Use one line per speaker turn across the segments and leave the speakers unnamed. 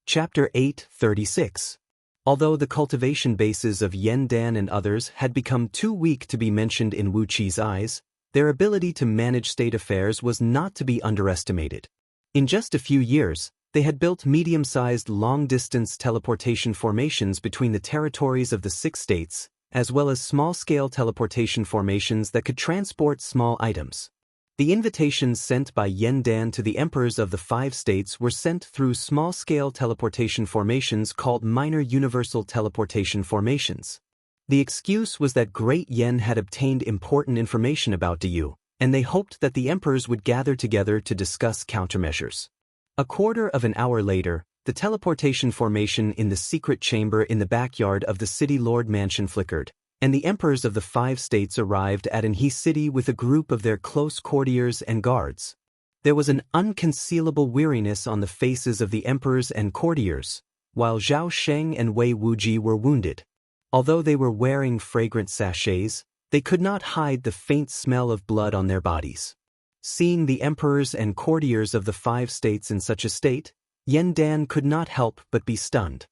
Chapter 8:36. Although the cultivation bases of Yen Dan and others had become too weak to be mentioned in Wu Qi's eyes, their ability to manage state affairs was not to be underestimated. In just a few years, they had built medium-sized long-distance teleportation formations between the territories of the 6 states, as well as small-scale teleportation formations that could transport small items. The invitations sent by Yen Dan to the emperors of the 5 states were sent through small-scale teleportation formations called minor universal teleportation formations. The excuse was that Great Yen had obtained important information about Diyu, and they hoped that the emperors would gather together to discuss countermeasures. A quarter of an hour later, the teleportation formation in the secret chamber in the backyard of the City Lord Mansion flickered, and the emperors of the 5 states arrived at Anhe City with a group of their close courtiers and guards. There was an unconcealable weariness on the faces of the emperors and courtiers, while Zhao Sheng and Wei Wuji were wounded. Although they were wearing fragrant sachets, they could not hide the faint smell of blood on their bodies. Seeing the emperors and courtiers of the 5 states in such a state, Yen Dan could not help but be stunned.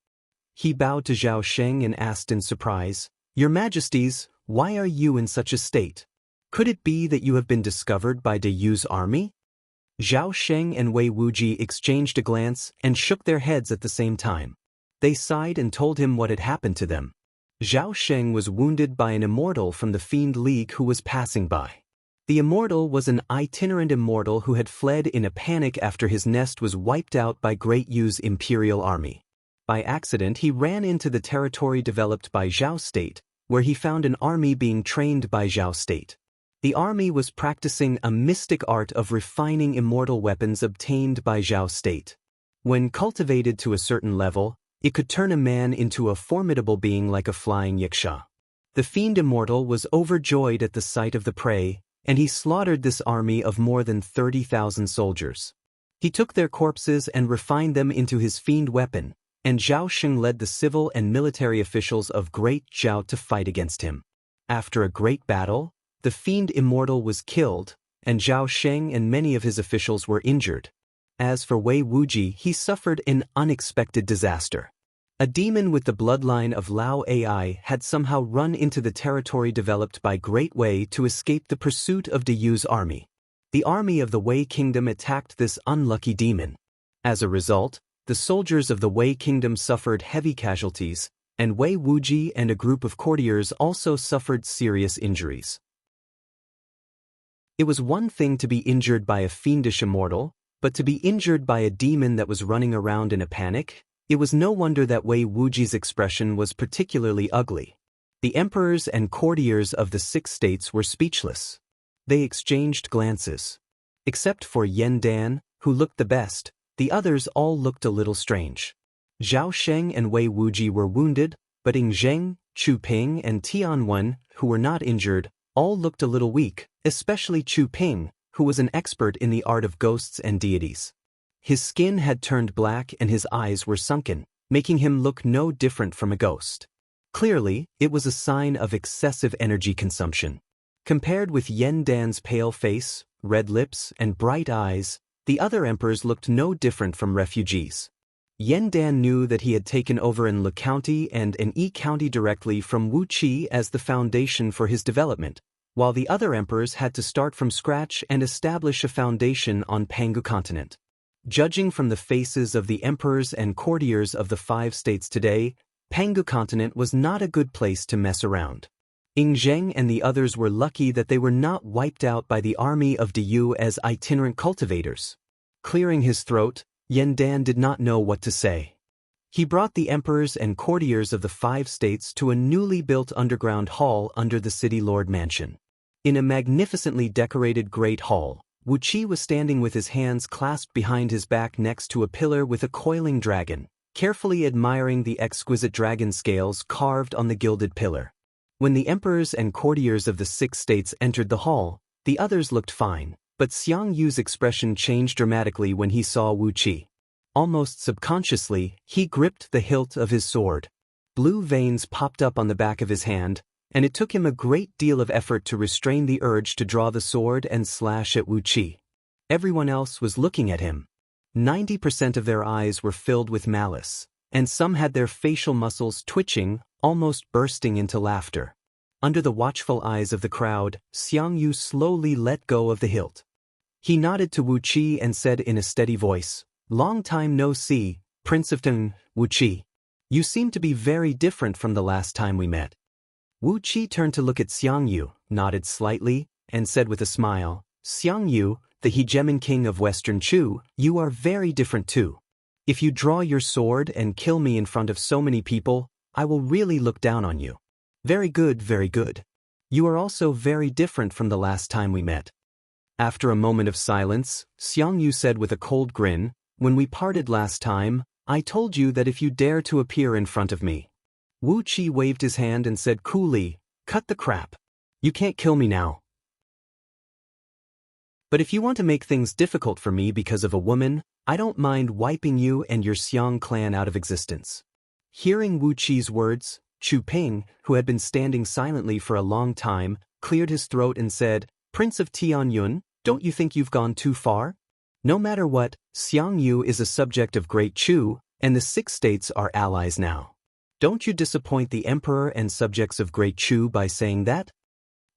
He bowed to Zhao Sheng and asked in surprise, "Your Majesties, why are you in such a state? Could it be that you have been discovered by Diyu's army?" Zhao Sheng and Wei Wuji exchanged a glance and shook their heads at the same time. They sighed and told him what had happened to them. Zhao Sheng was wounded by an immortal from the Fiend League who was passing by. The immortal was an itinerant immortal who had fled in a panic after his nest was wiped out by Great Yu's imperial army. By accident he ran into the territory developed by Zhao State, where he found an army being trained by Zhao State. The army was practicing a mystic art of refining immortal weapons obtained by Zhao State. When cultivated to a certain level, it could turn a man into a formidable being like a flying yiksha. The fiend immortal was overjoyed at the sight of the prey, and he slaughtered this army of more than 30,000 soldiers. He took their corpses and refined them into his fiend weapon, and Zhao Sheng led the civil and military officials of Great Zhao to fight against him. After a great battle, the fiend immortal was killed, and Zhao Sheng and many of his officials were injured. As for Wei Wuji, he suffered an unexpected disaster. A demon with the bloodline of Lao Ai had somehow run into the territory developed by Great Wei to escape the pursuit of Diyu's army. The army of the Wei Kingdom attacked this unlucky demon. As a result, the soldiers of the Wei Kingdom suffered heavy casualties, and Wei Wuji and a group of courtiers also suffered serious injuries. It was one thing to be injured by a fiendish immortal, but to be injured by a demon that was running around in a panic? It was no wonder that Wei Wuji's expression was particularly ugly. The emperors and courtiers of the 6 states were speechless. They exchanged glances. Except for Yen Dan, who looked the best, the others all looked a little strange. Zhao Sheng and Wei Wuji were wounded, but Ying Zheng, Chu Ping and Tian Wen, who were not injured, all looked a little weak, especially Chu Ping, who was an expert in the art of ghosts and deities. His skin had turned black and his eyes were sunken, making him look no different from a ghost. Clearly, it was a sign of excessive energy consumption. Compared with Yen Dan's pale face, red lips, and bright eyes, the other emperors looked no different from refugees. Yen Dan knew that he had taken over Anhe County and Anhe County directly from Wu Qi as the foundation for his development, while the other emperors had to start from scratch and establish a foundation on Pangu Continent. Judging from the faces of the emperors and courtiers of the 5 states today, Pangu Continent was not a good place to mess around. Ying Zheng and the others were lucky that they were not wiped out by the army of Diyu as itinerant cultivators. Clearing his throat, Yen Dan did not know what to say. He brought the emperors and courtiers of the 5 states to a newly built underground hall under the City Lord Mansion. In a magnificently decorated great hall, Wu Qi was standing with his hands clasped behind his back next to a pillar with a coiling dragon, carefully admiring the exquisite dragon scales carved on the gilded pillar. When the emperors and courtiers of the 6 states entered the hall, the others looked fine, but Xiang Yu's expression changed dramatically when he saw Wu Qi. Almost subconsciously, he gripped the hilt of his sword. Blue veins popped up on the back of his hand, and it took him a great deal of effort to restrain the urge to draw the sword and slash at Wu Qi. Everyone else was looking at him. 90% of their eyes were filled with malice, and some had their facial muscles twitching, almost bursting into laughter. Under the watchful eyes of the crowd, Xiang Yu slowly let go of the hilt. He nodded to Wu Qi and said in a steady voice, "Long time no see, Prince of Teng, Wu Qi. You seem to be very different from the last time we met." Wu Qi turned to look at Xiang Yu, nodded slightly, and said with a smile, "Xiang Yu, the hegemon king of Western Chu, you are very different too. If you draw your sword and kill me in front of so many people, I will really look down on you." "Very good, very good. You are also very different from the last time we met." After a moment of silence, Xiang Yu said with a cold grin, "When we parted last time, I told you that if you dare to appear in front of me." Wu Qi waved his hand and said coolly, "Cut the crap. You can't kill me now. But if you want to make things difficult for me because of a woman, I don't mind wiping you and your Xiang clan out of existence." Hearing Wu Qi's words, Chu Ping, who had been standing silently for a long time, cleared his throat and said, "Prince of Tianyun, don't you think you've gone too far? No matter what, Xiang Yu is a subject of Great Chu, and the 6 states are allies now. Don't you disappoint the emperor and subjects of Great Chu by saying that?"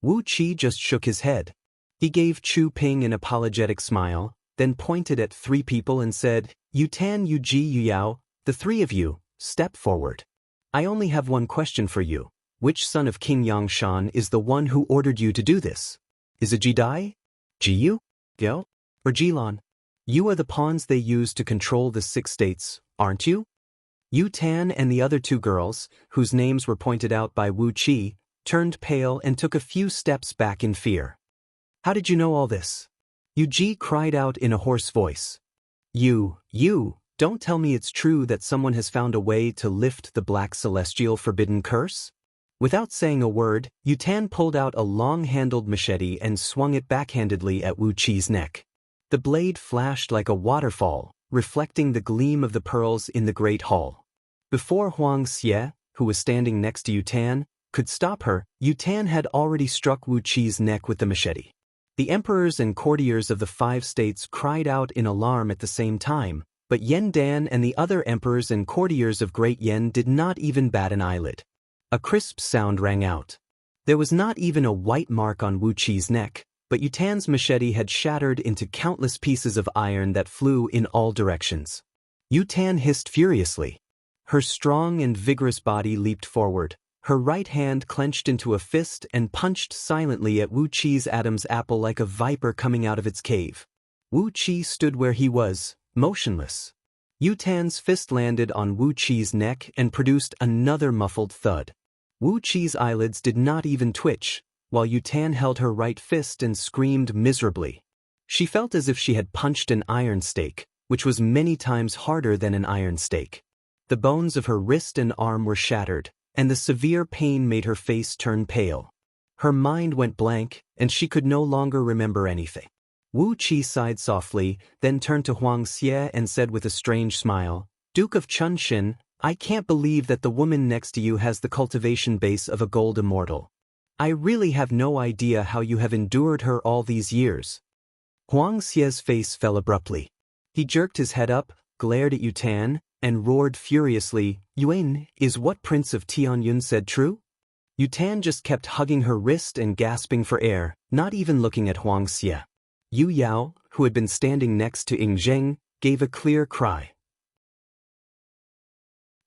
Wu Qi just shook his head. He gave Chu Ping an apologetic smile, then pointed at 3 people and said, "Yu Tan, Yu Ji, Yu Yao, the 3 of you, step forward. I only have one question for you. Which son of King Yangshan is the one who ordered you to do this? Is it Jidai, Jiyu, Gyo, or Jilan? You are the pawns they use to control the 6 states, aren't you?" Yu Tan and the other 2 girls, whose names were pointed out by Wu Qi, turned pale and took a few steps back in fear. "How did you know all this?" Yu Ji cried out in a hoarse voice. You, don't tell me it's true that someone has found a way to lift the black celestial forbidden curse?" Without saying a word, Yu Tan pulled out a long-handled machete and swung it backhandedly at Wu Qi's neck. The blade flashed like a waterfall, reflecting the gleam of the pearls in the great hall. Before Huang Xie, who was standing next to Yu Tan, could stop her, Yu Tan had already struck Wu Qi's neck with the machete. The emperors and courtiers of the 5 states cried out in alarm at the same time, but Yen Dan and the other emperors and courtiers of Great Yen did not even bat an eyelid. A crisp sound rang out. There was not even a white mark on Wu Qi's neck, but Yu Tan's machete had shattered into countless pieces of iron that flew in all directions. Yu Tan hissed furiously. Her strong and vigorous body leaped forward. Her right hand clenched into a fist and punched silently at Wu Qi's Adam's apple like a viper coming out of its cave. Wu Qi stood where he was, motionless. Yu Tan's fist landed on Wu Qi's neck and produced another muffled thud. Wu Qi's eyelids did not even twitch, while Yu Tan held her right fist and screamed miserably. She felt as if she had punched an iron stake, which was many times harder than an iron stake. The bones of her wrist and arm were shattered, and the severe pain made her face turn pale. Her mind went blank, and she could no longer remember anything. Wu Qi sighed softly, then turned to Huang Xie and said with a strange smile, "Duke of Chunxin, I can't believe that the woman next to you has the cultivation base of a gold immortal. I really have no idea how you have endured her all these years." Huang Xie's face fell abruptly. He jerked his head up, glared at Yu Tan, and roared furiously, "Yuan, is what Prince of Tianyun said true?" Yu Tan just kept hugging her wrist and gasping for air, not even looking at Huang Xie. Yu Yao, who had been standing next to Ying Zheng, gave a clear cry.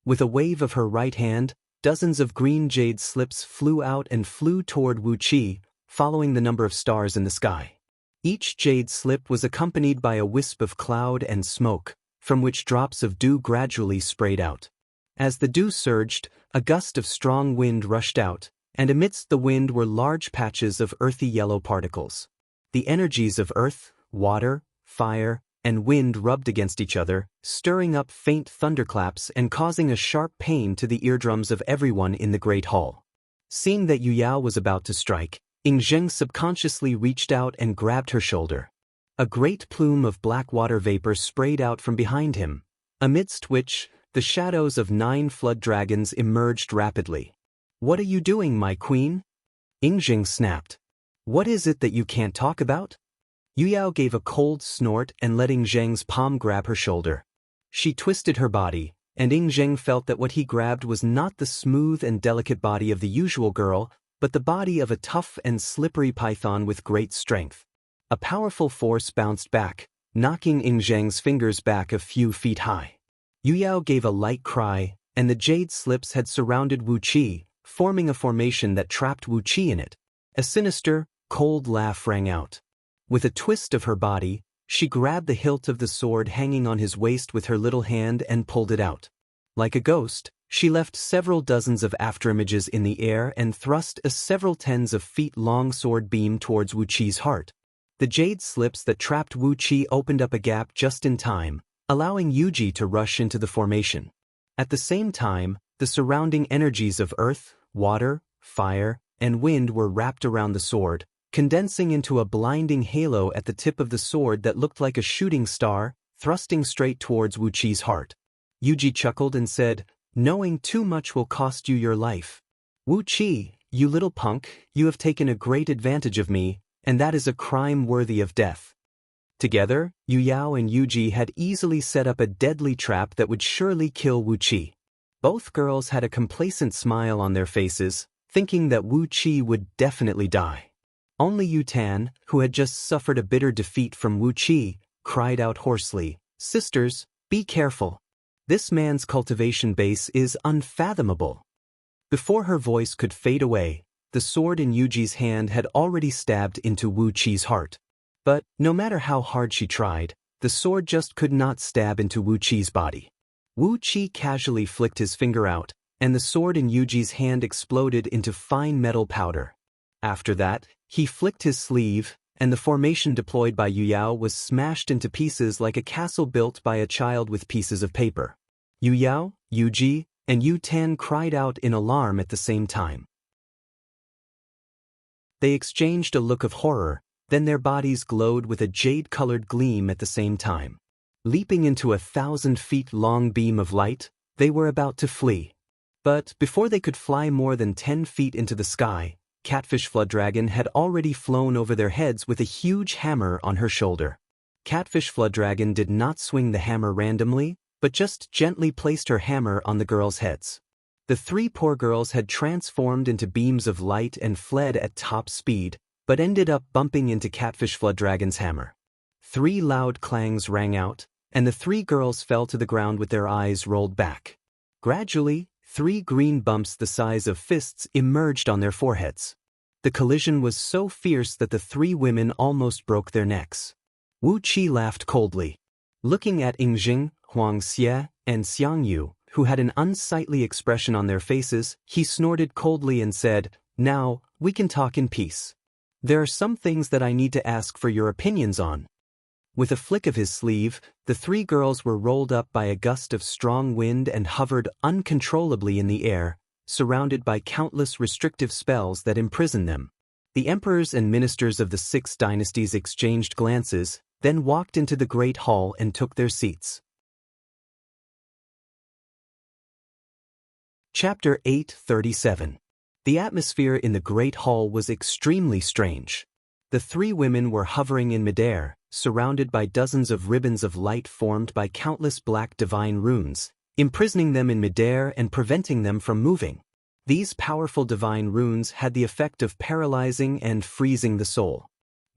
With a wave of her right hand, dozens of green jade slips flew out and flew toward Wu Qi, following the number of stars in the sky. Each jade slip was accompanied by a wisp of cloud and smoke, from which drops of dew gradually sprayed out. As the dew surged, a gust of strong wind rushed out, and amidst the wind were large patches of earthy yellow particles. The energies of earth, water, fire, and wind rubbed against each other, stirring up faint thunderclaps and causing a sharp pain to the eardrums of everyone in the great hall. Seeing that Yu Yao was about to strike, Ying Zheng subconsciously reached out and grabbed her shoulder. A great plume of black water vapor sprayed out from behind him, amidst which the shadows of 9 flood dragons emerged rapidly. "What are you doing, my queen?" Ying Zheng snapped. "What is it that you can't talk about?" Yu Yao gave a cold snort and let Ing Zheng's palm grab her shoulder. She twisted her body, and Ing Zheng felt that what he grabbed was not the smooth and delicate body of the usual girl, but the body of a tough and slippery python with great strength. A powerful force bounced back, knocking Ing Zheng's fingers back a few feet high. Yu Yao gave a light cry, and the jade slips had surrounded Wu Qi, forming a formation that trapped Wu Qi in it. A sinister, cold laugh rang out. With a twist of her body, she grabbed the hilt of the sword hanging on his waist with her little hand and pulled it out. Like a ghost, she left several dozens of afterimages in the air and thrust a several tens of feet long sword beam towards Wu Qi's heart. The jade slips that trapped Wu Qi opened up a gap just in time, allowing Yuji to rush into the formation. At the same time, the surrounding energies of earth, water, fire, and wind were wrapped around the sword, condensing into a blinding halo at the tip of the sword that looked like a shooting star, thrusting straight towards Wu Qi's heart. Yuji chuckled and said, "Knowing too much will cost you your life. Wu Qi, you little punk, you have taken a great advantage of me, and that is a crime worthy of death." Together, Yu Yao and Yuji had easily set up a deadly trap that would surely kill Wu Qi. Both girls had a complacent smile on their faces, thinking that Wu Qi would definitely die. Only Yu Tan, who had just suffered a bitter defeat from Wu Qi, cried out hoarsely, "Sisters, be careful. This man's cultivation base is unfathomable." Before her voice could fade away, the sword in Yuji's hand had already stabbed into Wu Qi's heart. But, no matter how hard she tried, the sword just could not stab into Wu Qi's body. Wu Qi casually flicked his finger out, and the sword in Yuji's hand exploded into fine metal powder. After that, he flicked his sleeve, and the formation deployed by Yu Yao was smashed into pieces like a castle built by a child with pieces of paper. Yu Yao, Yuji, and Yu Tan cried out in alarm at the same time. They exchanged a look of horror, then their bodies glowed with a jade-colored gleam at the same time. Leaping into a 1,000-feet-long beam of light, they were about to flee. But before they could fly more than 10 feet into the sky, Catfish Flooddragon had already flown over their heads with a huge hammer on her shoulder. Catfish Flooddragon did not swing the hammer randomly, but just gently placed her hammer on the girls' heads. The three poor girls had transformed into beams of light and fled at top speed, but ended up bumping into Catfish Flooddragon's hammer. 3 loud clangs rang out, and the 3 girls fell to the ground with their eyes rolled back. Gradually, 3 green bumps the size of fists emerged on their foreheads. The collision was so fierce that the 3 women almost broke their necks. Wu Qi laughed coldly. Looking at Ing Zheng, Huang Xie, and Xiang Yu, who had an unsightly expression on their faces, he snorted coldly and said, "Now, we can talk in peace. There are some things that I need to ask for your opinions on." With a flick of his sleeve, the 3 girls were rolled up by a gust of strong wind and hovered uncontrollably in the air, surrounded by countless restrictive spells that imprisoned them. The emperors and ministers of the 6 dynasties exchanged glances, then walked into the Great Hall and took their seats. Chapter 837. The atmosphere in the Great Hall was extremely strange. The 3 women were hovering in midair, surrounded by dozens of ribbons of light formed by countless black divine runes, imprisoning them in midair and preventing them from moving. These powerful divine runes had the effect of paralyzing and freezing the soul.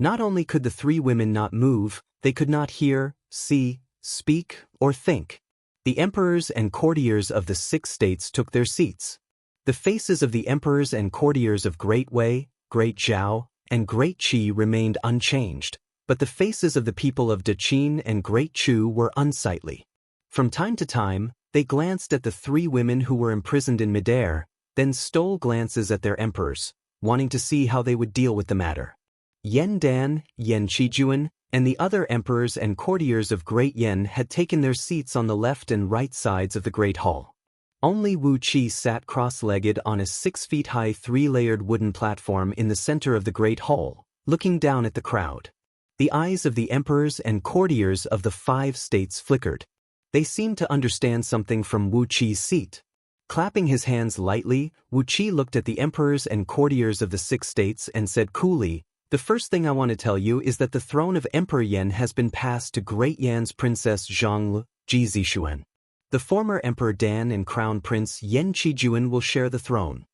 Not only could the 3 women not move, they could not hear, see, speak, or think. The emperors and courtiers of the 6 states took their seats. The faces of the emperors and courtiers of Great Wei, Great Zhao, and Great Qi remained unchanged, but the faces of the people of Daqin and Great Chu were unsightly. From time to time, they glanced at the 3 women who were imprisoned in midair, then stole glances at their emperors, wanting to see how they would deal with the matter. Yen Dan, Yen Qijuan, and the other emperors and courtiers of Great Yen had taken their seats on the left and right sides of the Great Hall. Only Wu Qi sat cross-legged on a 6-feet-high 3-layered wooden platform in the center of the Great Hall, looking down at the crowd. The eyes of the emperors and courtiers of the 5 states flickered. They seemed to understand something from Wu Qi's seat. Clapping his hands lightly, Wu Qi looked at the emperors and courtiers of the 6 states and said coolly, The first thing I want to tell you is that the throne of Emperor Yan has been passed to Great Yan's Princess Zhang Zixuan. The former Emperor Dan and Crown Prince Yan Qijuan will share the throne.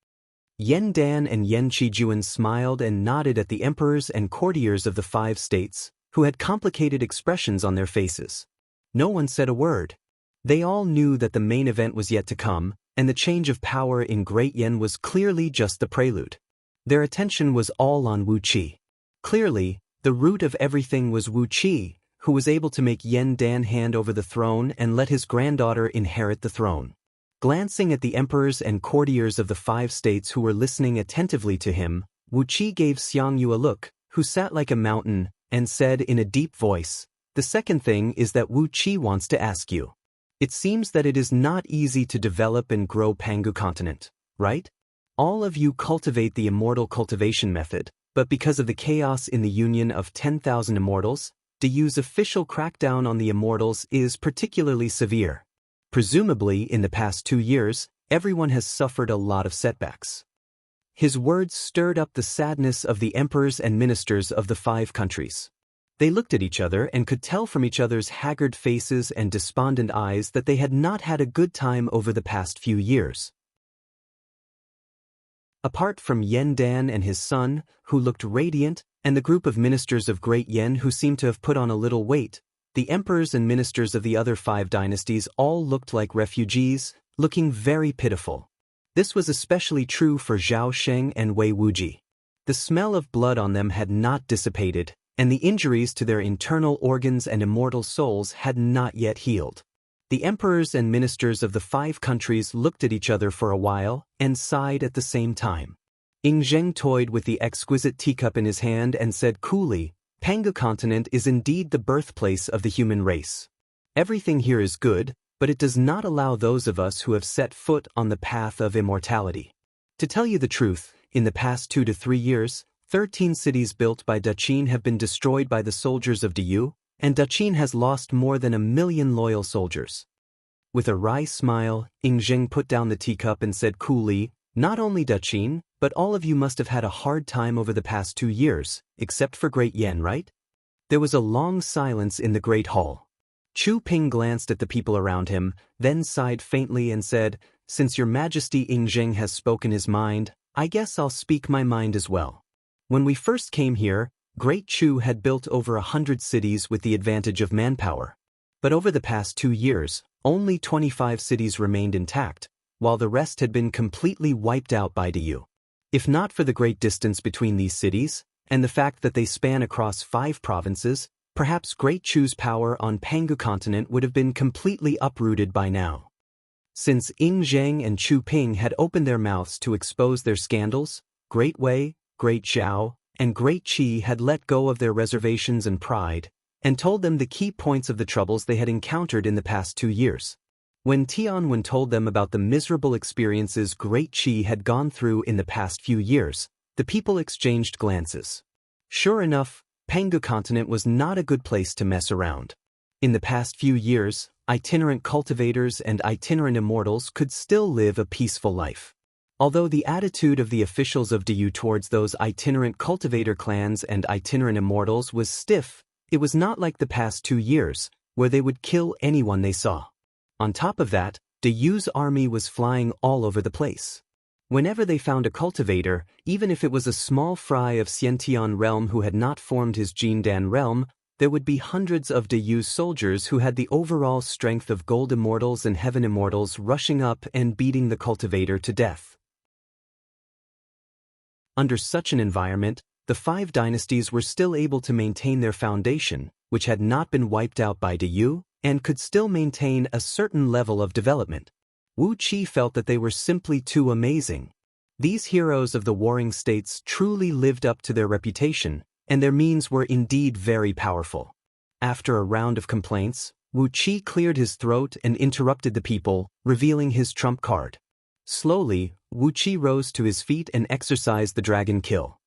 Yan Dan and Yan Qijuan smiled and nodded at the emperors and courtiers of the 5 states, who had complicated expressions on their faces. No one said a word. They all knew that the main event was yet to come, and the change of power in Great Yan was clearly just the prelude. Their attention was all on Wu Qi. Clearly, the root of everything was Wu Qi, who was able to make Yan Dan hand over the throne and let his granddaughter inherit the throne. Glancing at the emperors and courtiers of the 5 states who were listening attentively to him, Wu Qi gave Xiang Yu a look, who sat like a mountain, and said in a deep voice, "The second thing is that Wu Qi wants to ask you. It seems that it is not easy to develop and grow Pangu continent, right? All of you cultivate the immortal cultivation method, but because of the chaos in the union of 10,000 immortals, Diyu's official crackdown on the immortals is particularly severe. Presumably, in the past 2 years, everyone has suffered a lot of setbacks." His words stirred up the sadness of the emperors and ministers of the 5 countries. They looked at each other and could tell from each other's haggard faces and despondent eyes that they had not had a good time over the past few years. Apart from Yan Dan and his son, who looked radiant, and the group of ministers of Great Yan who seemed to have put on a little weight, the emperors and ministers of the other 5 dynasties all looked like refugees, looking very pitiful. This was especially true for Zhao Sheng and Wei Wuji. The smell of blood on them had not dissipated, and the injuries to their internal organs and immortal souls had not yet healed. The emperors and ministers of the 5 countries looked at each other for a while and sighed at the same time. Ing Zheng toyed with the exquisite teacup in his hand and said coolly, "Pangu continent is indeed the birthplace of the human race. Everything here is good, but it does not allow those of us who have set foot on the path of immortality. To tell you the truth, in the past 2 to 3 years, 13 cities built by Daqin have been destroyed by the soldiers of Diyu, and Daqin has lost more than 1 million loyal soldiers." With a wry smile, Ing Zheng put down the teacup and said coolly, "Not only Daqin, but all of you must have had a hard time over the past 2 years, except for Great Yan, right?" There was a long silence in the great hall. Chu Ping glanced at the people around him, then sighed faintly and said, "Since your Majesty Ing Zheng has spoken his mind, I guess I'll speak my mind as well. When we first came here, Great Chu had built over 100 cities with the advantage of manpower. But over the past 2 years, only 25 cities remained intact, while the rest had been completely wiped out by Diyu. If not for the great distance between these cities, and the fact that they span across 5 provinces, perhaps Great Chu's power on Pangu continent would have been completely uprooted by now." Since Ing Zheng and Chu Ping had opened their mouths to expose their scandals, Great Wei, Great Zhao, and Great Qi had let go of their reservations and pride, and told them the key points of the troubles they had encountered in the past 2 years. When Tianwen told them about the miserable experiences Great Qi had gone through in the past few years, the people exchanged glances. Sure enough, Pangu continent was not a good place to mess around. In the past few years, itinerant cultivators and itinerant immortals could still live a peaceful life. Although the attitude of the officials of Diyu towards those itinerant cultivator clans and itinerant immortals was stiff, it was not like the past 2 years, where they would kill anyone they saw. On top of that, Diyu's army was flying all over the place. Whenever they found a cultivator, even if it was a small fry of Xiantian realm who had not formed his Jindan realm, there would be hundreds of Diyu's soldiers who had the overall strength of gold immortals and heaven immortals rushing up and beating the cultivator to death. Under such an environment, the 5 dynasties were still able to maintain their foundation, which had not been wiped out by Diyu, and could still maintain a certain level of development. Wu Qi felt that they were simply too amazing. These heroes of the warring states truly lived up to their reputation, and their means were indeed very powerful. After a round of complaints, Wu Qi cleared his throat and interrupted the people, revealing his trump card. Slowly, Wu Qi rose to his feet and exercised the dragon kill.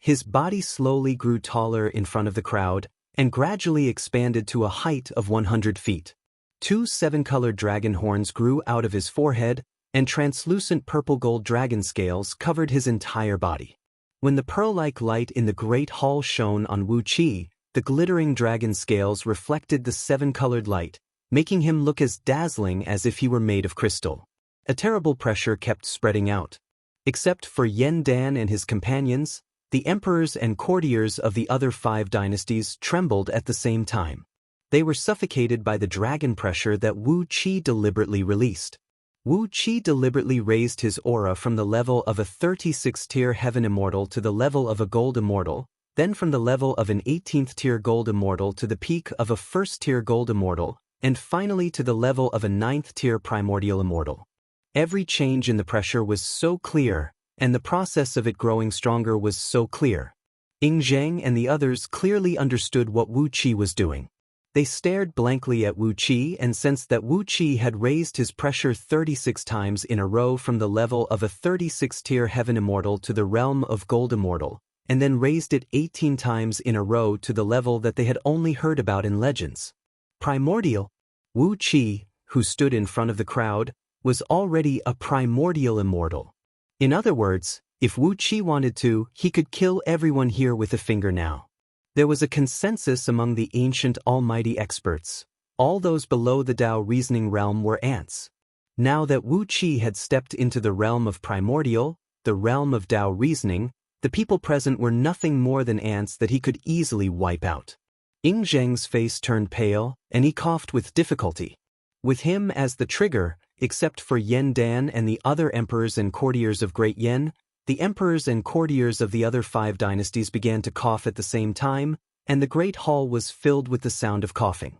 His body slowly grew taller in front of the crowd, and gradually expanded to a height of 100 feet. 2 7-colored dragon horns grew out of his forehead, and translucent purple-gold dragon scales covered his entire body. When the pearl-like light in the great hall shone on Wu Qi, the glittering dragon scales reflected the seven-colored light, making him look as dazzling as if he were made of crystal. A terrible pressure kept spreading out. Except for Yen Dan and his companions, the emperors and courtiers of the other 5 dynasties trembled at the same time. They were suffocated by the dragon pressure that Wu Qi deliberately released. Wu Qi deliberately raised his aura from the level of a 36th-tier heaven immortal to the level of a gold immortal, then from the level of an 18th-tier gold immortal to the peak of a 1st-tier gold immortal, and finally to the level of a 9th-tier primordial immortal. Every change in the pressure was so clear, and the process of it growing stronger was so clear. Ying Zheng and the others clearly understood what Wu Qi was doing. They stared blankly at Wu Qi and sensed that Wu Qi had raised his pressure 36 times in a row from the level of a 36th-tier heaven immortal to the realm of gold immortal, and then raised it 18 times in a row to the level that they had only heard about in legends. Primordial? Wu Qi, who stood in front of the crowd, was already a primordial immortal. In other words, if Wu Qi wanted to, he could kill everyone here with a finger now. There was a consensus among the ancient almighty experts. All those below the Tao reasoning realm were ants. Now that Wu Qi had stepped into the realm of primordial, the realm of Tao reasoning, the people present were nothing more than ants that he could easily wipe out. Ying Zheng's face turned pale, and he coughed with difficulty. With him as the trigger, except for Yen Dan and the other emperors and courtiers of Great Yen, the emperors and courtiers of the other 5 dynasties began to cough at the same time, and the great hall was filled with the sound of coughing.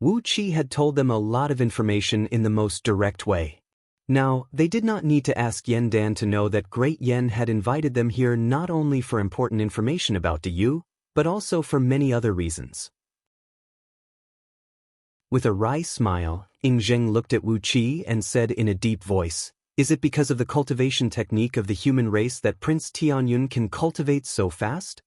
Wu Qi had told them a lot of information in the most direct way. Now, they did not need to ask Yen Dan to know that Great Yen had invited them here not only for important information about Yu, but also for many other reasons. With a wry smile, Ying Zheng looked at Wu Qi and said in a deep voice, "Is it because of the cultivation technique of the human race that Prince Tianyun can cultivate so fast?"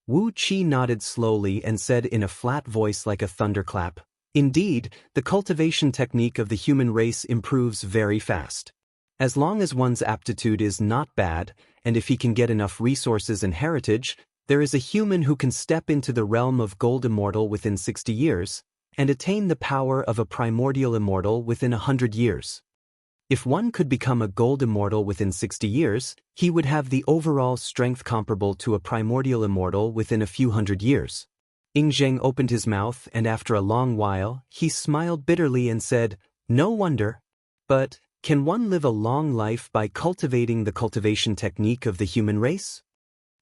Wu Qi nodded slowly and said in a flat voice like a thunderclap, "Indeed, the cultivation technique of the human race improves very fast. As long as one's aptitude is not bad, and if he can get enough resources and heritage, there is a human who can step into the realm of gold immortal within 60 years, and attain the power of a primordial immortal within 100 years. If one could become a gold immortal within 60 years, he would have the overall strength comparable to a primordial immortal within a few hundred years." Ying Zheng opened his mouth and after a long while, he smiled bitterly and said, "No wonder. But, can one live a long life by cultivating the cultivation technique of the human race?"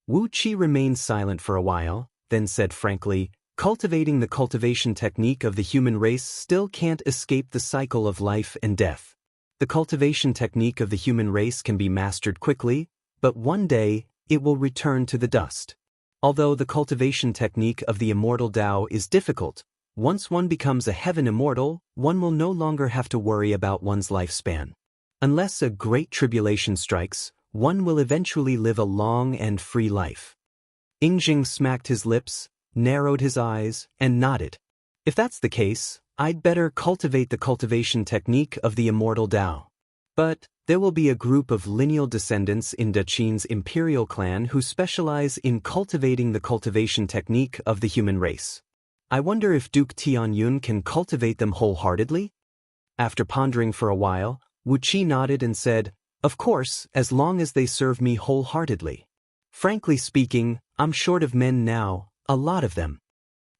Wu Qi remained silent for a while, then said frankly, "Cultivating the cultivation technique of the human race still can't escape the cycle of life and death. The cultivation technique of the human race can be mastered quickly, but one day, it will return to the dust. Although the cultivation technique of the immortal Tao is difficult, once one becomes a heaven immortal, one will no longer have to worry about one's lifespan. Unless a great tribulation strikes, one will eventually live a long and free life." Ying Zheng smacked his lips, narrowed his eyes, and nodded. "If that's the case, I'd better cultivate the cultivation technique of the immortal Tao. But there will be a group of lineal descendants in Daqin's imperial clan who specialize in cultivating the cultivation technique of the human race. I wonder if Duke Tianyun can cultivate them wholeheartedly?" After pondering for a while, Wu Qi nodded and said, "Of course, as long as they serve me wholeheartedly. Frankly speaking, I'm short of men now, a lot of them."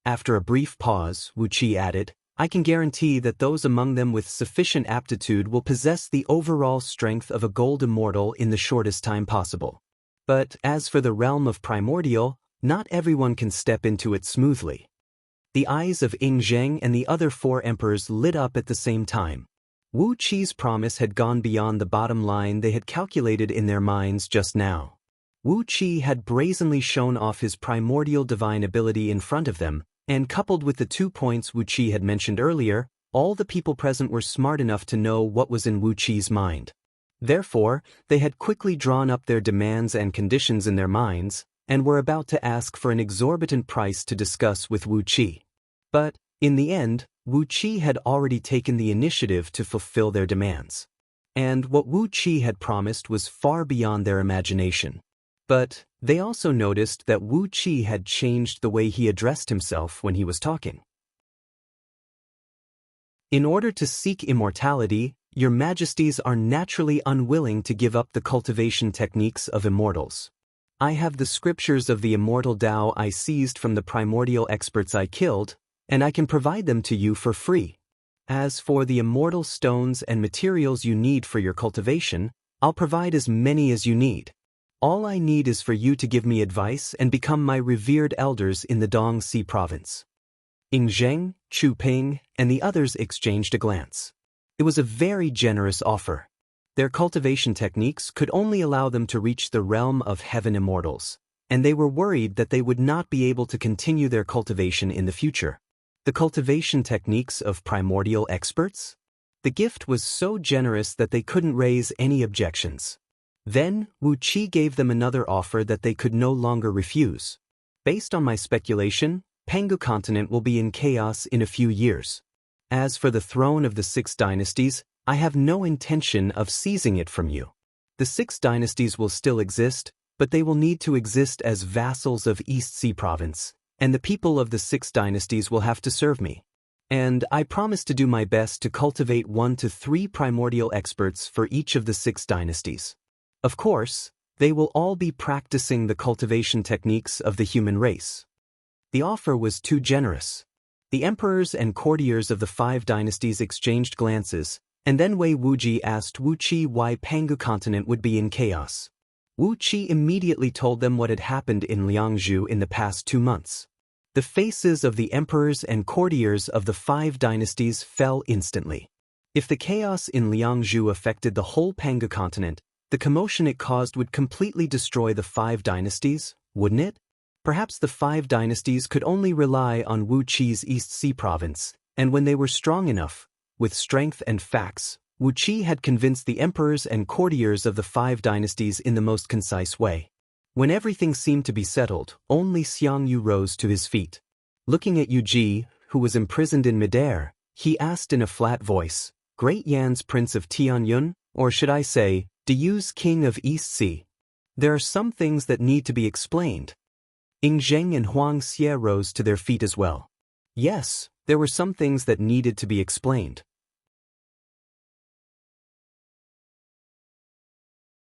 After a brief pause, Wu Qi added, "I can guarantee that those among them with sufficient aptitude will possess the overall strength of a gold immortal in the shortest time possible. But as for the realm of primordial, not everyone can step into it smoothly." The eyes of Ying Zheng and the other 4 emperors lit up at the same time. Wu Qi's promise had gone beyond the bottom line they had calculated in their minds just now. Wu Qi had brazenly shown off his primordial divine ability in front of them, and coupled with the 2 points Wu Qi had mentioned earlier, all the people present were smart enough to know what was in Wu Qi's mind. Therefore, they had quickly drawn up their demands and conditions in their minds, and were about to ask for an exorbitant price to discuss with Wu Qi. But, in the end, Wu Qi had already taken the initiative to fulfill their demands. And what Wu Qi had promised was far beyond their imagination. But, They also noticed that Wu Qi had changed the way he addressed himself when he was talking. In order to seek immortality, your majesties are naturally unwilling to give up the cultivation techniques of immortals. I have the scriptures of the immortal Tao I seized from the primordial experts I killed, and I can provide them to you for free. As for the immortal stones and materials you need for your cultivation, I'll provide as many as you need. All I need is for you to give me advice and become my revered elders in the Dongxi province. Ying Zheng, Chu Ping, and the others exchanged a glance. It was a very generous offer. Their cultivation techniques could only allow them to reach the realm of heaven immortals, and they were worried that they would not be able to continue their cultivation in the future. The cultivation techniques of primordial experts? The gift was so generous that they couldn't raise any objections. Then, Wu Qi gave them another offer that they could no longer refuse. Based on my speculation, Pangu continent will be in chaos in a few years. As for the throne of the 6 dynasties, I have no intention of seizing it from you. The 6 dynasties will still exist, but they will need to exist as vassals of East Sea Province, and the people of the 6 dynasties will have to serve me. And I promise to do my best to cultivate 1 to 3 primordial experts for each of the 6 dynasties. Of course, they will all be practicing the cultivation techniques of the human race. The offer was too generous. The emperors and courtiers of the 5 dynasties exchanged glances, and then Wei Wuji asked Wu Qi why Pangu continent would be in chaos. Wu Qi immediately told them what had happened in Liangzhu in the past 2 months. The faces of the emperors and courtiers of the 5 dynasties fell instantly. If the chaos in Liangzhu affected the whole Pangu continent, the commotion it caused would completely destroy the 5 dynasties, wouldn't it? Perhaps the 5 dynasties could only rely on Wu Qi's East Sea province, and when they were strong enough, with strength and facts, Wu Qi had convinced the emperors and courtiers of the 5 dynasties in the most concise way. When everything seemed to be settled, only Xiang Yu rose to his feet. Looking at Yu Ji, who was imprisoned in midair, he asked in a flat voice, Great Yan's Prince of Tianyun, or should I say, Diyu's King of East Sea? There are some things that need to be explained. Ying Zheng and Huang Xie rose to their feet as well. Yes, there were some things that needed to be explained.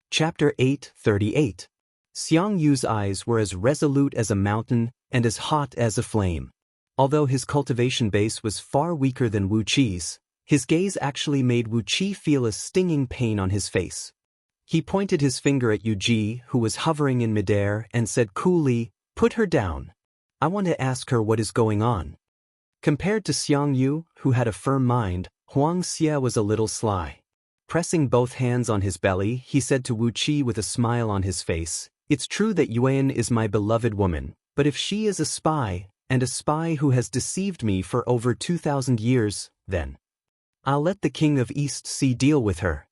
Chapter 8:38. Xiang Yu's eyes were as resolute as a mountain and as hot as a flame. Although his cultivation base was far weaker than Wu Qi's, his gaze actually made Wu Qi feel a stinging pain on his face. He pointed his finger at Yu Ji, who was hovering in midair, and said coolly, Put her down. I want to ask her what is going on. Compared to Xiang Yu, who had a firm mind, Huang Xie was a little sly. Pressing both hands on his belly, he said to Wu Qi with a smile on his face, It's true that Yuan is my beloved woman, but if she is a spy, and a spy who has deceived me for over 2,000 years, then I'll let the King of East Sea deal with her.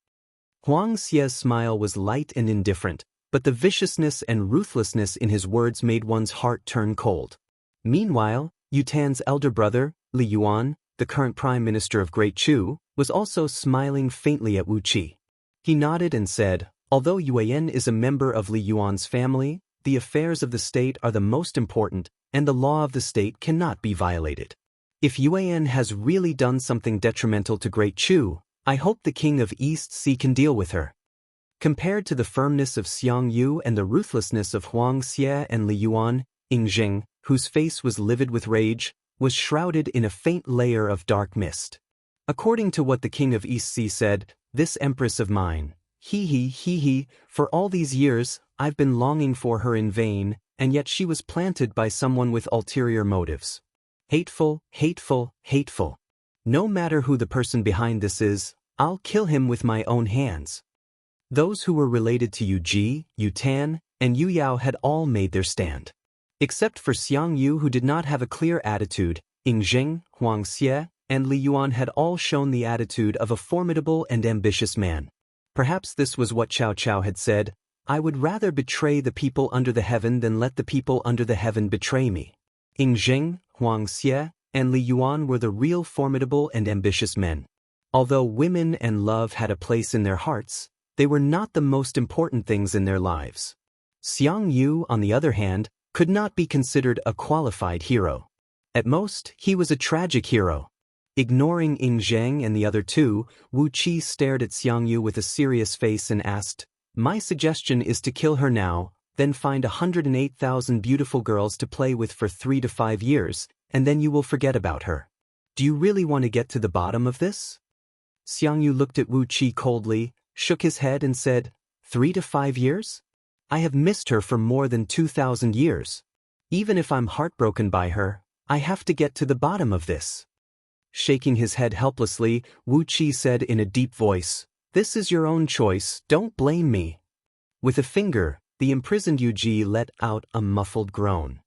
Huang Xie's smile was light and indifferent, but the viciousness and ruthlessness in his words made one's heart turn cold. Meanwhile, Yu Tan's elder brother, Li Yuan, the current Prime Minister of Great Chu, was also smiling faintly at Wu Qi. He nodded and said, Although Yuan is a member of Li Yuan's family, the affairs of the state are the most important, and the law of the state cannot be violated. If Yuan has really done something detrimental to Great Chu, I hope the King of East Sea can deal with her. Compared to the firmness of Xiang Yu and the ruthlessness of Huang Xie and Li Yuan, Ying Zheng, whose face was livid with rage, was shrouded in a faint layer of dark mist. According to what the King of East Sea said, this empress of mine, for all these years, I've been longing for her in vain, and yet she was planted by someone with ulterior motives. Hateful, hateful, hateful. No matter who the person behind this is, I'll kill him with my own hands. Those who were related to Yu Ji, Yu Tan, and Yu Yao had all made their stand. Except for Xiang Yu, who did not have a clear attitude, Ying Zheng, Huang Xie, and Li Yuan had all shown the attitude of a formidable and ambitious man. Perhaps this was what Cao Cao had said, I would rather betray the people under the heaven than let the people under the heaven betray me. Ying Zheng, Huang Xie, and Li Yuan were the real formidable and ambitious men. Although women and love had a place in their hearts, they were not the most important things in their lives. Xiang Yu, on the other hand, could not be considered a qualified hero. At most, he was a tragic hero. Ignoring Ying Zheng and the other two, Wu Qi stared at Xiang Yu with a serious face and asked, "My suggestion is to kill her now, then find 108,000 beautiful girls to play with for 3 to 5 years, and then you will forget about her. Do you really want to get to the bottom of this?" Xiang Yu looked at Wu Qi coldly, shook his head and said, 3 to 5 years? I have missed her for more than 2,000 years. Even if I'm heartbroken by her, I have to get to the bottom of this. Shaking his head helplessly, Wu Qi said in a deep voice, "This is your own choice, don't blame me." With a finger, the imprisoned Yu Ji let out a muffled groan.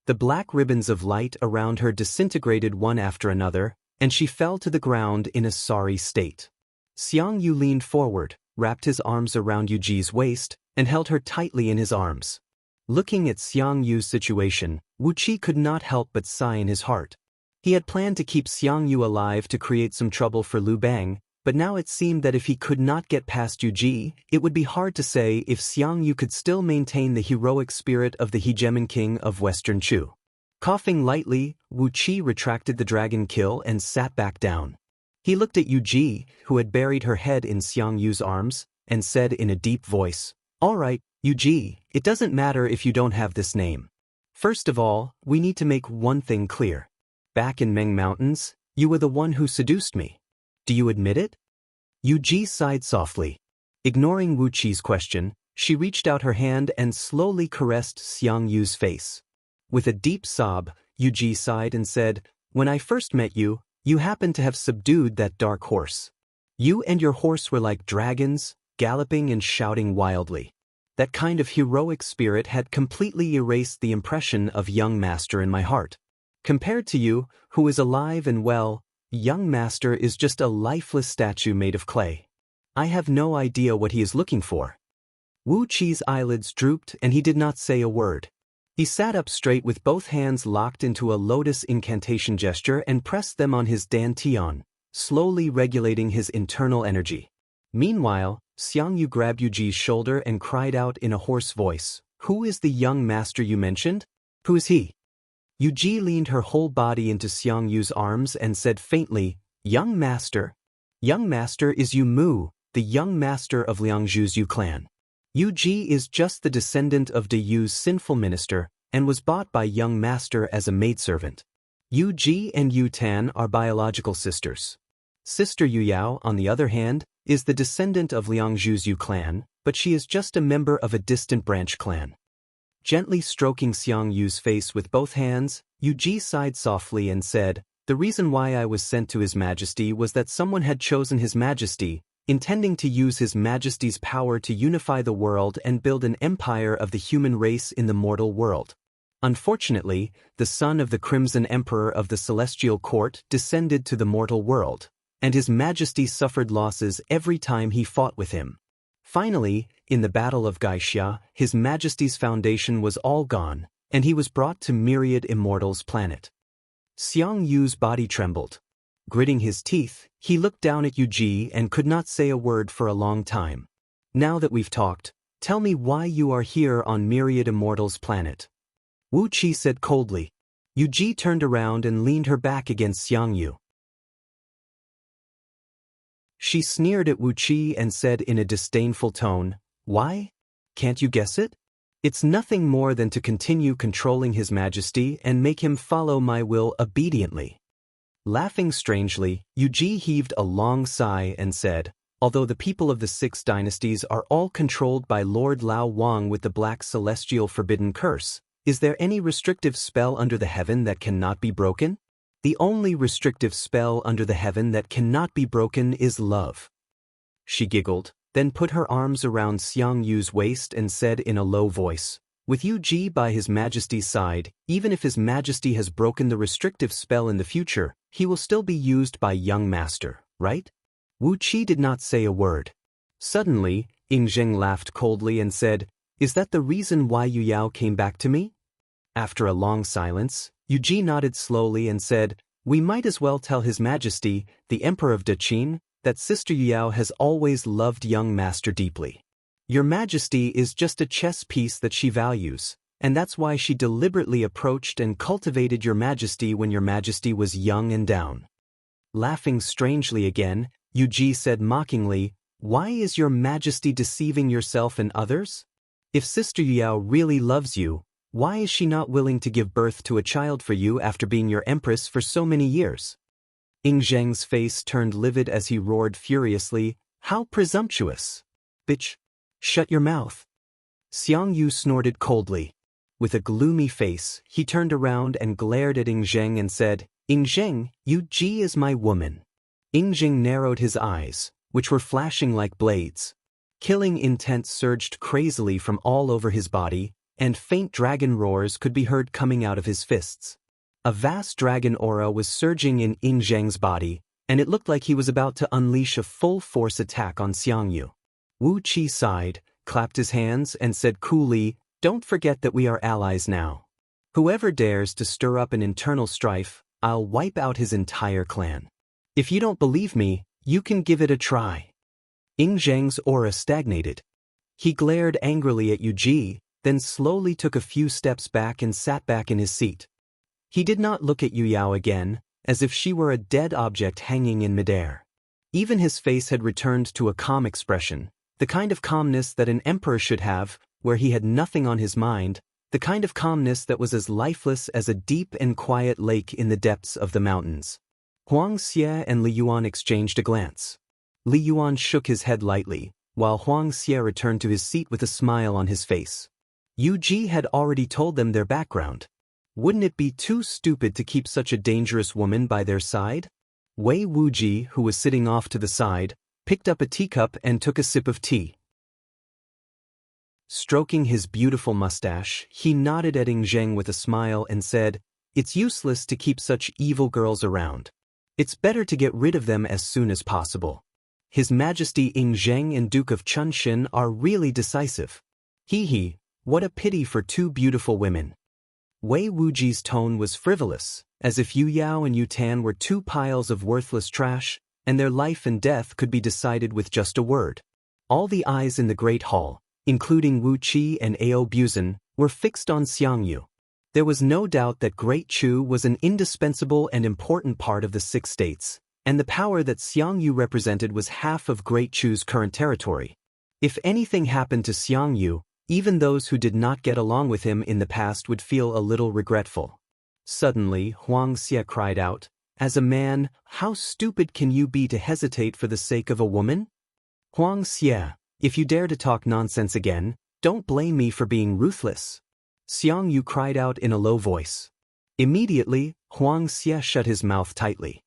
The black ribbons of light around her disintegrated one after another, and she fell to the ground in a sorry state. Xiang Yu leaned forward, wrapped his arms around Yu Ji's waist, and held her tightly in his arms. Looking at Xiang Yu's situation, Wu Qi could not help but sigh in his heart. He had planned to keep Xiang Yu alive to create some trouble for Liu Bang, but now it seemed that if he could not get past Yu Ji, it would be hard to say if Xiang Yu could still maintain the heroic spirit of the hegemon king of Western Chu. Coughing lightly, Wu Qi retracted the dragon kill and sat back down. He looked at Yu Ji, who had buried her head in Xiang Yu's arms, and said in a deep voice, "All right, Yu Ji, it doesn't matter if you don't have this name. First of all, we need to make one thing clear. Back in Meng Mountains, you were the one who seduced me. Do you admit it?" Yu Ji sighed softly. Ignoring Wu Qi's question, she reached out her hand and slowly caressed Xiang Yu's face. With a deep sob, Yu Ji sighed and said, "When I first met you, you happened to have subdued that dark horse. You and your horse were like dragons, galloping and shouting wildly. That kind of heroic spirit had completely erased the impression of young master in my heart. Compared to you, who is alive and well, young master is just a lifeless statue made of clay. I have no idea what he is looking for." Wu Qi's eyelids drooped and he did not say a word. He sat up straight with both hands locked into a lotus incantation gesture and pressed them on his dantian, slowly regulating his internal energy. Meanwhile, Xiang Yu grabbed Yu Ji's shoulder and cried out in a hoarse voice, "Who is the young master you mentioned? Who is he?" Yu Ji leaned her whole body into Xiang Yu's arms and said faintly, "Young master? Young master is Yu Mu, the young master of Liangzhu's Yu clan. Yu Ji is just the descendant of De Yu's sinful minister and was bought by young master as a maidservant. Yu Ji and Yu Tan are biological sisters. Sister Yu Yao, on the other hand, is the descendant of Liangzhu's Yu clan, but she is just a member of a distant branch clan." Gently stroking Xiang Yu's face with both hands, Yu Ji sighed softly and said, "The reason why I was sent to His Majesty was that someone had chosen His Majesty, intending to use His Majesty's power to unify the world and build an empire of the human race in the mortal world. Unfortunately, the son of the Crimson Emperor of the Celestial Court descended to the mortal world, and His Majesty suffered losses every time he fought with him. Finally, in the Battle of Gaixia, His Majesty's foundation was all gone, and he was brought to Myriad Immortals' planet." Xiang Yu's body trembled. Gritting his teeth, he looked down at Yu Ji and could not say a word for a long time. "Now that we've talked, tell me why you are here on Myriad Immortals' planet." Wu Qi said coldly. Yu Ji turned around and leaned her back against Xiang Yu. She sneered at Wu Qi and said in a disdainful tone, "Why? Can't you guess it? It's nothing more than to continue controlling His Majesty and make him follow my will obediently." Laughing strangely, Yu Ji heaved a long sigh and said, "Although the people of the 6 dynasties are all controlled by Lord Lao Wang with the Black Celestial Forbidden Curse, is there any restrictive spell under the heaven that cannot be broken? The only restrictive spell under the heaven that cannot be broken is love." She giggled, then put her arms around Xiang Yu's waist and said in a low voice, "With Yu Ji by His Majesty's side, even if His Majesty has broken the restrictive spell in the future, he will still be used by young master, right?" Wu Qi did not say a word. Suddenly, Ying Zheng laughed coldly and said, "Is that the reason why Yu Yao came back to me?" After a long silence, Yu Ji nodded slowly and said, "We might as well tell His Majesty, the Emperor of Daqin, that Sister Yu Yao has always loved young master deeply. Your Majesty is just a chess piece that she values, and that's why she deliberately approached and cultivated Your Majesty when Your Majesty was young and down. Laughing strangely again, Yuji said mockingly, "Why is Your Majesty deceiving yourself and others? If Sister Yao really loves you, why is she not willing to give birth to a child for you after being your empress for so many years?" Ing Zheng's face turned livid as he roared furiously, "How presumptuous! Bitch! Shut your mouth!" Xiang Yu snorted coldly. With a gloomy face, he turned around and glared at Ing Zheng and said, "Ing Zheng, Yu Ji is my woman." Ing Zheng narrowed his eyes, which were flashing like blades. Killing intent surged crazily from all over his body, and faint dragon roars could be heard coming out of his fists. A vast dragon aura was surging in Ing Zheng's body, and it looked like he was about to unleash a full-force attack on Xiang Yu. Wu Qi sighed, clapped his hands, and said coolly, "Don't forget that we are allies now. Whoever dares to stir up an internal strife, I'll wipe out his entire clan. If you don't believe me, you can give it a try." Ing Zheng's aura stagnated. He glared angrily at Yu Ji, then slowly took a few steps back and sat back in his seat. He did not look at Yu Yao again, as if she were a dead object hanging in midair. Even his face had returned to a calm expression, the kind of calmness that an emperor should have, where he had nothing on his mind, the kind of calmness that was as lifeless as a deep and quiet lake in the depths of the mountains. Huang Xie and Li Yuan exchanged a glance. Li Yuan shook his head lightly, while Huang Xie returned to his seat with a smile on his face. Yu Ji had already told them their background. Wouldn't it be too stupid to keep such a dangerous woman by their side? Wei Wuji, who was sitting off to the side, picked up a teacup and took a sip of tea. Stroking his beautiful mustache, he nodded at Ing Zheng with a smile and said, "It's useless to keep such evil girls around. It's better to get rid of them as soon as possible. His Majesty Ing Zheng and Duke of Chunshin are really decisive. Hee, what a pity for two beautiful women." Wei Wuji's tone was frivolous, as if Yu Yao and Yu Tan were two piles of worthless trash, and their life and death could be decided with just a word. All the eyes in the Great Hall, including Wu Qi and Ao Buzan, were fixed on Xiang Yu. There was no doubt that Great Chu was an indispensable and important part of the Six States, and the power that Xiang Yu represented was half of Great Chu's current territory. If anything happened to Xiang Yu, even those who did not get along with him in the past would feel a little regretful. Suddenly, Huang Xie cried out, "As a man, how stupid can you be to hesitate for the sake of a woman? Huang Xie, if you dare to talk nonsense again, don't blame me for being ruthless." Xiang Yu cried out in a low voice. Immediately, Huang Xie shut his mouth tightly.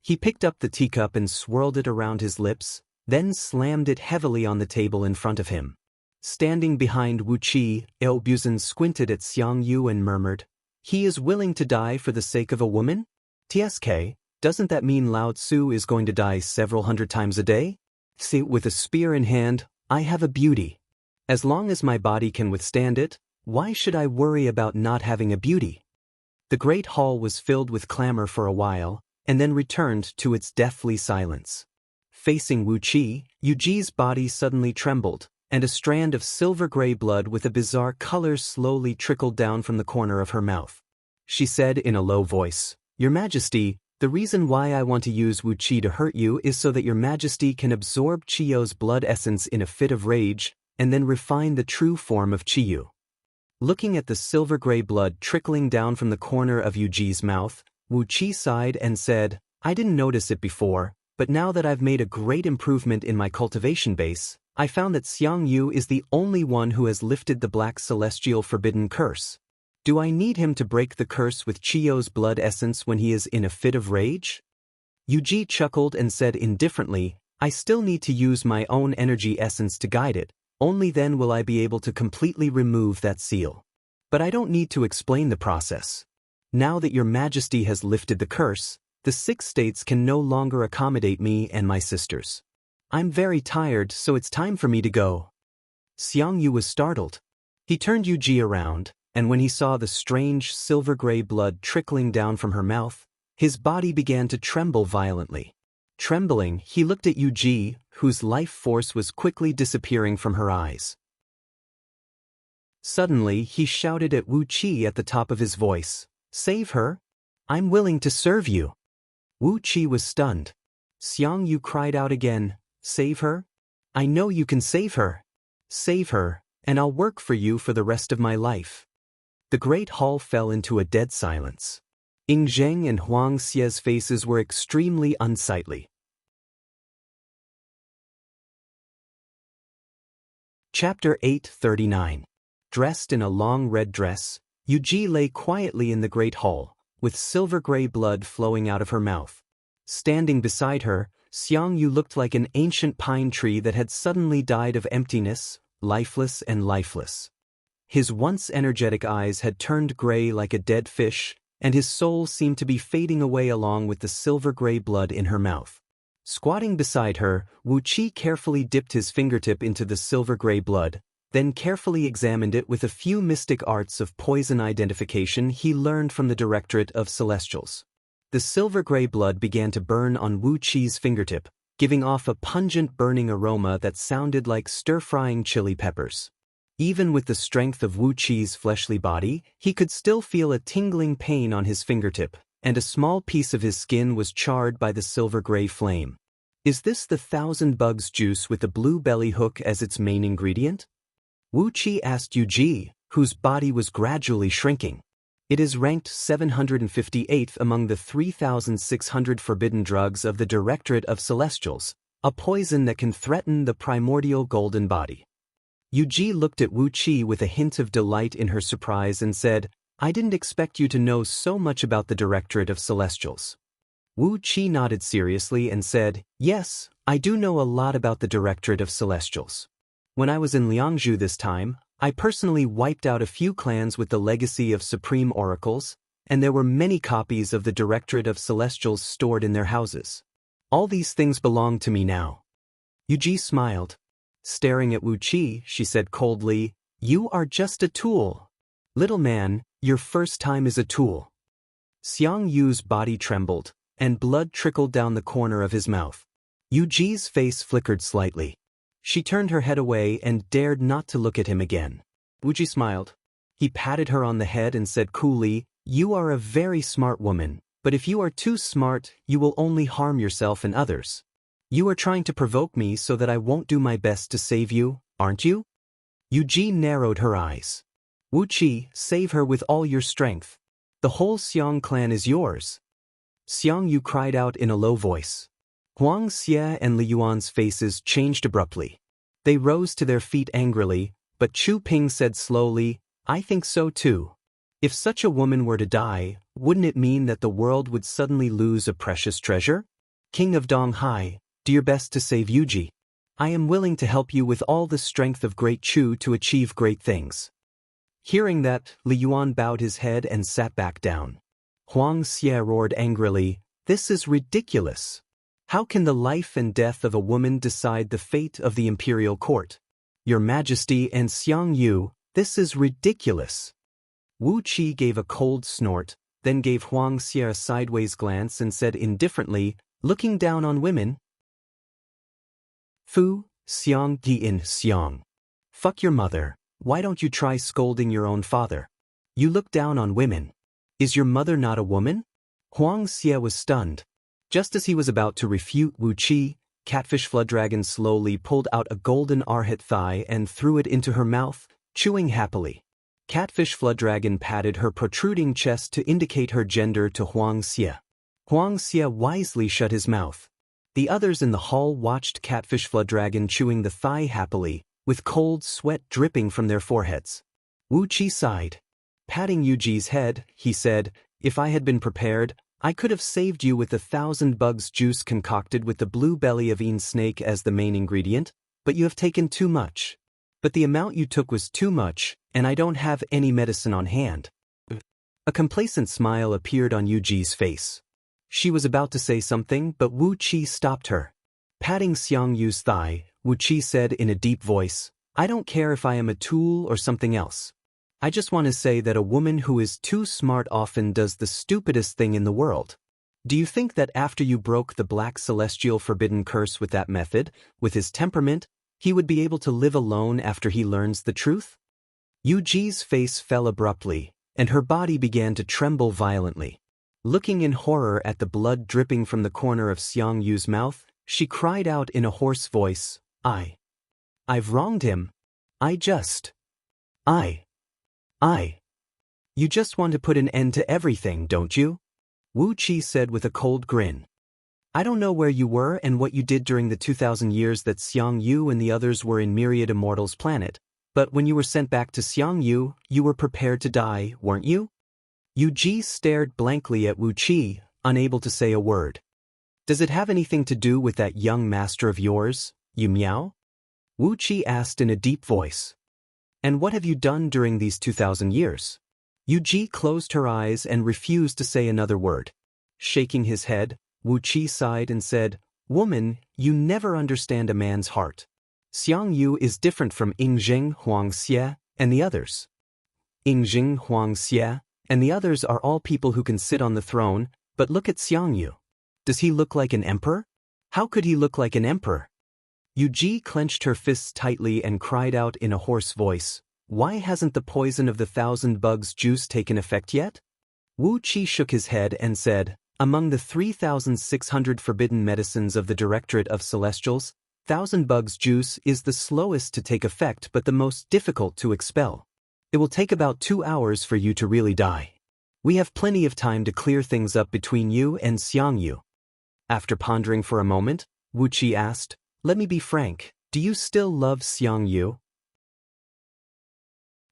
He picked up the teacup and swirled it around his lips, then slammed it heavily on the table in front of him. Standing behind Wu Qi, Ao Buzan squinted at Xiang Yu and murmured, "He is willing to die for the sake of a woman? TSK, doesn't that mean Lao Tzu is going to die several hundred times a day? See, with a spear in hand, I have a beauty. As long as my body can withstand it, why should I worry about not having a beauty?" The great hall was filled with clamor for a while, and then returned to its deathly silence. Facing Wu Qi, Yu Ji's body suddenly trembled, and a strand of silver-gray blood with a bizarre color slowly trickled down from the corner of her mouth. She said in a low voice, "Your Majesty, the reason why I want to use Wu Qi to hurt you is so that Your Majesty can absorb Chiyo's blood essence in a fit of rage, and then refine the true form of Chiyu." Looking at the silver-gray blood trickling down from the corner of Yu Ji's mouth, Wu Qi sighed and said, "I didn't notice it before, but now that I've made a great improvement in my cultivation base, I found that Xiang Yu is the only one who has lifted the Black Celestial Forbidden Curse. Do I need him to break the curse with Chiyo's blood essence when he is in a fit of rage?" Yu Ji chuckled and said indifferently, "I still need to use my own energy essence to guide it, only then will I be able to completely remove that seal. But I don't need to explain the process. Now that Your Majesty has lifted the curse, the Six States can no longer accommodate me and my sisters. I'm very tired, so it's time for me to go." Xiang Yu was startled. He turned Yu Ji around, and when he saw the strange silver-gray blood trickling down from her mouth, his body began to tremble violently. Trembling, he looked at Yu Ji, whose life force was quickly disappearing from her eyes. Suddenly, he shouted at Wu Qi at the top of his voice, "Save her! I'm willing to serve you!" Wu Qi was stunned. Xiang Yu cried out again, "Save her? I know you can save her! Save her, and I'll work for you for the rest of my life." The great hall fell into a dead silence. Ying Zheng and Huang Xie's faces were extremely unsightly. Chapter 839. Dressed in a long red dress, Yu Ji lay quietly in the great hall, with silver-gray blood flowing out of her mouth. Standing beside her, Xiang Yu looked like an ancient pine tree that had suddenly died of emptiness, lifeless and lifeless. His once energetic eyes had turned gray like a dead fish, and his soul seemed to be fading away along with the silver-gray blood in her mouth. Squatting beside her, Wu Qi carefully dipped his fingertip into the silver-gray blood, then carefully examined it with a few mystic arts of poison identification he learned from the Directorate of Celestials. The silver-gray blood began to burn on Wu Qi's fingertip, giving off a pungent burning aroma that sounded like stir-frying chili peppers. Even with the strength of Wu Qi's fleshly body, he could still feel a tingling pain on his fingertip, and a small piece of his skin was charred by the silver-gray flame. Is this the 1,000 bugs juice with the blue belly hook as its main ingredient? Wu Qi asked Yu Ji, whose body was gradually shrinking. It is ranked 758th among the 3,600 forbidden drugs of the Directorate of Celestials, a poison that can threaten the primordial golden body. Yu Ji looked at Wu Qi with a hint of delight in her surprise and said, "I didn't expect you to know so much about the Directorate of Celestials." Wu Qi nodded seriously and said, "Yes, I do know a lot about the Directorate of Celestials. When I was in Liangzhu this time, I personally wiped out a few clans with the legacy of supreme oracles, and there were many copies of the Directorate of Celestials stored in their houses. All these things belong to me now." Yu Ji smiled. Staring at Wu Qi, she said coldly, "You are just a tool. Little man, your first time is a tool." Xiang Yu's body trembled, and blood trickled down the corner of his mouth. Yu Ji's face flickered slightly. She turned her head away and dared not to look at him again. Wu Ji smiled. He patted her on the head and said coolly, "You are a very smart woman, but if you are too smart, you will only harm yourself and others. You are trying to provoke me so that I won't do my best to save you, aren't you?" Yu Ji narrowed her eyes. "Wu Qi, save her with all your strength. The whole Xiang clan is yours." Xiang Yu cried out in a low voice. Huang Xie and Li Yuan's faces changed abruptly. They rose to their feet angrily, but Chu Ping said slowly, "I think so too. If such a woman were to die, wouldn't it mean that the world would suddenly lose a precious treasure? King of Donghai, do your best to save Yu Ji. I am willing to help you with all the strength of Great Chu to achieve great things." Hearing that, Li Yuan bowed his head and sat back down. Huang Xie roared angrily, "This is ridiculous. How can the life and death of a woman decide the fate of the imperial court? Your Majesty and Xiang Yu, this is ridiculous." Wu Qi gave a cold snort, then gave Huang Xie a sideways glance and said indifferently, "Looking down on women? Fu, Xiang Di in Xiang. Fuck your mother, why don't you try scolding your own father? You look down on women. Is your mother not a woman?" Huang Xie was stunned. Just as he was about to refute Wu Qi, Catfish Flooddragon slowly pulled out a golden arhat thigh and threw it into her mouth, chewing happily. Catfish Flooddragon patted her protruding chest to indicate her gender to Huang Xie. Huang Xie wisely shut his mouth. The others in the hall watched Catfish Flooddragon chewing the thigh happily, with cold sweat dripping from their foreheads. Wu Qi sighed. Patting Yu Ji's head, he said, "If I had been prepared, I could have saved you with the 1,000 bugs juice concocted with the blue belly of Een snake as the main ingredient, but you have taken too much. But the amount you took was too much, and I don't have any medicine on hand." A complacent smile appeared on Yu Ji's face. She was about to say something, but Wu Qi stopped her. Patting Xiang Yu's thigh, Wu Qi said in a deep voice, "I don't care if I am a tool or something else. I just want to say that a woman who is too smart often does the stupidest thing in the world. Do you think that after you broke the black celestial forbidden curse with that method, with his temperament, he would be able to live alone after he learns the truth? Yuji's face fell abruptly, and her body began to tremble violently. Looking in horror at the blood dripping from the corner of Xiang Yu's mouth, she cried out in a hoarse voice, I've wronged him. You just want to put an end to everything, don't you? Wu Qi said with a cold grin. I don't know where you were and what you did during the 2,000 years that Xiang Yu and the others were in Myriad Immortals planet, but when you were sent back to Xiang Yu, you were prepared to die, weren't you? Yu Ji stared blankly at Wu Qi, unable to say a word. Does it have anything to do with that young master of yours, Yu Miao? Wu Qi asked in a deep voice. And what have you done during these 2,000 years? Yu Ji closed her eyes and refused to say another word. Shaking his head, Wu Qi sighed and said, Woman, you never understand a man's heart. Xiang Yu is different from Yingjing, Huang Xie, and the others. Yingjing, Huang Xie, and the others are all people who can sit on the throne, but look at Xiang Yu. Does he look like an emperor? How could he look like an emperor? Yu Ji clenched her fists tightly and cried out in a hoarse voice, Why hasn't the poison of the 1,000 bugs juice taken effect yet? Wu Qi shook his head and said, Among the 3,600 forbidden medicines of the Directorate of Celestials, 1,000 bugs juice is the slowest to take effect but the most difficult to expel. It will take about 2 hours for you to really die. We have plenty of time to clear things up between you and Xiang Yu. After pondering for a moment, Wu Qi asked, Let me be frank, do you still love Xiang Yu?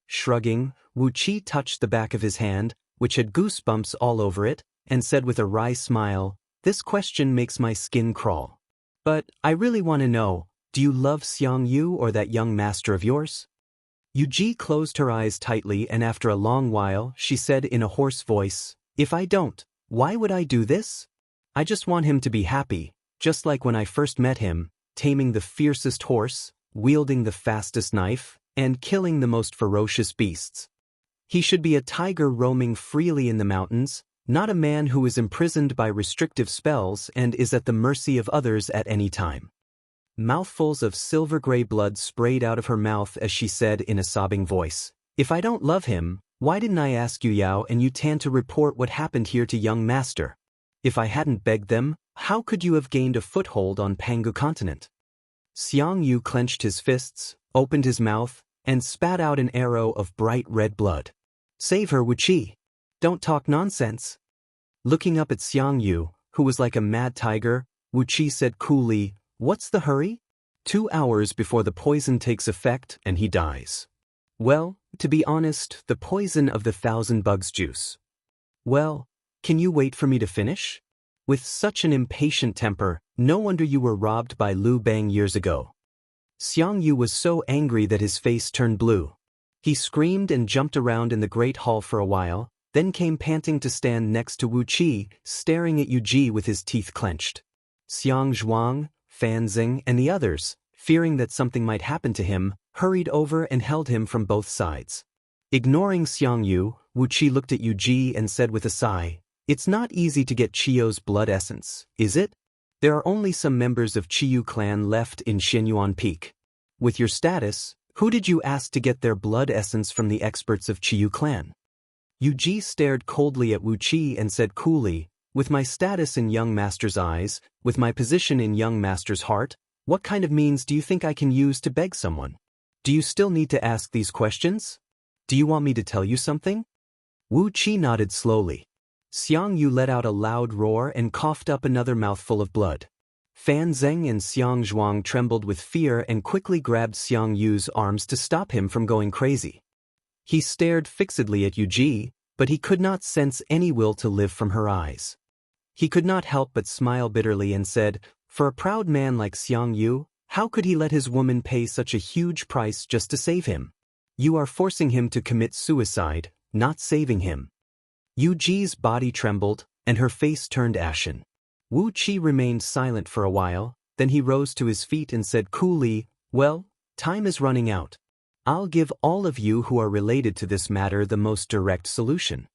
Shrugging, Wu Qi touched the back of his hand, which had goosebumps all over it, and said with a wry smile, This question makes my skin crawl. But I really want to know, do you love Xiang Yu or that young master of yours? Yu Ji closed her eyes tightly and after a long while she said in a hoarse voice, If I don't, why would I do this? I just want him to be happy, just like when I first met him, taming the fiercest horse, wielding the fastest knife, and killing the most ferocious beasts. He should be a tiger roaming freely in the mountains, not a man who is imprisoned by restrictive spells and is at the mercy of others at any time. Mouthfuls of silver-gray blood sprayed out of her mouth as she said in a sobbing voice, If I don't love him, why didn't I ask Yu Yao and Yu Tan to report what happened here to young master? If I hadn't begged them, how could you have gained a foothold on Pangu continent? Xiang Yu clenched his fists, opened his mouth, and spat out an arrow of bright red blood. Save her, Wu Qi. Don't talk nonsense. Looking up at Xiang Yu, who was like a mad tiger, Wu Qi said coolly, What's the hurry? 2 hours before the poison takes effect and he dies. Well, to be honest, the poison of the 1,000 bugs juice. Well, can you wait for me to finish? With such an impatient temper, no wonder you were robbed by Liu Bang years ago. Xiang Yu was so angry that his face turned blue. He screamed and jumped around in the great hall for a while, then came panting to stand next to Wu Qi, staring at Yu Ji with his teeth clenched. Xiang Zhuang, Fan Xing, and the others, fearing that something might happen to him, hurried over and held him from both sides. Ignoring Xiang Yu, Wu Qi looked at Yu Ji and said with a sigh, It's not easy to get Chiyo's blood essence, is it? There are only some members of Chiyu clan left in Xinyuan Peak. With your status, who did you ask to get their blood essence from the experts of Chiyu clan? Yu Ji stared coldly at Wu Qi and said coolly, With my status in young master's eyes, with my position in young master's heart, what kind of means do you think I can use to beg someone? Do you still need to ask these questions? Do you want me to tell you something? Wu Qi nodded slowly. Xiang Yu let out a loud roar and coughed up another mouthful of blood. Fan Zeng and Xiang Zhuang trembled with fear and quickly grabbed Xiang Yu's arms to stop him from going crazy. He stared fixedly at Yu Ji, but he could not sense any will to live from her eyes. He could not help but smile bitterly and said, For a proud man like Xiang Yu, how could he let his woman pay such a huge price just to save him? You are forcing him to commit suicide, not saving him. Yu Ji's body trembled, and her face turned ashen. Wu Qi remained silent for a while, then he rose to his feet and said coolly, Well, time is running out. I'll give all of you who are related to this matter the most direct solution.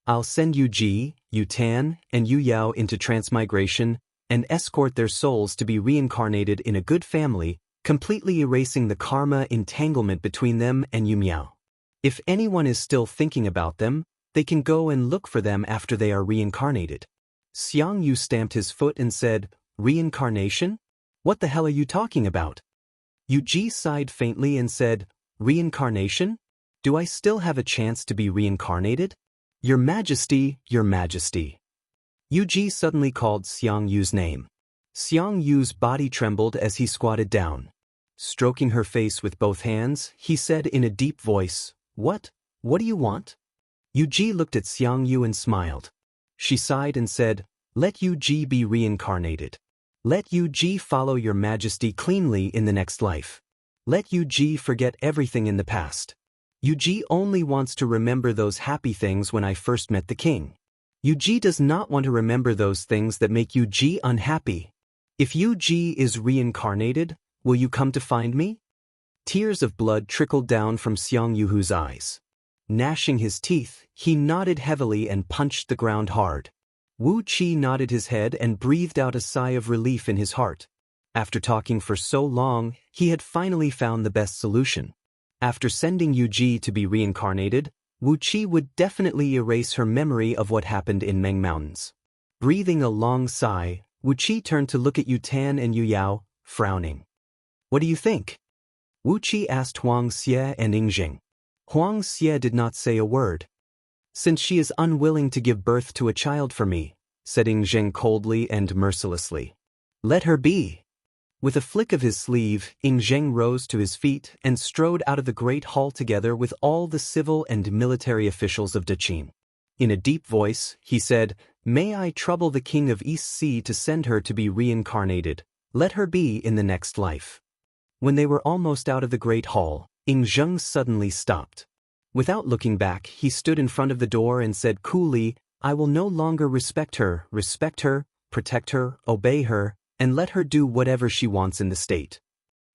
I'll send Yu Ji, Yu Tan, and Yu Yao into transmigration and escort their souls to be reincarnated in a good family, completely erasing the karma entanglement between them and Yu Miao. If anyone is still thinking about them, they can go and look for them after they are reincarnated. Xiang Yu stamped his foot and said, Reincarnation? What the hell are you talking about? Yu Ji sighed faintly and said, Reincarnation? Do I still have a chance to be reincarnated? Your Majesty, Your Majesty. Yu Ji suddenly called Xiang Yu's name. Xiang Yu's body trembled as he squatted down. Stroking her face with both hands, he said in a deep voice, What? What do you want? Yu Ji looked at Xiang Yu and smiled. She sighed and said, Let Yu Ji be reincarnated. Let Yu Ji follow Your Majesty cleanly in the next life. Let Yu Ji forget everything in the past. Yu Ji only wants to remember those happy things when I first met the king. Yu Ji does not want to remember those things that make Yu Ji unhappy. If Yu Ji is reincarnated, will you come to find me? Tears of blood trickled down from Xiang Yu's eyes. Gnashing his teeth, he nodded heavily and punched the ground hard. Wu Qi nodded his head and breathed out a sigh of relief in his heart. After talking for so long, he had finally found the best solution. After sending Yu Ji to be reincarnated, Wu Qi would definitely erase her memory of what happened in Meng Mountains. Breathing a long sigh, Wu Qi turned to look at Yu Tan and Yu Yao, frowning. What do you think? Wu Qi asked Huang Xie and Ying Jing. Huang Xie did not say a word. Since she is unwilling to give birth to a child for me, said Ying Jing coldly and mercilessly. Let her be. With a flick of his sleeve, Ying Jing rose to his feet and strode out of the great hall together with all the civil and military officials of Daqin. In a deep voice, he said, May I trouble the king of East Sea to send her to be reincarnated. Let her be in the next life. When they were almost out of the great hall, Ying Jing suddenly stopped. Without looking back, he stood in front of the door and said coolly, I will no longer respect her, protect her, obey her, and let her do whatever she wants in the state.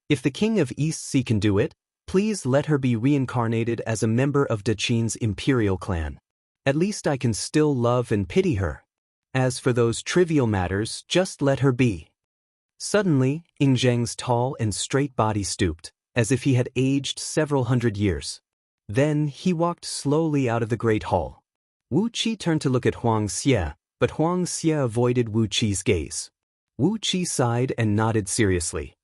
If the king of East Sea can do it, please let her be reincarnated as a member of Daqin's imperial clan. At least I can still love and pity her. As for those trivial matters, just let her be. Suddenly, Ying Zheng's tall and straight body stooped, as if he had aged several hundred years. Then he walked slowly out of the great hall. Wu Qi turned to look at Huang Xie, but Huang Xie avoided Wu Qi's gaze. Wu Qi sighed and nodded seriously.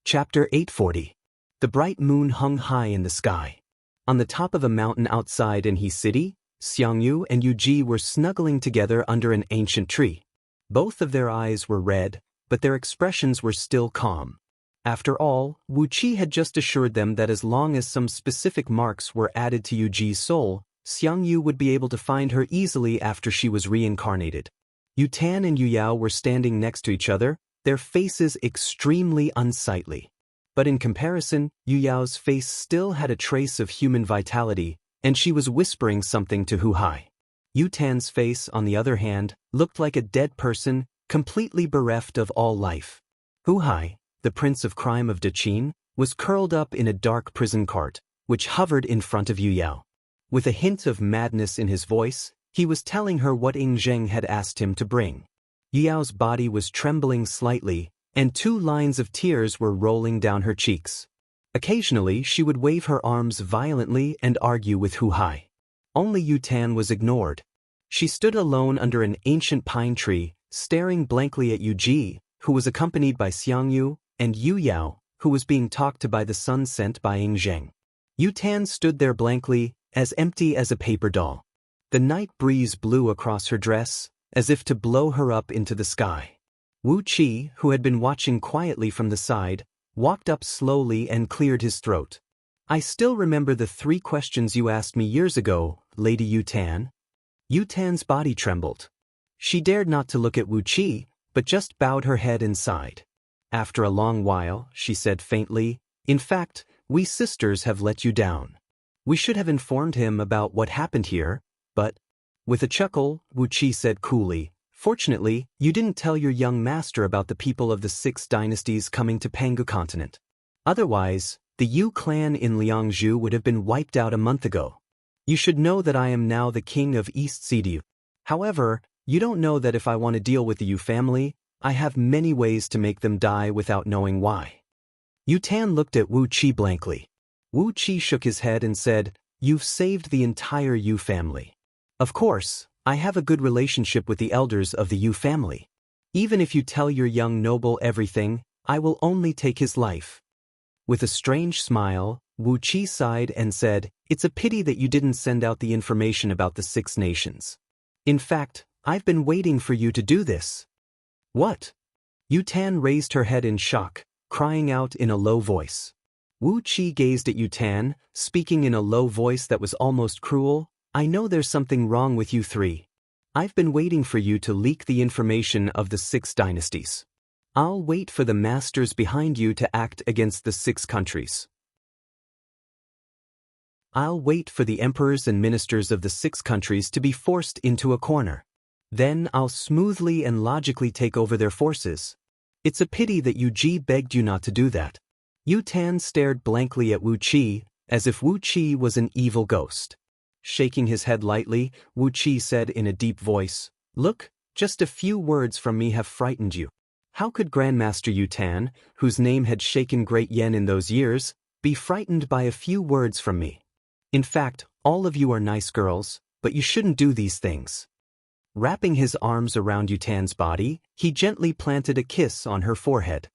Chapter 840. The bright moon hung high in the sky. On the top of a mountain outside Enhe City, Xiang Yu and Yu Ji were snuggling together under an ancient tree. Both of their eyes were red, but their expressions were still calm. After all, Wu Qi had just assured them that as long as some specific marks were added to Yu Ji's soul, Xiang Yu would be able to find her easily after she was reincarnated. Yu Tan and Yu Yao were standing next to each other, their faces extremely unsightly. But in comparison, Yu Yao's face still had a trace of human vitality, and she was whispering something to Hu Hai. Yu Tan's face, on the other hand, looked like a dead person, completely bereft of all life. Hu Hai, the prince of crime of Daqin, was curled up in a dark prison cart, which hovered in front of Yu Yao. With a hint of madness in his voice, he was telling her what Ying Zheng had asked him to bring. Yu Yao's body was trembling slightly, and 2 lines of tears were rolling down her cheeks. Occasionally she would wave her arms violently and argue with Hu Hai. Only Yu Tan was ignored. She stood alone under an ancient pine tree, staring blankly at Yu Ji, who was accompanied by Xiang Yu, and Yu Yao, who was being talked to by the sun sent by Ying Zheng. Yu Tan stood there blankly, as empty as a paper doll. The night breeze blew across her dress, as if to blow her up into the sky. Wu Qi, who had been watching quietly from the side, walked up slowly and cleared his throat. I still remember the 3 questions you asked me years ago, Lady Yu Tan. Yu Tan's body trembled. She dared not to look at Wu Qi, but just bowed her head and sighed. After a long while, she said faintly, In fact, we sisters have let you down. We should have informed him about what happened here, but... With a chuckle, Wu Qi said coolly, Fortunately, you didn't tell your young master about the people of the 6 dynasties coming to Pangu continent. Otherwise, the Yu clan in Liangzhu would have been wiped out a month ago. You should know that I am now the king of East Sidiu. However, you don't know that if I want to deal with the Yu family, I have many ways to make them die without knowing why. Yu Tan looked at Wu Qi blankly. Wu Qi shook his head and said, "You've saved the entire Yu family. Of course, I have a good relationship with the elders of the Yu family. Even if you tell your young noble everything, I will only take his life." With a strange smile, Wu Qi sighed and said, "It's a pity that you didn't send out the information about the 6 nations. In fact, I've been waiting for you to do this." "What?" Yu Tan raised her head in shock, crying out in a low voice. Wu Qi gazed at Yu Tan, speaking in a low voice that was almost cruel. "I know there's something wrong with you 3. I've been waiting for you to leak the information of the 6 dynasties. I'll wait for the masters behind you to act against the 6 countries. I'll wait for the emperors and ministers of the 6 countries to be forced into a corner. Then I'll smoothly and logically take over their forces. It's a pity that Yu Ji begged you not to do that." Yu Tan stared blankly at Wu Qi, as if Wu Qi was an evil ghost. Shaking his head lightly, Wu Qi said in a deep voice, "Look, just a few words from me have frightened you. How could Grandmaster Yu Tan, whose name had shaken Great Yen in those years, be frightened by a few words from me? In fact, all of you are nice girls, but you shouldn't do these things." Wrapping his arms around Yu Tan's body, he gently planted a kiss on her forehead.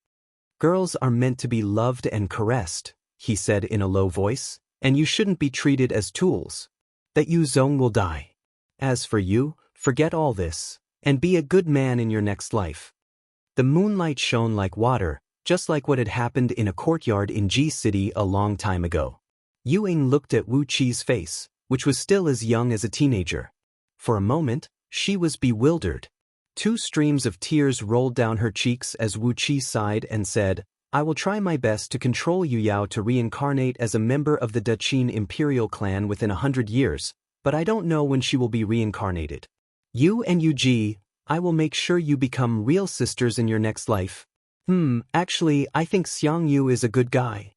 "Girls are meant to be loved and caressed," he said in a low voice, "and you shouldn't be treated as tools. That Yu Zong will die. As for you, forget all this, and be a good man in your next life." The moonlight shone like water, just like what had happened in a courtyard in Ji City a long time ago. Yu Ying looked at Wu Qi's face, which was still as young as a teenager. For a moment, she was bewildered. 2 streams of tears rolled down her cheeks as Wu Qi sighed and said, "I will try my best to control Yu Yao to reincarnate as a member of the Daqin imperial clan within 100 years, but I don't know when she will be reincarnated. You and Yu Ji, I will make sure you become real sisters in your next life. Actually, I think Xiang Yu is a good guy."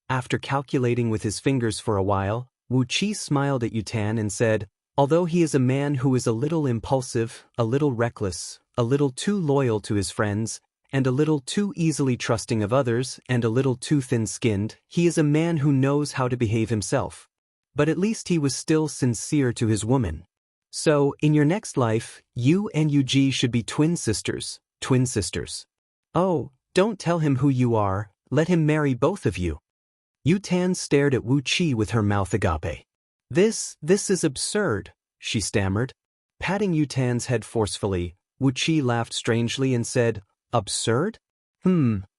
After calculating with his fingers for a while, Wu Qi smiled at Yu Tan and said, "Although he is a man who is a little impulsive, a little reckless, a little too loyal to his friends, and a little too easily trusting of others, and a little too thin-skinned, he is a man who knows how to behave himself. But at least he was still sincere to his woman. So, in your next life, you and Yu Ji should be twin sisters, twin sisters. Oh, don't tell him who you are, let him marry both of you." Yu Tan stared at Wu Qi with her mouth agape. This is absurd," she stammered. Patting Yu Tan's head forcefully, Wu Qi laughed strangely and said, "Absurd?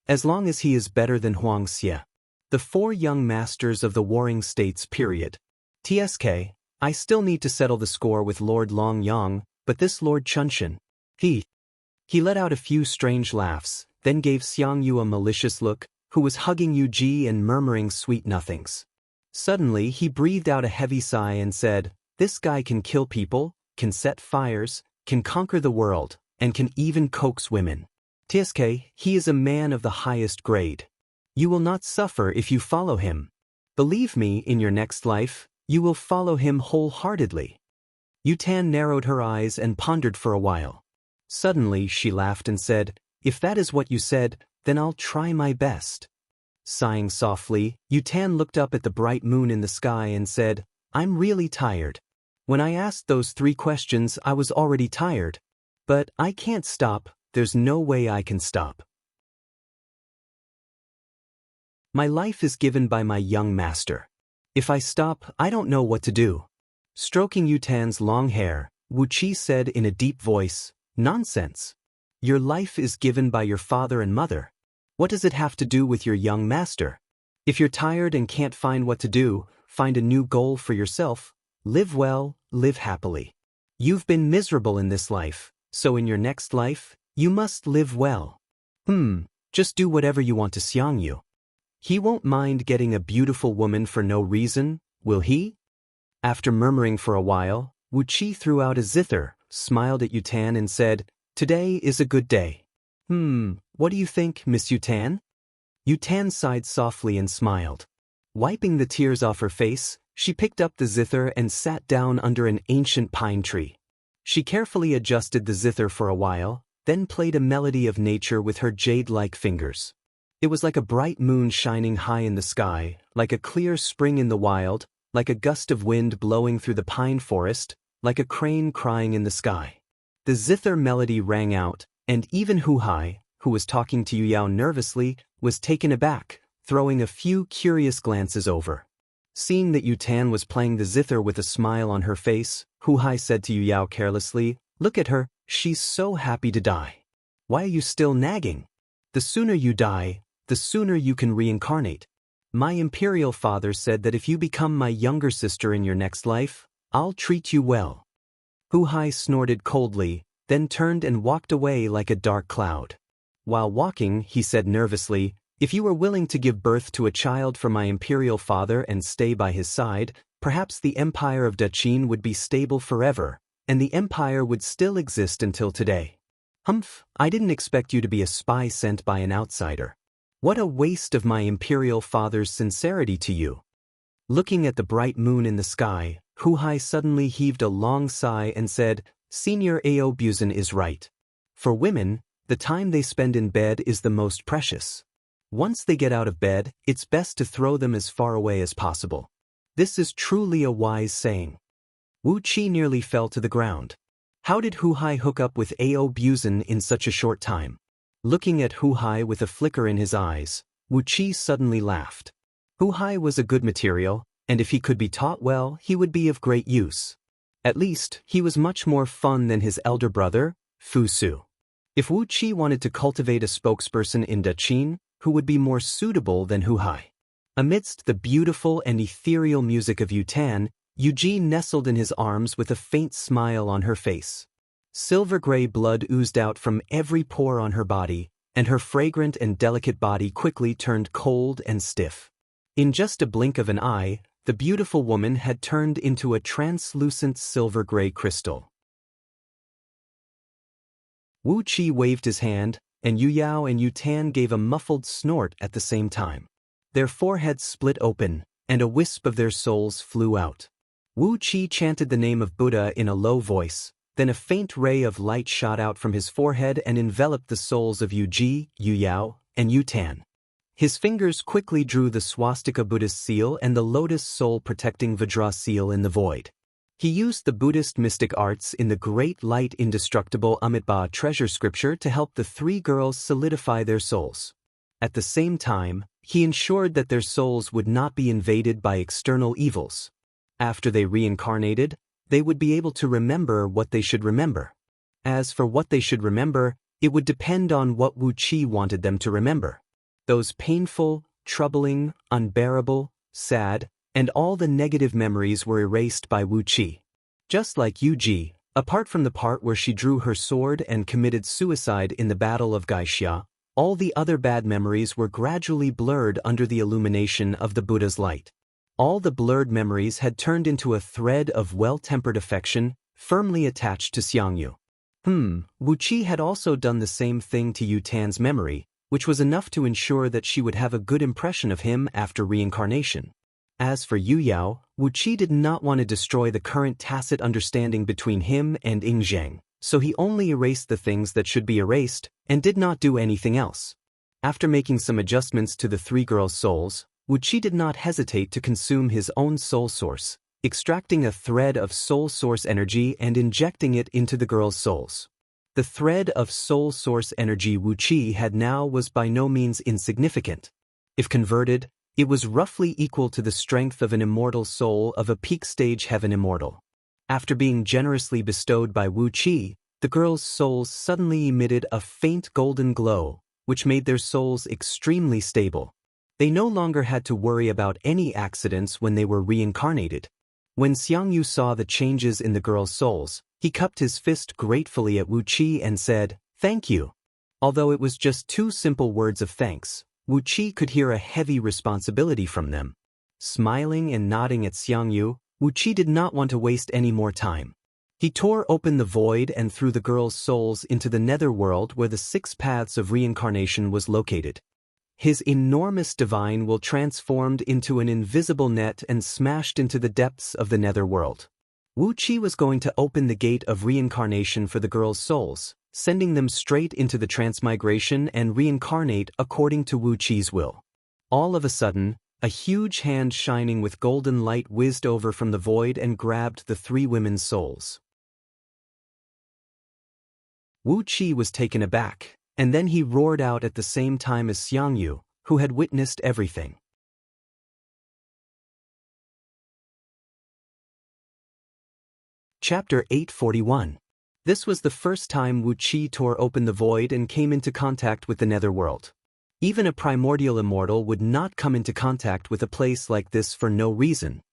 As long as he is better than Huang Xie. The 4 young masters of the warring states period. TSK, I still need to settle the score with Lord Long Yang, but this Lord Chunshan, he let out a few strange laughs, then gave Xiang Yu a malicious look, who was hugging Yu Ji and murmuring sweet nothings. Suddenly he breathed out a heavy sigh and said, "This guy can kill people, can set fires, can conquer the world, and can even coax women. TSK, he is a man of the highest grade. You will not suffer if you follow him. Believe me, in your next life, you will follow him wholeheartedly." Yu Tan narrowed her eyes and pondered for a while. Suddenly she laughed and said, "If that is what you said, then I'll try my best." Sighing softly, Yu Tan looked up at the bright moon in the sky and said, "I'm really tired. When I asked those 3 questions I was already tired. But I can't stop, there's no way I can stop. My life is given by my young master. If I stop, I don't know what to do." Stroking Yu Tan's long hair, Wu Qi said in a deep voice, "Nonsense. Your life is given by your father and mother. What does it have to do with your young master? If you're tired and can't find what to do, find a new goal for yourself. Live well, live happily. You've been miserable in this life, so in your next life, you must live well. Just do whatever you want to Xiang Yu. He won't mind getting a beautiful woman for no reason, will he?" After murmuring for a while, Wu Qi threw out a zither, smiled at Yu Tan and said, "Today is a good day. What do you think, Miss Yu Tan?" Yutan sighed softly and smiled. Wiping the tears off her face, she picked up the zither and sat down under an ancient pine tree. She carefully adjusted the zither for a while, then played a melody of nature with her jade-like fingers. It was like a bright moon shining high in the sky, like a clear spring in the wild, like a gust of wind blowing through the pine forest, like a crane crying in the sky. The zither melody rang out, and even Hu-hai, who was talking to Yu Yao nervously, was taken aback, throwing a few curious glances over. Seeing that Yutan was playing the zither with a smile on her face, Hu-hai said to Yu Yao carelessly, "Look at her, she's so happy to die. Why are you still nagging? The sooner you die, the sooner you can reincarnate. My imperial father said that if you become my younger sister in your next life, I'll treat you well." Hu-hai snorted coldly, then turned and walked away like a dark cloud. While walking, he said nervously, "If you were willing to give birth to a child for my imperial father and stay by his side, perhaps the empire of Daqin would be stable forever, and the empire would still exist until today. Humph, I didn't expect you to be a spy sent by an outsider. What a waste of my imperial father's sincerity to you." Looking at the bright moon in the sky, Hu-hai suddenly heaved a long sigh and said, "Senior Ao Buzin is right. For women, the time they spend in bed is the most precious. Once they get out of bed, it's best to throw them as far away as possible. This is truly a wise saying." Wu Qi nearly fell to the ground. How did Hu-hai hook up with Ao Buzin in such a short time? Looking at Hu-hai with a flicker in his eyes, Wu Qi suddenly laughed. Hu-hai was a good material, and if he could be taught well, he would be of great use. At least, he was much more fun than his elder brother, Fu Su. If Wu Qi wanted to cultivate a spokesperson in Daqin, who would be more suitable than Hu-hai? Amidst the beautiful and ethereal music of Yutan, Eugene nestled in his arms with a faint smile on her face. Silver-gray blood oozed out from every pore on her body, and her fragrant and delicate body quickly turned cold and stiff. In just a blink of an eye, the beautiful woman had turned into a translucent silver-gray crystal. Wu Qi waved his hand, and Yu Yao and Yutan gave a muffled snort at the same time. Their foreheads split open, and a wisp of their souls flew out. Wu Qi chanted the name of Buddha in a low voice, then a faint ray of light shot out from his forehead and enveloped the souls of Yu Ji, Yu Yao, and Yutan. His fingers quickly drew the swastika Buddhist seal and the lotus soul protecting Vajra seal in the void. He used the Buddhist mystic arts in the great light indestructible Amitabha treasure scripture to help the three girls solidify their souls. At the same time, he ensured that their souls would not be invaded by external evils. After they reincarnated, they would be able to remember what they should remember. As for what they should remember, it would depend on what Wu Qi wanted them to remember. Those painful, troubling, unbearable, sad, and all the negative memories were erased by Wu Qi. Just like Yu Ji, apart from the part where she drew her sword and committed suicide in the Battle of Gaixia, all the other bad memories were gradually blurred under the illumination of the Buddha's light. All the blurred memories had turned into a thread of well-tempered affection, firmly attached to Xiangyu. Wu Qi had also done the same thing to Yutan's memory, which was enough to ensure that she would have a good impression of him after reincarnation. As for Yu Yao, Wu Qi did not want to destroy the current tacit understanding between him and Ying Zheng, so he only erased the things that should be erased, and did not do anything else. After making some adjustments to the three girls' souls, Wu Qi did not hesitate to consume his own soul source, extracting a thread of soul source energy and injecting it into the girls' souls. The thread of soul source energy Wu Qi had now was by no means insignificant. If converted, it was roughly equal to the strength of an immortal soul of a peak stage heaven immortal. After being generously bestowed by Wu Qi, the girls' souls suddenly emitted a faint golden glow, which made their souls extremely stable. They no longer had to worry about any accidents when they were reincarnated. When Xiangyu saw the changes in the girls' souls, he cupped his fist gratefully at Wu Qi and said, "Thank you." Although it was just two simple words of thanks, Wu Qi could hear a heavy responsibility from them. Smiling and nodding at Xiangyu, Wu Qi did not want to waste any more time. He tore open the void and threw the girls' souls into the netherworld where the 6 paths of reincarnation was located. His enormous divine will transformed into an invisible net and smashed into the depths of the netherworld. Wu Qi was going to open the gate of reincarnation for the girls' souls, sending them straight into the transmigration and reincarnate according to Wu Qi's will. All of a sudden, a huge hand shining with golden light whizzed over from the void and grabbed the three women's souls. Wu Qi was taken aback, and then he roared out at the same time as Xiangyu, who had witnessed everything. Chapter 841. This was the first time Wu Qi tore open the void and came into contact with the netherworld. Even a primordial immortal would not come into contact with a place like this for no reason.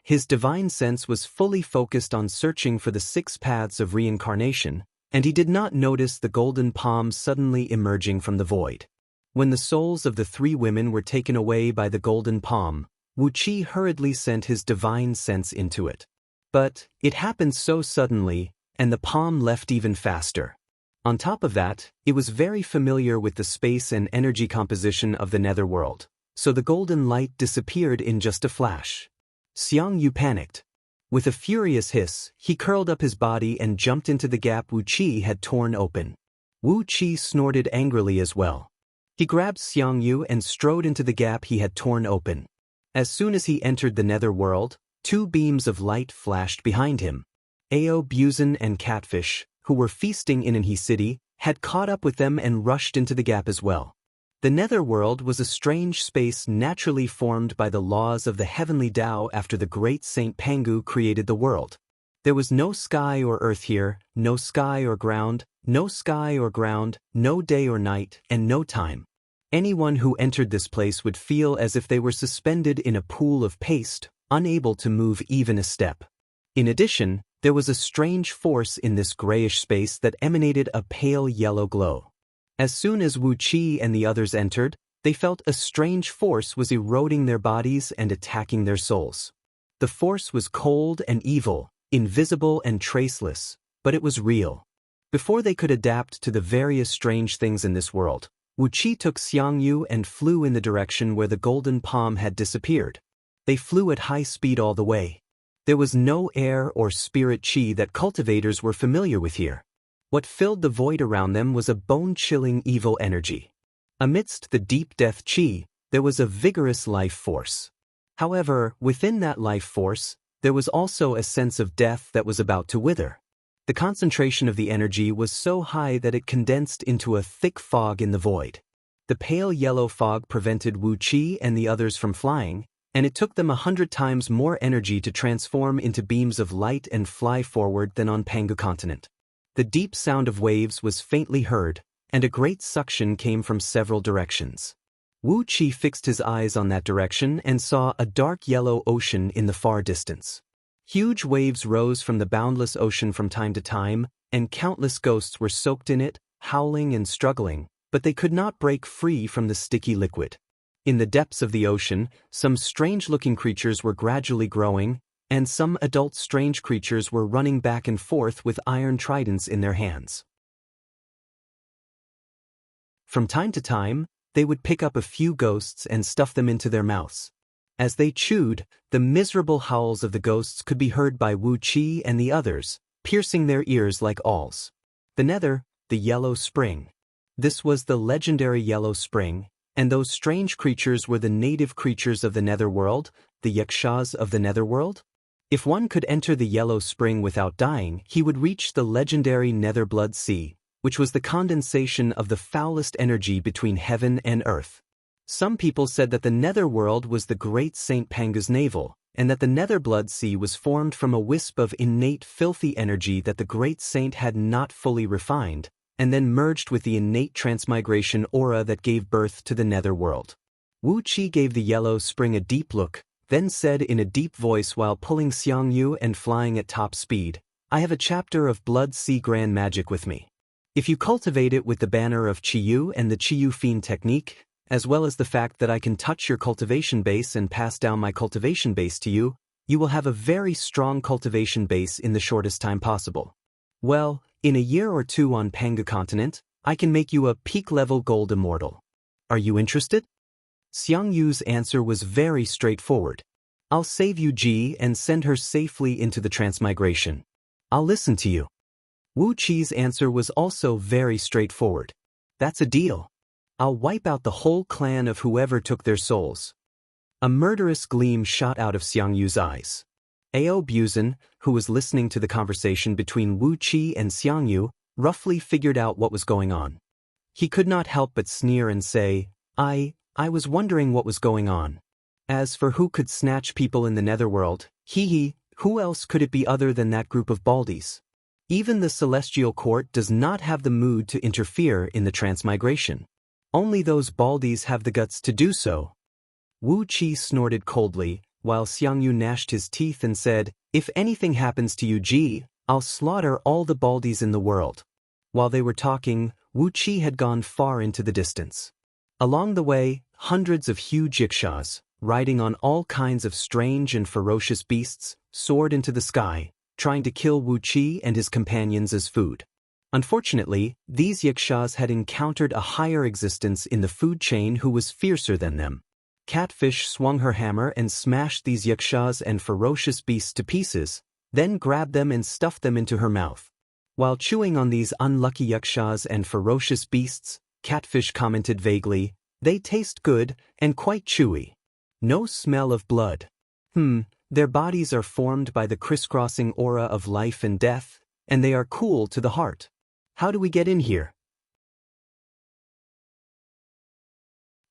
His divine sense was fully focused on searching for the 6 paths of reincarnation, and he did not notice the golden palm suddenly emerging from the void. When the souls of the 3 women were taken away by the golden palm, Wu Qi hurriedly sent his divine sense into it. But it happened so suddenly, and the palm left even faster. On top of that, it was very familiar with the space and energy composition of the netherworld, so the golden light disappeared in just a flash. Xiangyu panicked. With a furious hiss, he curled up his body and jumped into the gap Wu Qi had torn open. Wu Qi snorted angrily as well. He grabbed Xiangyu and strode into the gap he had torn open. As soon as he entered the netherworld, 2 beams of light flashed behind him. Ao Buzan and Catfish, who were feasting in Anhe City, had caught up with them and rushed into the gap as well. The netherworld was a strange space naturally formed by the laws of the heavenly Tao after the great Saint Pangu created the world. There was no sky or earth here, no sky or ground, no sky or ground, no day or night, and no time. Anyone who entered this place would feel as if they were suspended in a pool of paste, unable to move even a step. In addition, there was a strange force in this grayish space that emanated a pale yellow glow. As soon as Wu Qi and the others entered, they felt a strange force was eroding their bodies and attacking their souls. The force was cold and evil, invisible and traceless, but it was real. Before they could adapt to the various strange things in this world, Wu Qi took Xiangyu and flew in the direction where the golden palm had disappeared. They flew at high speed all the way. There was no air or spirit qi that cultivators were familiar with here. What filled the void around them was a bone-chilling evil energy. Amidst the deep death qi, there was a vigorous life force. However, within that life force, there was also a sense of death that was about to wither. The concentration of the energy was so high that it condensed into a thick fog in the void. The pale yellow fog prevented Wu Qi and the others from flying, and it took them 100 times more energy to transform into beams of light and fly forward than on Pangu continent. The deep sound of waves was faintly heard, and a great suction came from several directions. Wu Qi fixed his eyes on that direction and saw a dark yellow ocean in the far distance. Huge waves rose from the boundless ocean from time to time, and countless ghosts were soaked in it, howling and struggling, but they could not break free from the sticky liquid. In the depths of the ocean, some strange-looking creatures were gradually growing, and some adult strange creatures were running back and forth with iron tridents in their hands. From time to time, they would pick up a few ghosts and stuff them into their mouths. As they chewed, the miserable howls of the ghosts could be heard by Wu Qi and the others, piercing their ears like awls. The nether, the Yellow Spring. This was the legendary Yellow Spring, and those strange creatures were the native creatures of the netherworld, the yakshas of the netherworld. If one could enter the Yellow Spring without dying, he would reach the legendary Nether Blood Sea, which was the condensation of the foulest energy between heaven and earth. Some people said that the netherworld was the great Saint Pangu's navel, and that the Nether Blood Sea was formed from a wisp of innate filthy energy that the great saint had not fully refined, and then merged with the innate transmigration aura that gave birth to the netherworld. Wu Qi gave the Yellow Spring a deep look, then said in a deep voice while pulling Xiangyu and flying at top speed, "I have a chapter of Blood Sea Grand Magic with me. If you cultivate it with the banner of Qiyu and the Qiyu Fiend technique, as well as the fact that I can touch your cultivation base and pass down my cultivation base to you, you will have a very strong cultivation base in the shortest time possible. Well, in a year or two on Pangu continent, I can make you a peak-level gold immortal. Are you interested?" Xiang Yu's answer was very straightforward. I'll save Yu Ji and send her safely into the transmigration. I'll listen to you. Wu Qi's answer was also very straightforward. That's a deal. I'll wipe out the whole clan of whoever took their souls. A murderous gleam shot out of Xiang Yu's eyes. Ao Buzan, who was listening to the conversation between Wu Qi and Xiang Yu, roughly figured out what was going on. He could not help but sneer and say, I was wondering what was going on. As for who could snatch people in the netherworld, who else could it be other than that group of baldies? Even the celestial court does not have the mood to interfere in the transmigration. Only those baldies have the guts to do so. Wu Qi snorted coldly, while Xiang Yu gnashed his teeth and said, if anything happens to Yu Ji, I'll slaughter all the baldies in the world. While they were talking, Wu Qi had gone far into the distance. Along the way, hundreds of huge yikshaws, riding on all kinds of strange and ferocious beasts, soared into the sky, trying to kill Wu Qi and his companions as food. Unfortunately, these yikshaws had encountered a higher existence in the food chain who was fiercer than them. Catfish swung her hammer and smashed these yikshaws and ferocious beasts to pieces, then grabbed them and stuffed them into her mouth. While chewing on these unlucky yikshaws and ferocious beasts, Catfish commented vaguely, they taste good and quite chewy. No smell of blood. Their bodies are formed by the crisscrossing aura of life and death, and they are cool to the heart. How do we get in here?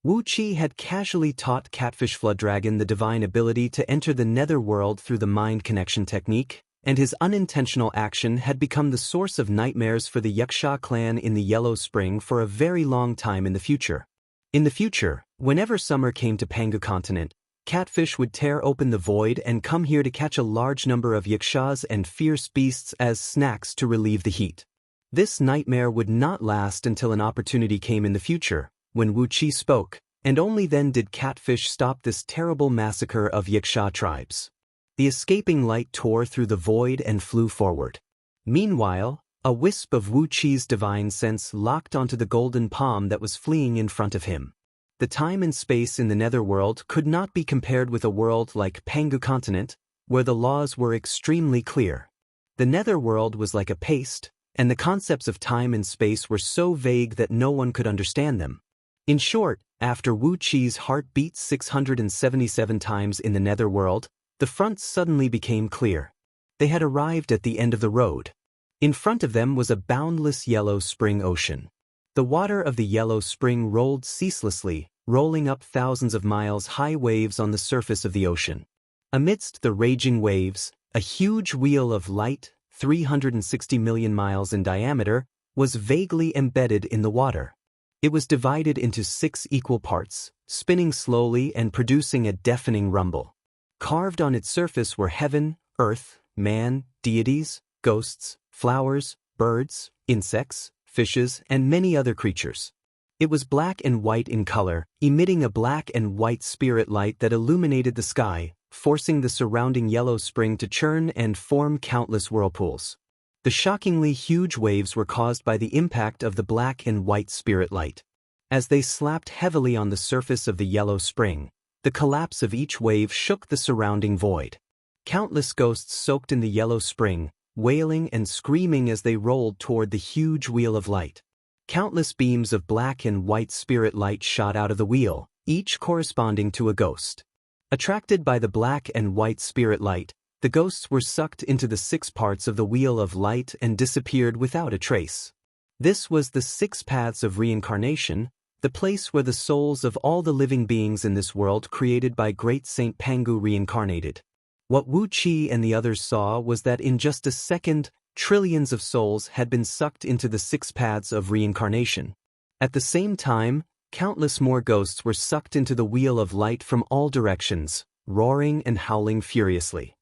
Wu Qi had casually taught Catfish Flood Dragon the divine ability to enter the netherworld through the mind connection technique, and his unintentional action had become the source of nightmares for the Yaksha clan in the Yellow Spring for a very long time in the future. In the future, whenever summer came to Pangu continent, Catfish would tear open the void and come here to catch a large number of yakshas and fierce beasts as snacks to relieve the heat. This nightmare would not last until an opportunity came in the future, when Wu Qi spoke, and only then did Catfish stop this terrible massacre of yaksha tribes. The escaping light tore through the void and flew forward. Meanwhile, a wisp of Wu Qi's divine sense locked onto the golden palm that was fleeing in front of him. The time and space in the netherworld could not be compared with a world like Pangu continent, where the laws were extremely clear. The netherworld was like a paste, and the concepts of time and space were so vague that no one could understand them. In short, after Wu Qi's heart beat 677 times in the netherworld, the front suddenly became clear. They had arrived at the end of the road. In front of them was a boundless yellow spring ocean. The water of the yellow spring rolled ceaselessly, rolling up thousands of miles high waves on the surface of the ocean. Amidst the raging waves, a huge wheel of light, 360 million miles in diameter, was vaguely embedded in the water. It was divided into 6 equal parts, spinning slowly and producing a deafening rumble. Carved on its surface were heaven, earth, man, deities, ghosts, flowers, birds, insects, fishes, and many other creatures. It was black and white in color, emitting a black and white spirit light that illuminated the sky, forcing the surrounding yellow spring to churn and form countless whirlpools. The shockingly huge waves were caused by the impact of the black and white spirit light. As they slapped heavily on the surface of the yellow spring, the collapse of each wave shook the surrounding void. Countless ghosts soaked in the yellow spring, wailing and screaming as they rolled toward the huge wheel of light. Countless beams of black and white spirit light shot out of the wheel, each corresponding to a ghost. Attracted by the black and white spirit light, the ghosts were sucked into the 6 parts of the wheel of light and disappeared without a trace. This was the 6 paths of reincarnation, the place where the souls of all the living beings in this world created by Great Saint Pangu reincarnated. What Wu Qi and the others saw was that in just a second, trillions of souls had been sucked into the 6 paths of reincarnation. At the same time, countless more ghosts were sucked into the wheel of light from all directions, roaring and howling furiously.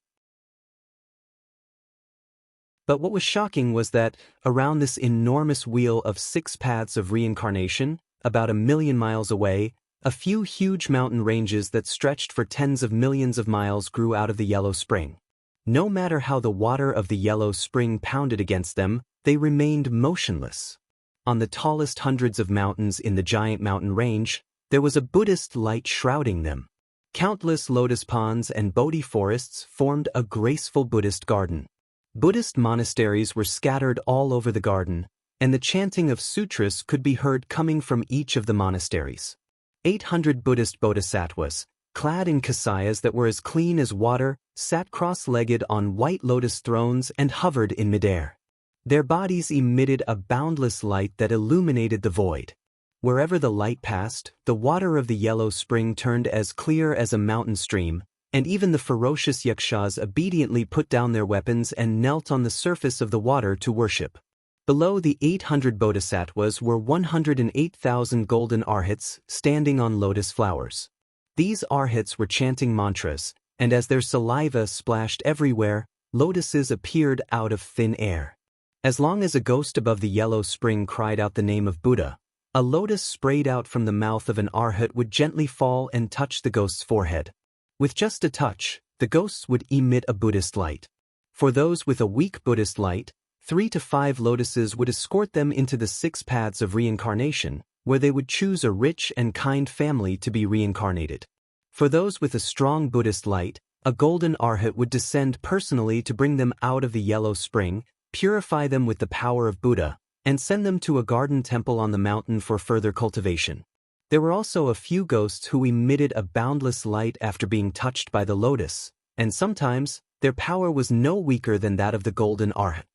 But what was shocking was that, around this enormous wheel of 6 paths of reincarnation, about 1 million miles away, a few huge mountain ranges that stretched for tens of millions of miles grew out of the yellow spring. No matter how the water of the yellow spring pounded against them, they remained motionless. On the tallest hundreds of mountains in the giant mountain range, There was a Buddhist light shrouding them. Countless lotus ponds and Bodhi forests formed a graceful Buddhist garden. Buddhist monasteries were scattered all over the garden, and the chanting of sutras could be heard coming from each of the monasteries. 800 Buddhist bodhisattvas, clad in kasayas that were as clean as water, sat cross-legged on white lotus thrones and hovered in midair. Their bodies emitted a boundless light that illuminated the void. Wherever the light passed, the water of the yellow spring turned as clear as a mountain stream, and even the ferocious yakshas obediently put down their weapons and knelt on the surface of the water to worship. Below the 800 bodhisattvas were 108,000 golden arhats standing on lotus flowers. These arhats were chanting mantras, and as their saliva splashed everywhere, lotuses appeared out of thin air. As long as a ghost above the yellow spring cried out the name of Buddha, a lotus sprayed out from the mouth of an arhat would gently fall and touch the ghost's forehead. With just a touch, the ghosts would emit a Buddhist light. For those with a weak Buddhist light, 3 to 5 lotuses would escort them into the 6 paths of reincarnation, where they would choose a rich and kind family to be reincarnated. For those with a strong Buddhist light, a golden arhat would descend personally to bring them out of the yellow spring, purify them with the power of Buddha, and send them to a garden temple on the mountain for further cultivation. There were also a few ghosts who emitted a boundless light after being touched by the lotus, and sometimes their power was no weaker than that of the golden arhat.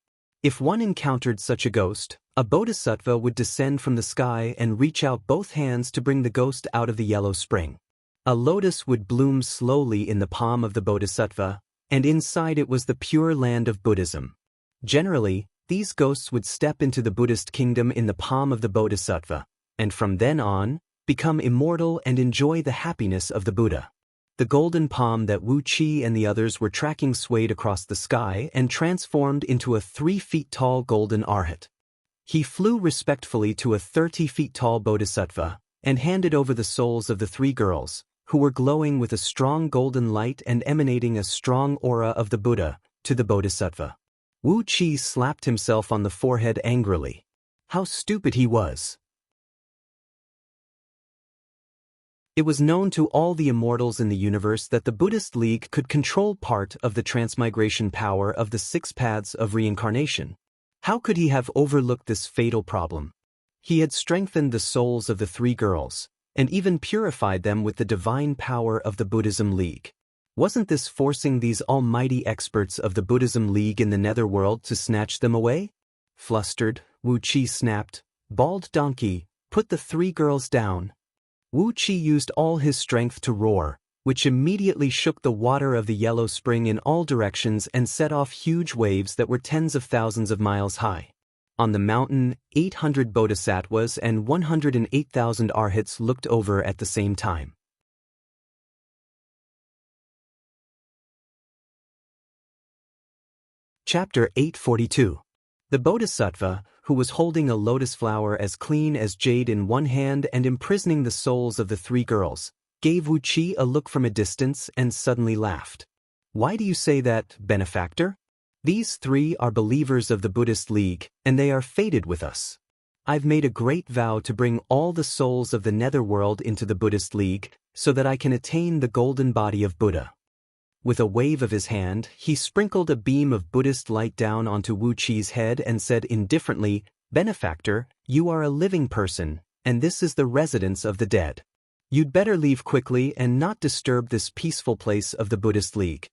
If one encountered such a ghost, a bodhisattva would descend from the sky and reach out both hands to bring the ghost out of the yellow spring. A lotus would bloom slowly in the palm of the bodhisattva, and inside it was the pure land of Buddhism. Generally, these ghosts would step into the Buddhist kingdom in the palm of the bodhisattva, and from then on, become immortal and enjoy the happiness of the Buddha. The golden palm that Wu Qi and the others were tracking swayed across the sky and transformed into a 3 feet tall golden arhat. He flew respectfully to a 30 feet tall bodhisattva and handed over the souls of the 3 girls, who were glowing with a strong golden light and emanating a strong aura of the Buddha, to the bodhisattva. Wu Qi slapped himself on the forehead angrily. How stupid he was! It was known to all the immortals in the universe that the Buddhist League could control part of the transmigration power of the 6 paths of reincarnation. How could he have overlooked this fatal problem? He had strengthened the souls of the 3 girls, and even purified them with the divine power of the Buddhism League. Wasn't this forcing these almighty experts of the Buddhism League in the netherworld to snatch them away? Flustered, Wu Qi snapped, "Bald donkey, put the 3 girls down." Wu Qi used all his strength to roar, which immediately shook the water of the yellow spring in all directions and set off huge waves that were tens of thousands of miles high. On the mountain, 800 bodhisattvas and 108,000 arhats looked over at the same time. Chapter 842. The Bodhisattva, who was holding a lotus flower as clean as jade in one hand and imprisoning the souls of the 3 girls, gave Wu Qi a look from a distance and suddenly laughed. "Why do you say that, benefactor? These 3 are believers of the Buddhist League, and they are fated with us. I've made a great vow to bring all the souls of the netherworld into the Buddhist League, so that I can attain the golden body of Buddha." With a wave of his hand, he sprinkled a beam of Buddhist light down onto Wu Qi's head and said indifferently, "Benefactor, you are a living person, and this is the residence of the dead. You'd better leave quickly and not disturb this peaceful place of the Buddhist League."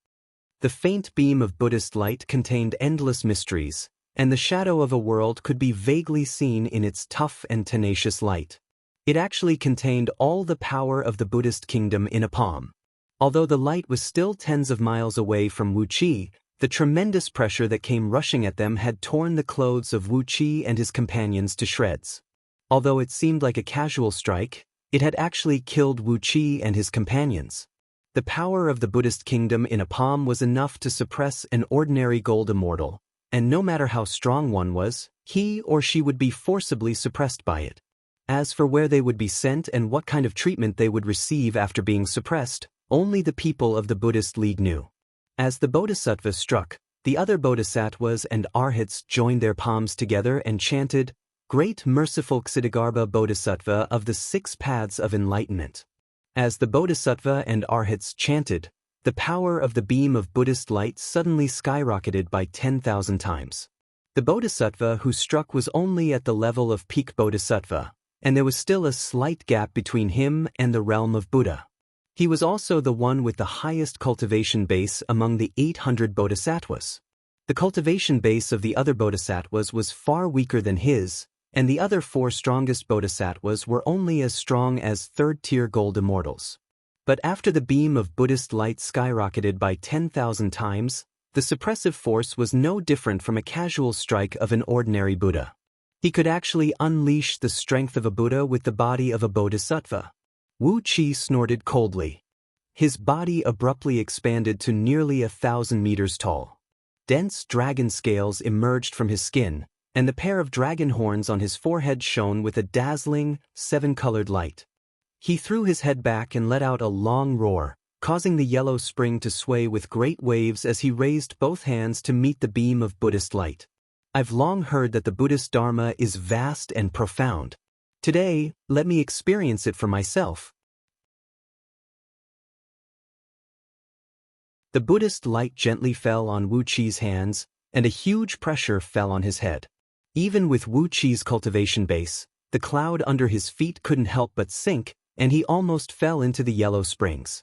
The faint beam of Buddhist light contained endless mysteries, and the shadow of a world could be vaguely seen in its tough and tenacious light. It actually contained all the power of the Buddhist kingdom in a palm. Although the light was still tens of miles away from Wu Qi, the tremendous pressure that came rushing at them had torn the clothes of Wu Qi and his companions to shreds. Although it seemed like a casual strike, it had actually killed Wu Qi and his companions. The power of the Buddhist kingdom in a palm was enough to suppress an ordinary gold immortal, and no matter how strong one was, he or she would be forcibly suppressed by it. As for where they would be sent and what kind of treatment they would receive after being suppressed, only the people of the Buddhist League knew. As the bodhisattva struck, the other bodhisattvas and arhats joined their palms together and chanted, great merciful Ksitigarbha Bodhisattva of the 6 paths of enlightenment. As the Bodhisattva and Arhats chanted, the power of the beam of Buddhist light suddenly skyrocketed by 10,000 times. The Bodhisattva who struck was only at the level of peak Bodhisattva, and there was still a slight gap between him and the realm of Buddha. He was also the one with the highest cultivation base among the 800 bodhisattvas. The cultivation base of the other bodhisattvas was far weaker than his, and the other 4 strongest bodhisattvas were only as strong as 3rd-tier gold immortals. But after the beam of Buddhist light skyrocketed by 10,000 times, the suppressive force was no different from a casual strike of an ordinary Buddha. He could actually unleash the strength of a Buddha with the body of a bodhisattva. Wu Qi snorted coldly. His body abruptly expanded to nearly 1,000 meters tall. Dense dragon scales emerged from his skin, and the pair of dragon horns on his forehead shone with a dazzling, 7-colored light. He threw his head back and let out a long roar, causing the yellow spring to sway with great waves as he raised both hands to meet the beam of Buddhist light. I've long heard that the Buddhist Dharma is vast and profound. Today, let me experience it for myself. The Buddhist light gently fell on Wu Qi's hands, and a huge pressure fell on his head. Even with Wu Qi's cultivation base, the cloud under his feet couldn't help but sink, and he almost fell into the yellow springs.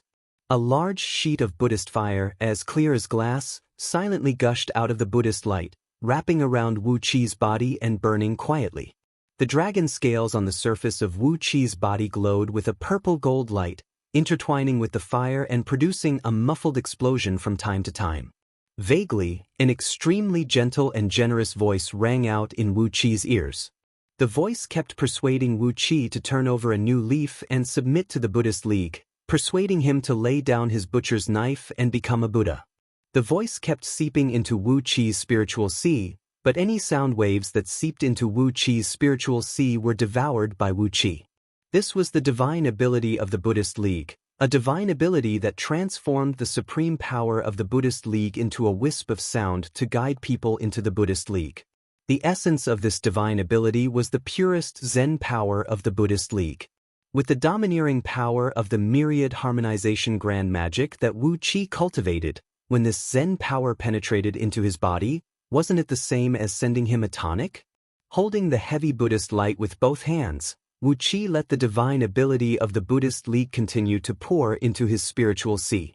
A large sheet of Buddhist fire, as clear as glass, silently gushed out of the Buddhist light, wrapping around Wu Qi's body and burning quietly. The dragon scales on the surface of Wu Qi's body glowed with a purple-gold light, intertwining with the fire and producing a muffled explosion from time to time. Vaguely, an extremely gentle and generous voice rang out in Wu Qi's ears. The voice kept persuading Wu Qi to turn over a new leaf and submit to the Buddhist League, persuading him to lay down his butcher's knife and become a Buddha. The voice kept seeping into Wu Qi's spiritual sea, but any sound waves that seeped into Wu Qi's spiritual sea were devoured by Wu Qi. This was the divine ability of the Buddhist League, a divine ability that transformed the supreme power of the Buddhist League into a wisp of sound to guide people into the Buddhist League. The essence of this divine ability was the purest Zen power of the Buddhist League. With the domineering power of the myriad harmonization grand magic that Wu Qi cultivated, when this Zen power penetrated into his body, wasn't it the same as sending him a tonic? Holding the heavy Buddhist light with both hands, Wu Qi let the divine ability of the Buddhist League continue to pour into his spiritual sea.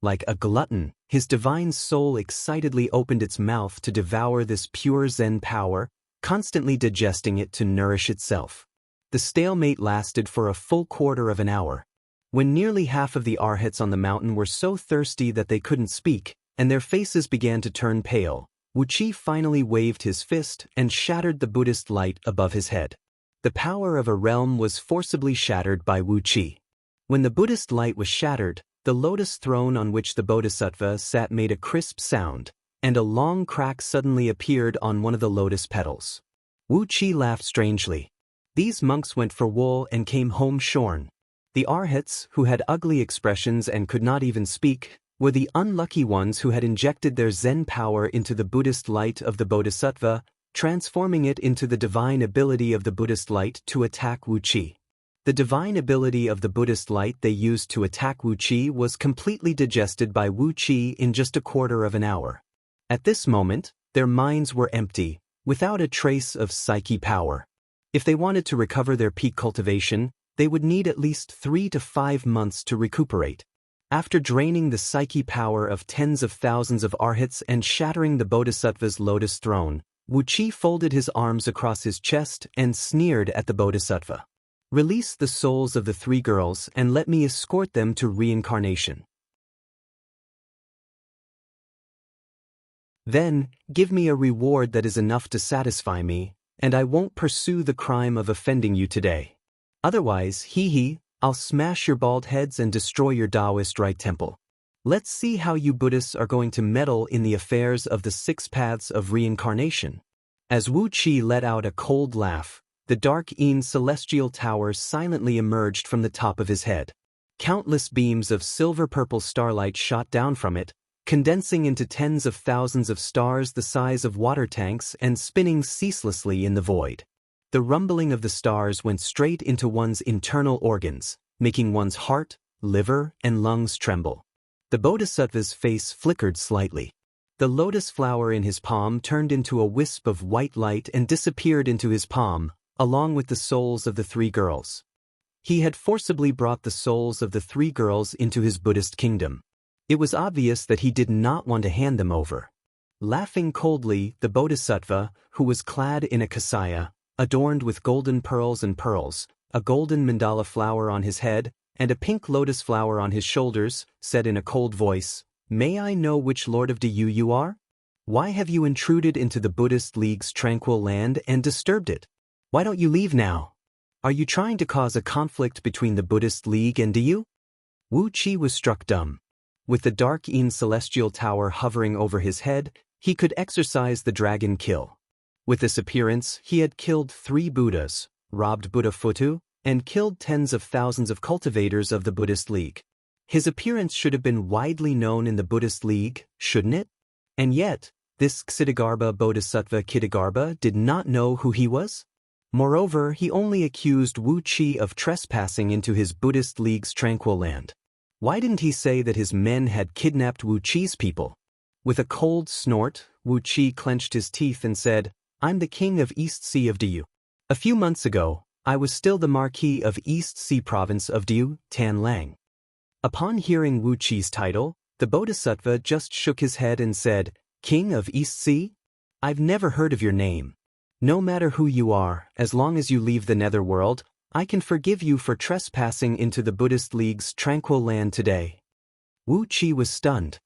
Like a glutton, his divine soul excitedly opened its mouth to devour this pure Zen power, constantly digesting it to nourish itself. The stalemate lasted for a full quarter of an hour. When nearly half of the Arhats on the mountain were so thirsty that they couldn't speak, and their faces began to turn pale, Wu Qi finally waved his fist and shattered the Buddhist light above his head. The power of a realm was forcibly shattered by Wu Qi. When the Buddhist light was shattered, the lotus throne on which the Bodhisattva sat made a crisp sound, and a long crack suddenly appeared on one of the lotus petals. Wu Qi laughed strangely. These monks went for wool and came home shorn. The Arhats, who had ugly expressions and could not even speak, were the unlucky ones who had injected their Zen power into the Buddhist light of the Bodhisattva, transforming it into the divine ability of the Buddhist light to attack Wu Qi. The divine ability of the Buddhist light they used to attack Wu Qi was completely digested by Wu Qi in just a quarter of an hour. At this moment, their minds were empty, without a trace of psyche power. If they wanted to recover their peak cultivation, they would need at least 3 to 5 months to recuperate. After draining the psyche power of tens of thousands of Arhats and shattering the Bodhisattva's lotus throne, Wu Qi folded his arms across his chest and sneered at the Bodhisattva. Release the souls of the 3 girls and let me escort them to reincarnation. Then, give me a reward that is enough to satisfy me, and I won't pursue the crime of offending you today. Otherwise, I'll smash your bald heads and destroy your Taoist right temple. Let's see how you Buddhists are going to meddle in the affairs of the 6 paths of reincarnation. As Wu Qi let out a cold laugh, the dark celestial tower silently emerged from the top of his head. Countless beams of silver-purple starlight shot down from it, condensing into tens of thousands of stars the size of water tanks and spinning ceaselessly in the void. The rumbling of the stars went straight into one's internal organs, making one's heart, liver, and lungs tremble. The bodhisattva's face flickered slightly. The lotus flower in his palm turned into a wisp of white light and disappeared into his palm, along with the souls of the 3 girls. He had forcibly brought the souls of the 3 girls into his Buddhist kingdom. It was obvious that he did not want to hand them over. Laughing coldly, the bodhisattva, who was clad in a kasaya, adorned with golden pearls and pearls, a golden mandala flower on his head, and a pink lotus flower on his shoulders, said in a cold voice, "May I know which Lord of Diyu you are? Why have you intruded into the Buddhist League's tranquil land and disturbed it? Why don't you leave now? Are you trying to cause a conflict between the Buddhist League and Diyu?" Wu Qi was struck dumb. With the dark Yin celestial tower hovering over his head, he could exercise the dragon kill. With this appearance, he had killed 3 Buddhas, robbed Buddha Futu, and killed tens of thousands of cultivators of the Buddhist League. His appearance should have been widely known in the Buddhist League, shouldn't it? And yet, this Ksitigarbha Bodhisattva Ksitigarbha did not know who he was? Moreover, he only accused Wu Qi of trespassing into his Buddhist League's tranquil land. Why didn't he say that his men had kidnapped Wu Qi's people? With a cold snort, Wu Qi clenched his teeth and said, "I'm the king of East Sea of Diyu. A few months ago, I was still the Marquis of East Sea Province of Diyu, Tan Lang." Upon hearing Wu Qi's title, the Bodhisattva just shook his head and said, "King of East Sea? I've never heard of your name. No matter who you are, as long as you leave the netherworld, I can forgive you for trespassing into the Buddhist League's tranquil land today." Wu Qi was stunned.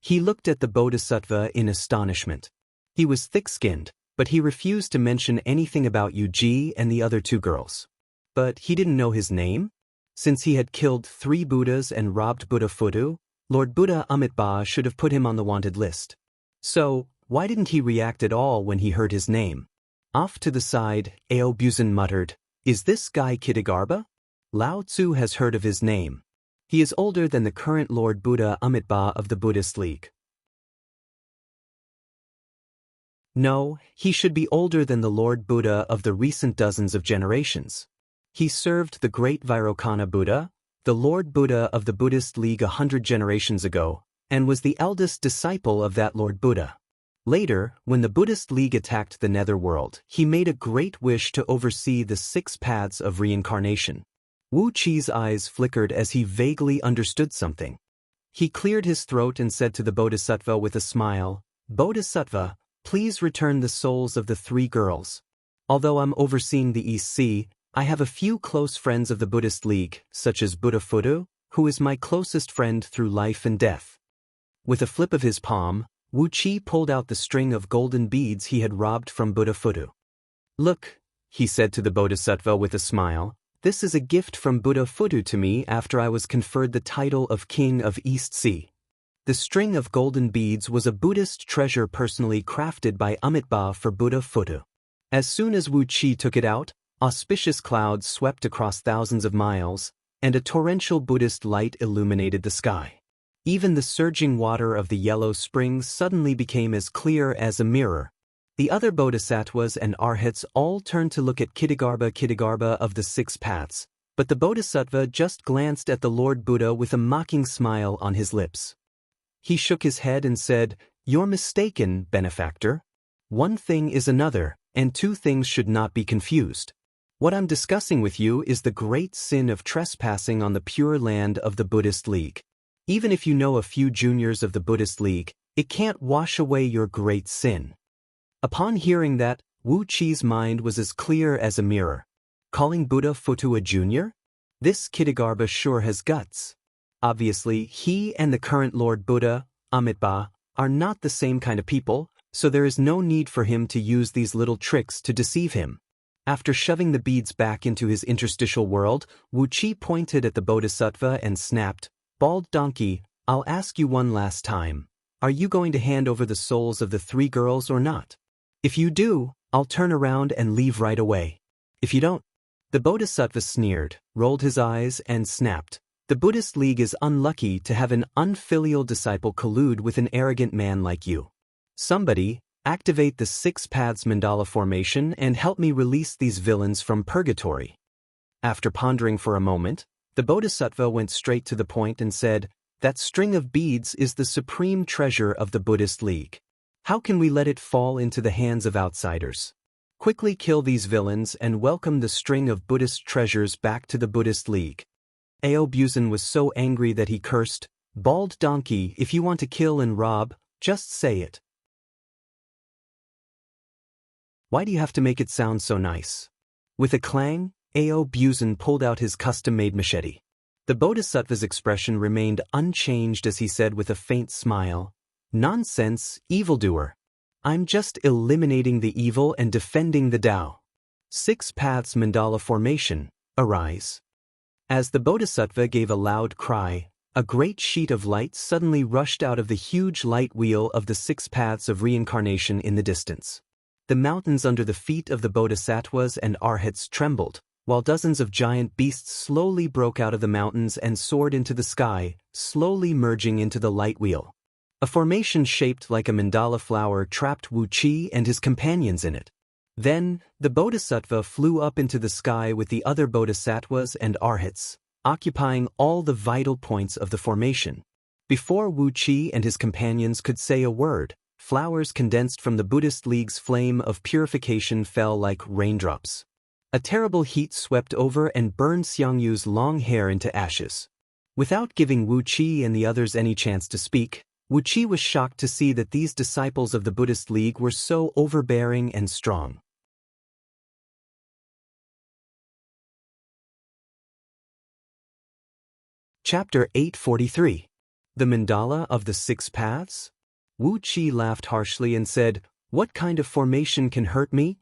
He looked at the Bodhisattva in astonishment. He was thick-skinned, but he refused to mention anything about Yu Ji and the other 2 girls. But he didn't know his name? Since he had killed 3 Buddhas and robbed Buddha Futu, Lord Buddha Amitabha should have put him on the wanted list. So, why didn't he react at all when he heard his name? Off to the side, Ao Buzan muttered, "Is this guy Ksitigarbha? Lao Tzu has heard of his name. He is older than the current Lord Buddha Amitabha of the Buddhist League." No, he should be older than the Lord Buddha of the recent dozens of generations. He served the great Vairocana Buddha, the Lord Buddha of the Buddhist League 100 generations ago, and was the eldest disciple of that Lord Buddha. Later, when the Buddhist League attacked the netherworld, he made a great wish to oversee the 6 paths of reincarnation. Wu Qi's eyes flickered as he vaguely understood something. He cleared his throat and said to the Bodhisattva with a smile, "Bodhisattva, please return the souls of the 3 girls. Although I'm overseeing the East Sea, I have a few close friends of the Buddhist League, such as Buddha Futu, who is my closest friend through life and death." With a flip of his palm, Wu Qi pulled out the string of golden beads he had robbed from Buddha Futu. "Look," he said to the Bodhisattva with a smile, "this is a gift from Buddha Futu to me after I was conferred the title of King of East Sea." The string of golden beads was a Buddhist treasure personally crafted by Amitabha for Buddha Futu. As soon as Wu Qi took it out, auspicious clouds swept across thousands of miles, and a torrential Buddhist light illuminated the sky. Even the surging water of the yellow springs suddenly became as clear as a mirror. The other bodhisattvas and arhats all turned to look at Ksitigarbha of the 6 paths, but the bodhisattva just glanced at the Lord Buddha with a mocking smile on his lips. He shook his head and said, "You're mistaken, benefactor. One thing is another, and 2 things should not be confused. What I'm discussing with you is the great sin of trespassing on the pure land of the Buddhist League. Even if you know a few juniors of the Buddhist League, it can't wash away your great sin." Upon hearing that, Wu Qi's mind was as clear as a mirror. Calling Buddha Futu a junior? This Ksitigarbha sure has guts. Obviously, he and the current Lord Buddha, Amitabha, are not the same kind of people, so there is no need for him to use these little tricks to deceive him. After shoving the beads back into his interstitial world, Wu Qi pointed at the Bodhisattva and snapped, "Bald donkey, I'll ask you one last time. Are you going to hand over the souls of the 3 girls or not? If you do, I'll turn around and leave right away. If you don't..." The Bodhisattva sneered, rolled his eyes, and snapped, "The Buddhist League is unlucky to have an unfilial disciple collude with an arrogant man like you. Somebody, Activate the 6 paths mandala formation and help me release these villains from purgatory. After pondering for a moment, the Bodhisattva went straight to the point and said, "That string of beads is the supreme treasure of the Buddhist League. How can we let it fall into the hands of outsiders? Quickly kill these villains and welcome the string of Buddhist treasures back to the Buddhist League." Aobuzan was so angry that he cursed, "Bald donkey, if you want to kill and rob, just say it. Why do you have to make it sound so nice?" With a clang, Aobuzan pulled out his custom-made machete. The Bodhisattva's expression remained unchanged as he said with a faint smile, "Nonsense, evildoer. I'm just eliminating the evil and defending the Tao. 6 paths mandala formation, arise." As the Bodhisattva gave a loud cry, a great sheet of light suddenly rushed out of the huge light wheel of the 6 paths of reincarnation in the distance. The mountains under the feet of the Bodhisattvas and Arhats trembled, while dozens of giant beasts slowly broke out of the mountains and soared into the sky, slowly merging into the light wheel. A formation shaped like a mandala flower trapped Wu Qi and his companions in it. Then, the Bodhisattva flew up into the sky with the other Bodhisattvas and Arhats, occupying all the vital points of the formation. Before Wu Qi and his companions could say a word, flowers condensed from the Buddhist League's flame of purification fell like raindrops. A terrible heat swept over and burned Xiangyu's long hair into ashes. Without giving Wu Qi and the others any chance to speak, Wu Qi was shocked to see that these disciples of the Buddhist League were so overbearing and strong. Chapter 843. The Mandala of the 6 Paths? Wu Qi laughed harshly and said, "What kind of formation can hurt me?"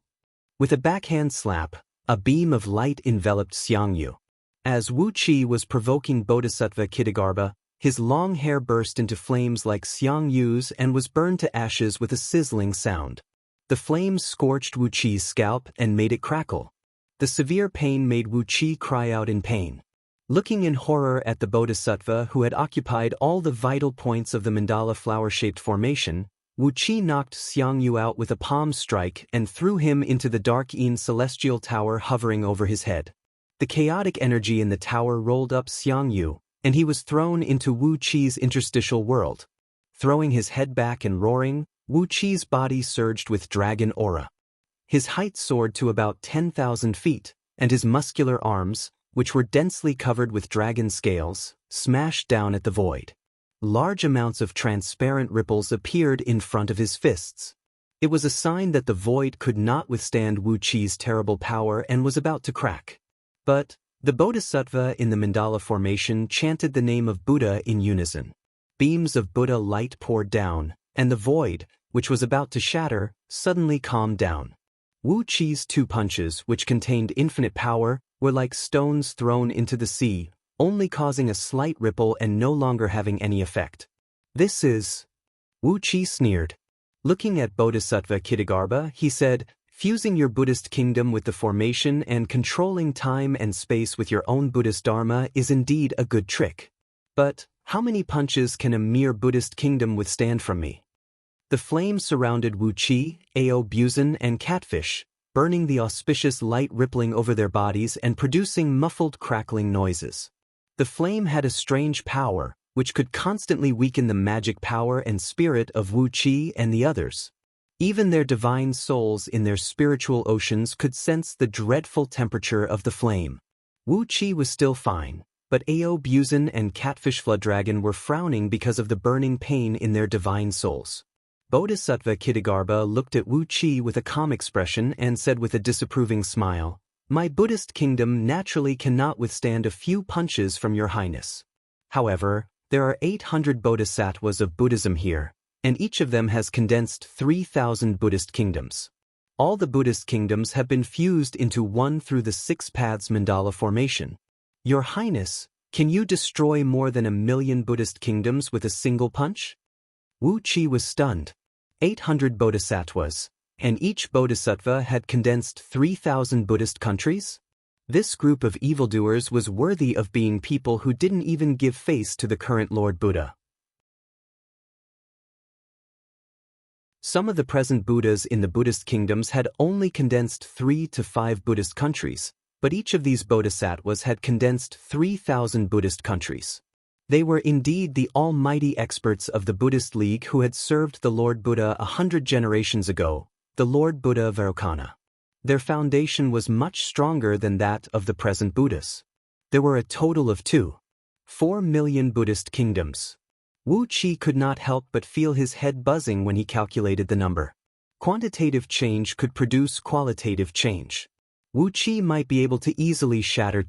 With a backhand slap, a beam of light enveloped Xiangyu. As Wu Qi was provoking Bodhisattva Kittagarbha, his long hair burst into flames like Xiangyu's and was burned to ashes with a sizzling sound. The flames scorched Wu Qi's scalp and made it crackle. The severe pain made Wu Qi cry out in pain. Looking in horror at the Bodhisattva who had occupied all the vital points of the mandala flower-shaped formation, Wu Qi knocked Xiangyu out with a palm strike and threw him into the dark Yin celestial tower hovering over his head. The chaotic energy in the tower rolled up Xiangyu, and he was thrown into Wu Qi's interstitial world. Throwing his head back and roaring, Wu Qi's body surged with dragon aura. His height soared to about 10,000 feet, and his muscular arms, which were densely covered with dragon scales, smashed down at the void. Large amounts of transparent ripples appeared in front of his fists. It was a sign that the void could not withstand Wu Qi's terrible power and was about to crack. But the Bodhisattva in the mandala formation chanted the name of Buddha in unison. Beams of Buddha light poured down, and the void, which was about to shatter, suddenly calmed down. Wu Qi's 2 punches, which contained infinite power, were like stones thrown into the sea, only causing a slight ripple and no longer having any effect. "This is..." Wu Qi sneered. Looking at Bodhisattva Kittagarbha, he said, "Fusing your Buddhist kingdom with the formation and controlling time and space with your own Buddhist Dharma is indeed a good trick. But how many punches can a mere Buddhist kingdom withstand from me?" The flame surrounded Wu Qi, Aobuzan, and Catfish, burning the auspicious light rippling over their bodies and producing muffled crackling noises. The flame had a strange power, which could constantly weaken the magic power and spirit of Wu Qi and the others. Even their divine souls in their spiritual oceans could sense the dreadful temperature of the flame. Wu Qi was still fine, but Aobuzan and Catfish Flooddragon were frowning because of the burning pain in their divine souls. Bodhisattva Kittagarbha looked at Wu Qi with a calm expression and said with a disapproving smile, "My Buddhist kingdom naturally cannot withstand a few punches from your highness. However, there are 800 bodhisattvas of Buddhism here, and each of them has condensed 3,000 Buddhist kingdoms. All the Buddhist kingdoms have been fused into one through the 6 paths mandala formation. Your highness, can you destroy more than 1,000,000 Buddhist kingdoms with a single punch?" Wu Qi was stunned. 800 bodhisattvas, and each bodhisattva had condensed 3,000 Buddhist countries? This group of evildoers was worthy of being people who didn't even give face to the current Lord Buddha. Some of the present Buddhas in the Buddhist kingdoms had only condensed 3 to 5 Buddhist countries, but each of these bodhisattvas had condensed 3,000 Buddhist countries. They were indeed the almighty experts of the Buddhist League who had served the Lord Buddha 100 generations ago, the Lord Buddha Vairocana. Their foundation was much stronger than that of the present Buddhas. There were a total of 4 million Buddhist kingdoms. Wu Qi could not help but feel his head buzzing when he calculated the number. Quantitative change could produce qualitative change. Wu Qi might be able to easily shatter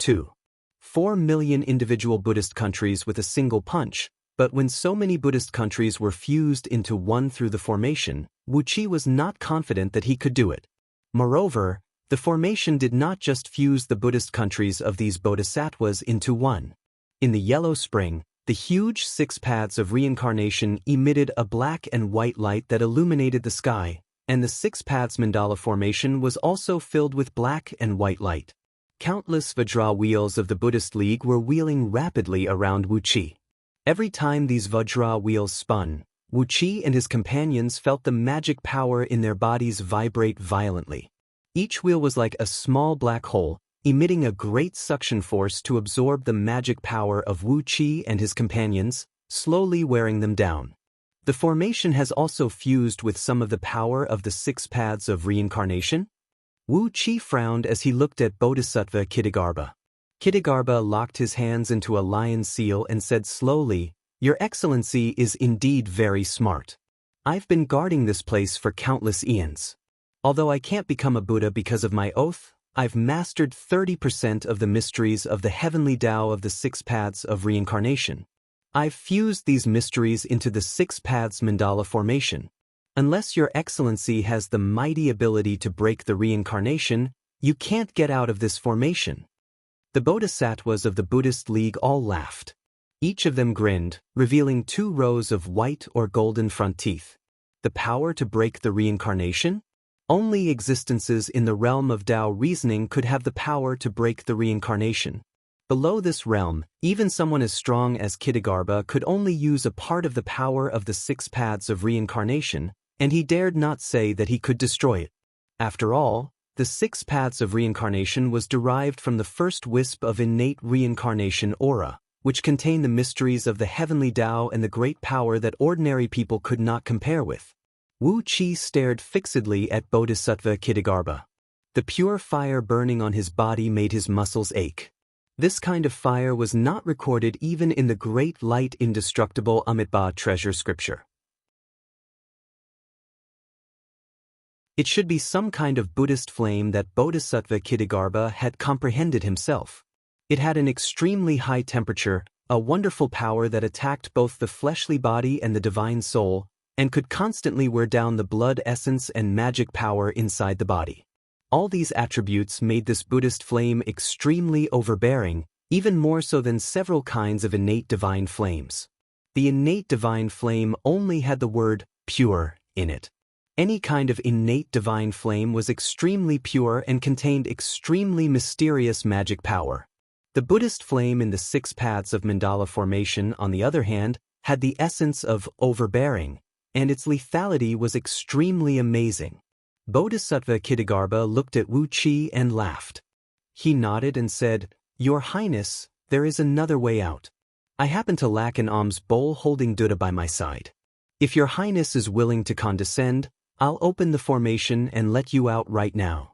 4 million individual Buddhist countries with a single punch, but when so many Buddhist countries were fused into one through the formation, Wu Qi was not confident that he could do it. Moreover, the formation did not just fuse the Buddhist countries of these bodhisattvas into one. In the yellow spring, the huge 6 paths of reincarnation emitted a black and white light that illuminated the sky, and the 6 paths mandala formation was also filled with black and white light. Countless Vajra wheels of the Buddhist League were wheeling rapidly around Wu Qi. Every time these Vajra wheels spun, Wu Qi and his companions felt the magic power in their bodies vibrate violently. Each wheel was like a small black hole, emitting a great suction force to absorb the magic power of Wu Qi and his companions, slowly wearing them down. The formation has also fused with some of the power of the 6 paths of reincarnation. Wu Qi frowned as he looked at Bodhisattva Kittagarbha. Kittagarbha locked his hands into a lion seal and said slowly, "Your Excellency is indeed very smart. I've been guarding this place for countless eons. Although I can't become a Buddha because of my oath, I've mastered 30% of the mysteries of the heavenly Tao of the 6 paths of reincarnation. I've fused these mysteries into the 6 paths mandala formation. Unless Your Excellency has the mighty ability to break the reincarnation, you can't get out of this formation." The bodhisattvas of the Buddhist League all laughed. Each of them grinned, revealing 2 rows of white or golden front teeth. The power to break the reincarnation? Only existences in the realm of Tao reasoning could have the power to break the reincarnation. Below this realm, even someone as strong as Kittagarbha could only use a part of the power of the 6 paths of reincarnation, and he dared not say that he could destroy it. After all, the 6 paths of reincarnation was derived from the first wisp of innate reincarnation aura, which contained the mysteries of the heavenly Tao and the great power that ordinary people could not compare with. Wu Qi stared fixedly at Bodhisattva Kittagarbha. The pure fire burning on his body made his muscles ache. This kind of fire was not recorded even in the great light indestructible Amitabha treasure scripture. It should be some kind of Buddhist flame that Bodhisattva Kittagarbha had comprehended himself. It had an extremely high temperature, a wonderful power that attacked both the fleshly body and the divine soul, and could constantly wear down the blood essence and magic power inside the body. All these attributes made this Buddhist flame extremely overbearing, even more so than several kinds of innate divine flames. The innate divine flame only had the word pure in it. Any kind of innate divine flame was extremely pure and contained extremely mysterious magic power. The Buddhist flame in the 6 paths of mandala formation, on the other hand, had the essence of overbearing, and its lethality was extremely amazing. Bodhisattva Kittagarbha looked at Wu Qi and laughed. He nodded and said, "Your Highness, there is another way out. I happen to lack an alms bowl holding Buddha by my side. If Your Highness is willing to condescend, I'll open the formation and let you out right now."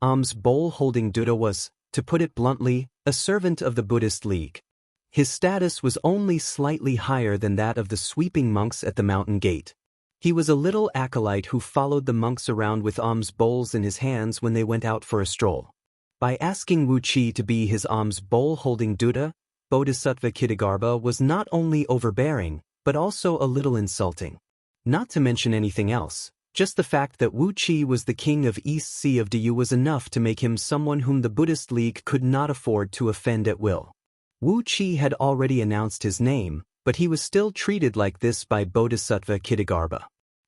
Alms bowl holding Buddha was, to put it bluntly, a servant of the Buddhist League. His status was only slightly higher than that of the sweeping monks at the mountain gate. He was a little acolyte who followed the monks around with alms bowls in his hands when they went out for a stroll. By asking Wu Qi to be his alms bowl holding Buddha, Bodhisattva Kittagarbha was not only overbearing, but also a little insulting. Not to mention anything else, just the fact that Wu Qi was the king of East Sea of Du was enough to make him someone whom the Buddhist League could not afford to offend at will. Wu Qi had already announced his name, but he was still treated like this by Bodhisattva Kittagarbha.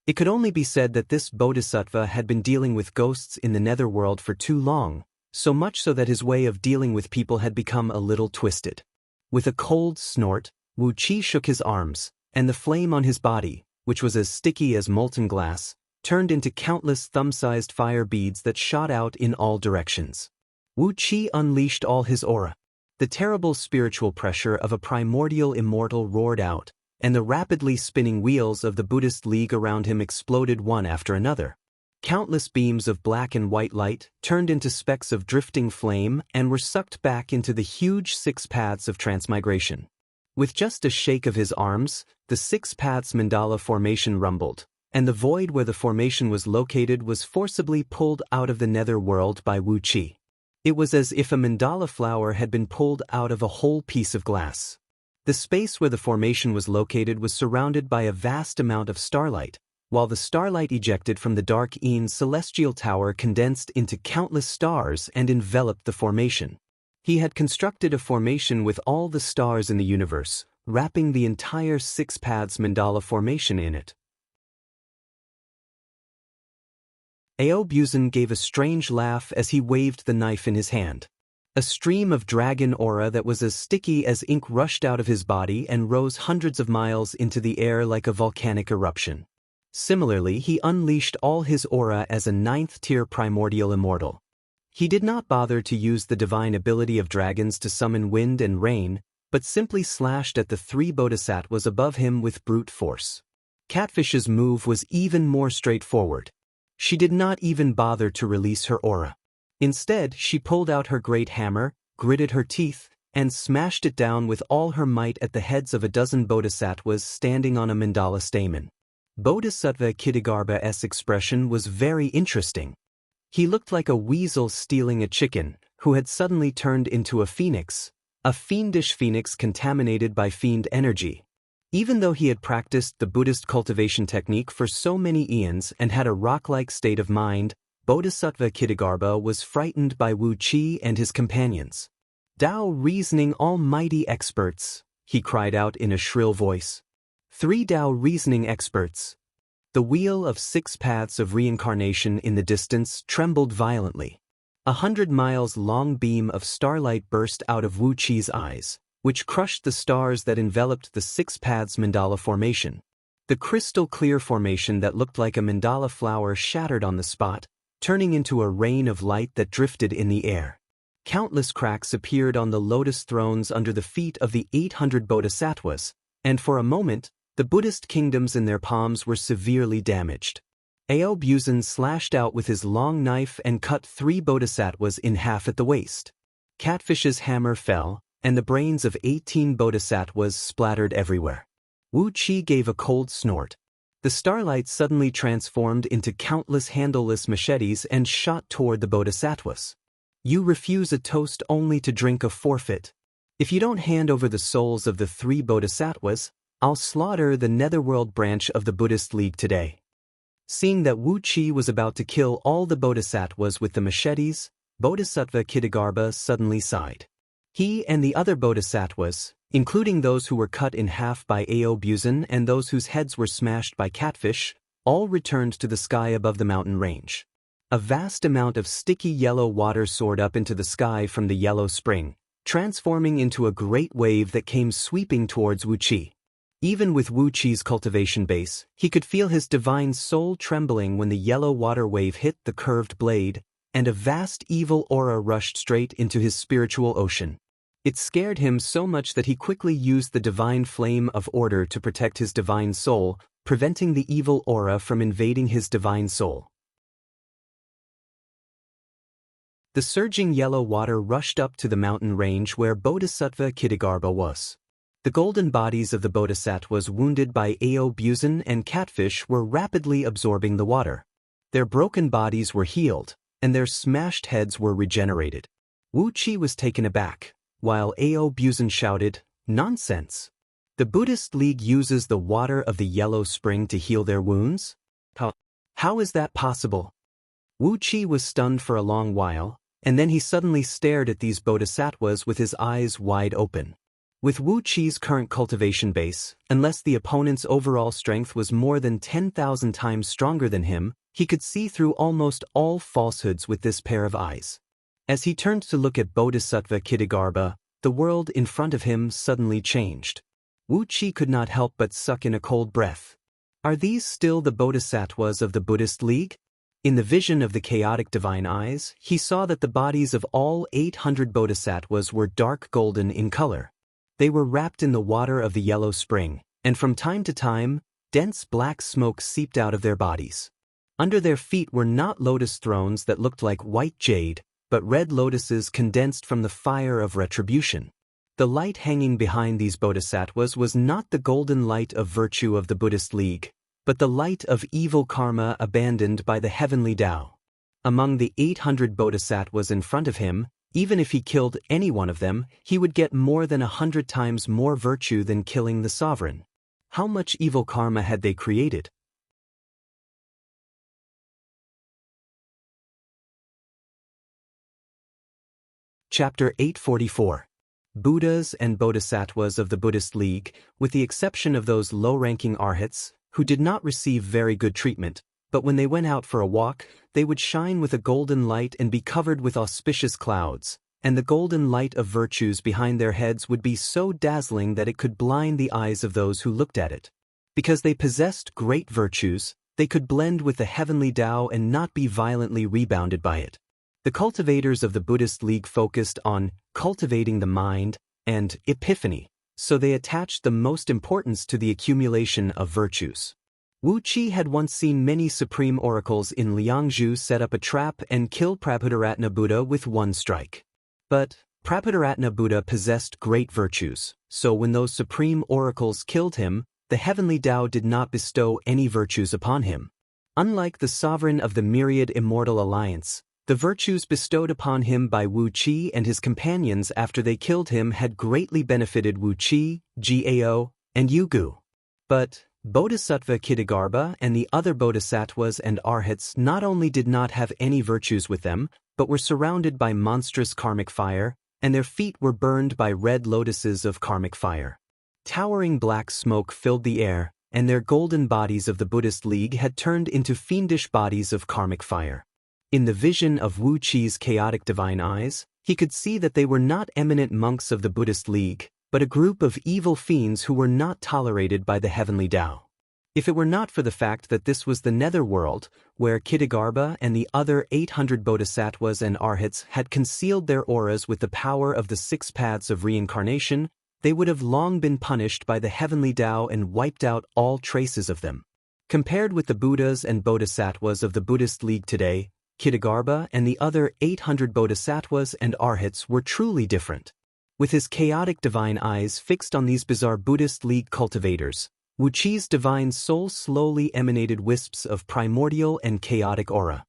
It could only be said that this Bodhisattva had been dealing with ghosts in the netherworld for too long, so much so that his way of dealing with people had become a little twisted. With a cold snort, Wu Qi shook his arms, and the flame on his body, which was as sticky as molten glass, turned into countless thumb-sized fire beads that shot out in all directions. Wu Qi unleashed all his aura. The terrible spiritual pressure of a primordial immortal roared out, and the rapidly spinning wheels of the Buddhist League around him exploded one after another. Countless beams of black and white light turned into specks of drifting flame and were sucked back into the huge 6 paths of transmigration. With just a shake of his arms, the 6 paths mandala formation rumbled, and the void where the formation was located was forcibly pulled out of the nether world by Wu Qi. It was as if a mandala flower had been pulled out of a whole piece of glass. The space where the formation was located was surrounded by a vast amount of starlight, while the starlight ejected from the dark Een celestial tower condensed into countless stars and enveloped the formation. He had constructed a formation with all the stars in the universe, wrapping the entire 6 paths mandala formation in it. Aobuzan gave a strange laugh as he waved the knife in his hand. A stream of dragon aura that was as sticky as ink rushed out of his body and rose hundreds of miles into the air like a volcanic eruption. Similarly, he unleashed all his aura as a 9th-tier primordial immortal. He did not bother to use the divine ability of dragons to summon wind and rain, but simply slashed at the 3 bodhisattvas above him with brute force. Catfish's move was even more straightforward. She did not even bother to release her aura. Instead, she pulled out her great hammer, gritted her teeth, and smashed it down with all her might at the heads of a dozen bodhisattvas standing on a mandala stamen. Bodhisattva Kitagarbha's expression was very interesting. He looked like a weasel stealing a chicken, who had suddenly turned into a phoenix, a fiendish phoenix contaminated by fiend energy. Even though he had practiced the Buddhist cultivation technique for so many eons and had a rock-like state of mind, Bodhisattva Kitagarbha was frightened by Wu Qi and his companions. "Tao reasoning almighty experts," he cried out in a shrill voice. 3 Tao reasoning experts. The wheel of 6 paths of reincarnation in the distance trembled violently. 100-miles-long beam of starlight burst out of Wu Qi's eyes, which crushed the stars that enveloped the 6 paths mandala formation. The crystal-clear formation that looked like a mandala flower shattered on the spot, turning into a rain of light that drifted in the air. Countless cracks appeared on the lotus thrones under the feet of the 800 bodhisattvas, and for a moment, the Buddhist kingdoms in their palms were severely damaged. Aobuzan slashed out with his long knife and cut 3 bodhisattvas in half at the waist. Catfish's hammer fell, and the brains of 18 bodhisattvas splattered everywhere. Wu Qi gave a cold snort. The starlight suddenly transformed into countless handleless machetes and shot toward the bodhisattvas. "You refuse a toast only to drink a forfeit. If you don't hand over the souls of the 3 bodhisattvas, I'll slaughter the netherworld branch of the Buddhist League today." Seeing that Wu Qi was about to kill all the bodhisattvas with the machetes, Bodhisattva Kitagarbha suddenly sighed. He and the other bodhisattvas, including those who were cut in half by Aobuzan and those whose heads were smashed by Catfish, all returned to the sky above the mountain range. A vast amount of sticky yellow water soared up into the sky from the yellow spring, transforming into a great wave that came sweeping towards Wu Qi. Even with Wu Qi's cultivation base, he could feel his divine soul trembling when the yellow water wave hit the curved blade, and a vast evil aura rushed straight into his spiritual ocean. It scared him so much that he quickly used the divine flame of order to protect his divine soul, preventing the evil aura from invading his divine soul. The surging yellow water rushed up to the mountain range where Bodhisattva Kitagarbha was. The golden bodies of the bodhisattvas wounded by Aobuzan and Catfish were rapidly absorbing the water. Their broken bodies were healed, and their smashed heads were regenerated. Wu Qi was taken aback, while Aobuzan shouted, "Nonsense! The Buddhist League uses the water of the yellow spring to heal their wounds? How is that possible?" Wu Qi was stunned for a long while, and then he suddenly stared at these bodhisattvas with his eyes wide open. With Wu Qi's current cultivation base, unless the opponent's overall strength was more than 10,000 times stronger than him, he could see through almost all falsehoods with this pair of eyes. As he turned to look at Bodhisattva Kitagarbha, the world in front of him suddenly changed. Wu Qi could not help but suck in a cold breath. Are these still the bodhisattvas of the Buddhist League? In the vision of the chaotic divine eyes, he saw that the bodies of all 800 bodhisattvas were dark golden in color. They were wrapped in the water of the yellow spring, and from time to time, dense black smoke seeped out of their bodies. Under their feet were not lotus thrones that looked like white jade, but red lotuses condensed from the fire of retribution. The light hanging behind these bodhisattvas was not the golden light of virtue of the Buddhist League, but the light of evil karma abandoned by the heavenly Tao. Among the 800 bodhisattvas in front of him, even if he killed any one of them, he would get more than 100 times more virtue than killing the sovereign. How much evil karma had they created? Chapter 844. Buddhas and Bodhisattvas of the Buddhist League, with the exception of those low-ranking arhats, who did not receive very good treatment, but when they went out for a walk, they would shine with a golden light and be covered with auspicious clouds, and the golden light of virtues behind their heads would be so dazzling that it could blind the eyes of those who looked at it. Because they possessed great virtues, they could blend with the heavenly Tao and not be violently rebounded by it. The cultivators of the Buddhist League focused on cultivating the mind and epiphany, so they attached the most importance to the accumulation of virtues. Wu Qi had once seen many supreme oracles in Liangzhu set up a trap and kill Prabhudaratna Buddha with one strike. But Prabhudaratna Buddha possessed great virtues, so when those supreme oracles killed him, the heavenly Tao did not bestow any virtues upon him. Unlike the sovereign of the myriad immortal alliance, the virtues bestowed upon him by Wu Qi and his companions after they killed him had greatly benefited Wu Qi, Gao, and Yugu. But Bodhisattva Kitagarbha and the other bodhisattvas and arhats not only did not have any virtues with them, but were surrounded by monstrous karmic fire, and their feet were burned by red lotuses of karmic fire. Towering black smoke filled the air, and their golden bodies of the Buddhist League had turned into fiendish bodies of karmic fire. In the vision of Wu Qi's chaotic divine eyes, he could see that they were not eminent monks of the Buddhist League, but a group of evil fiends who were not tolerated by the heavenly Tao. If it were not for the fact that this was the netherworld, where Kitagarbha and the other 800 bodhisattvas and arhats had concealed their auras with the power of the 6 paths of reincarnation, they would have long been punished by the heavenly Tao and wiped out all traces of them. Compared with the Buddhas and bodhisattvas of the Buddhist League today, Kitagarbha and the other 800 bodhisattvas and arhats were truly different. With his chaotic divine eyes fixed on these bizarre Buddhist League cultivators, Wu Qi's divine soul slowly emanated wisps of primordial and chaotic aura.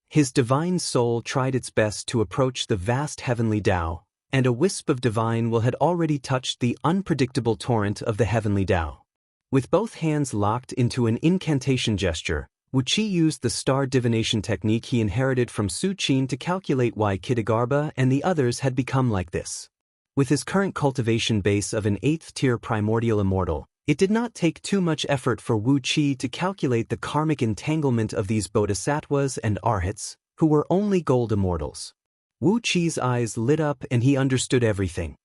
His divine soul tried its best to approach the vast heavenly Tao, and a wisp of divine will had already touched the unpredictable torrent of the heavenly Tao. With both hands locked into an incantation gesture, Wu Qi used the star divination technique he inherited from Su Qin to calculate why Kitagarbha and the others had become like this. With his current cultivation base of an 8th-tier primordial immortal, it did not take too much effort for Wu Qi to calculate the karmic entanglement of these bodhisattvas and arhats, who were only gold immortals. Wu Qi's eyes lit up and he understood everything.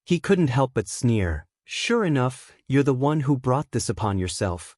He couldn't help but sneer, "Sure enough, you're the one who brought this upon yourself."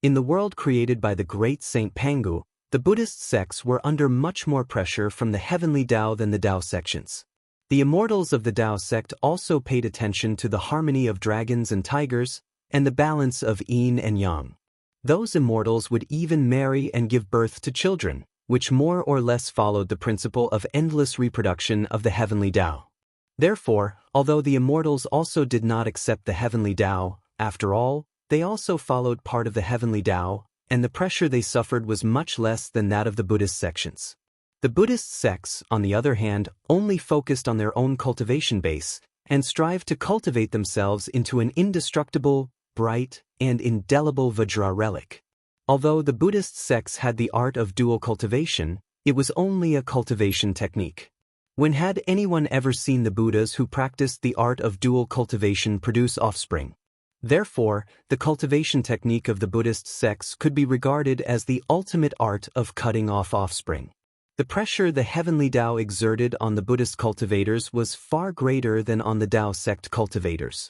In the world created by the great Saint Pangu, the Buddhist sects were under much more pressure from the heavenly Tao than the Tao sections. The immortals of the Tao sect also paid attention to the harmony of dragons and tigers, and the balance of yin and yang. Those immortals would even marry and give birth to children, which more or less followed the principle of endless reproduction of the heavenly Tao. Therefore, although the immortals also did not accept the heavenly Tao, after all, they also followed part of the heavenly Tao, and the pressure they suffered was much less than that of the Buddhist sections. The Buddhist sects, on the other hand, only focused on their own cultivation base, and strived to cultivate themselves into an indestructible, bright, and indelible Vajra relic. Although the Buddhist sects had the art of dual cultivation, it was only a cultivation technique. When had anyone ever seen the Buddhas who practiced the art of dual cultivation produce offspring? Therefore, the cultivation technique of the Buddhist sects could be regarded as the ultimate art of cutting off offspring. The pressure the heavenly Tao exerted on the Buddhist cultivators was far greater than on the Tao sect cultivators.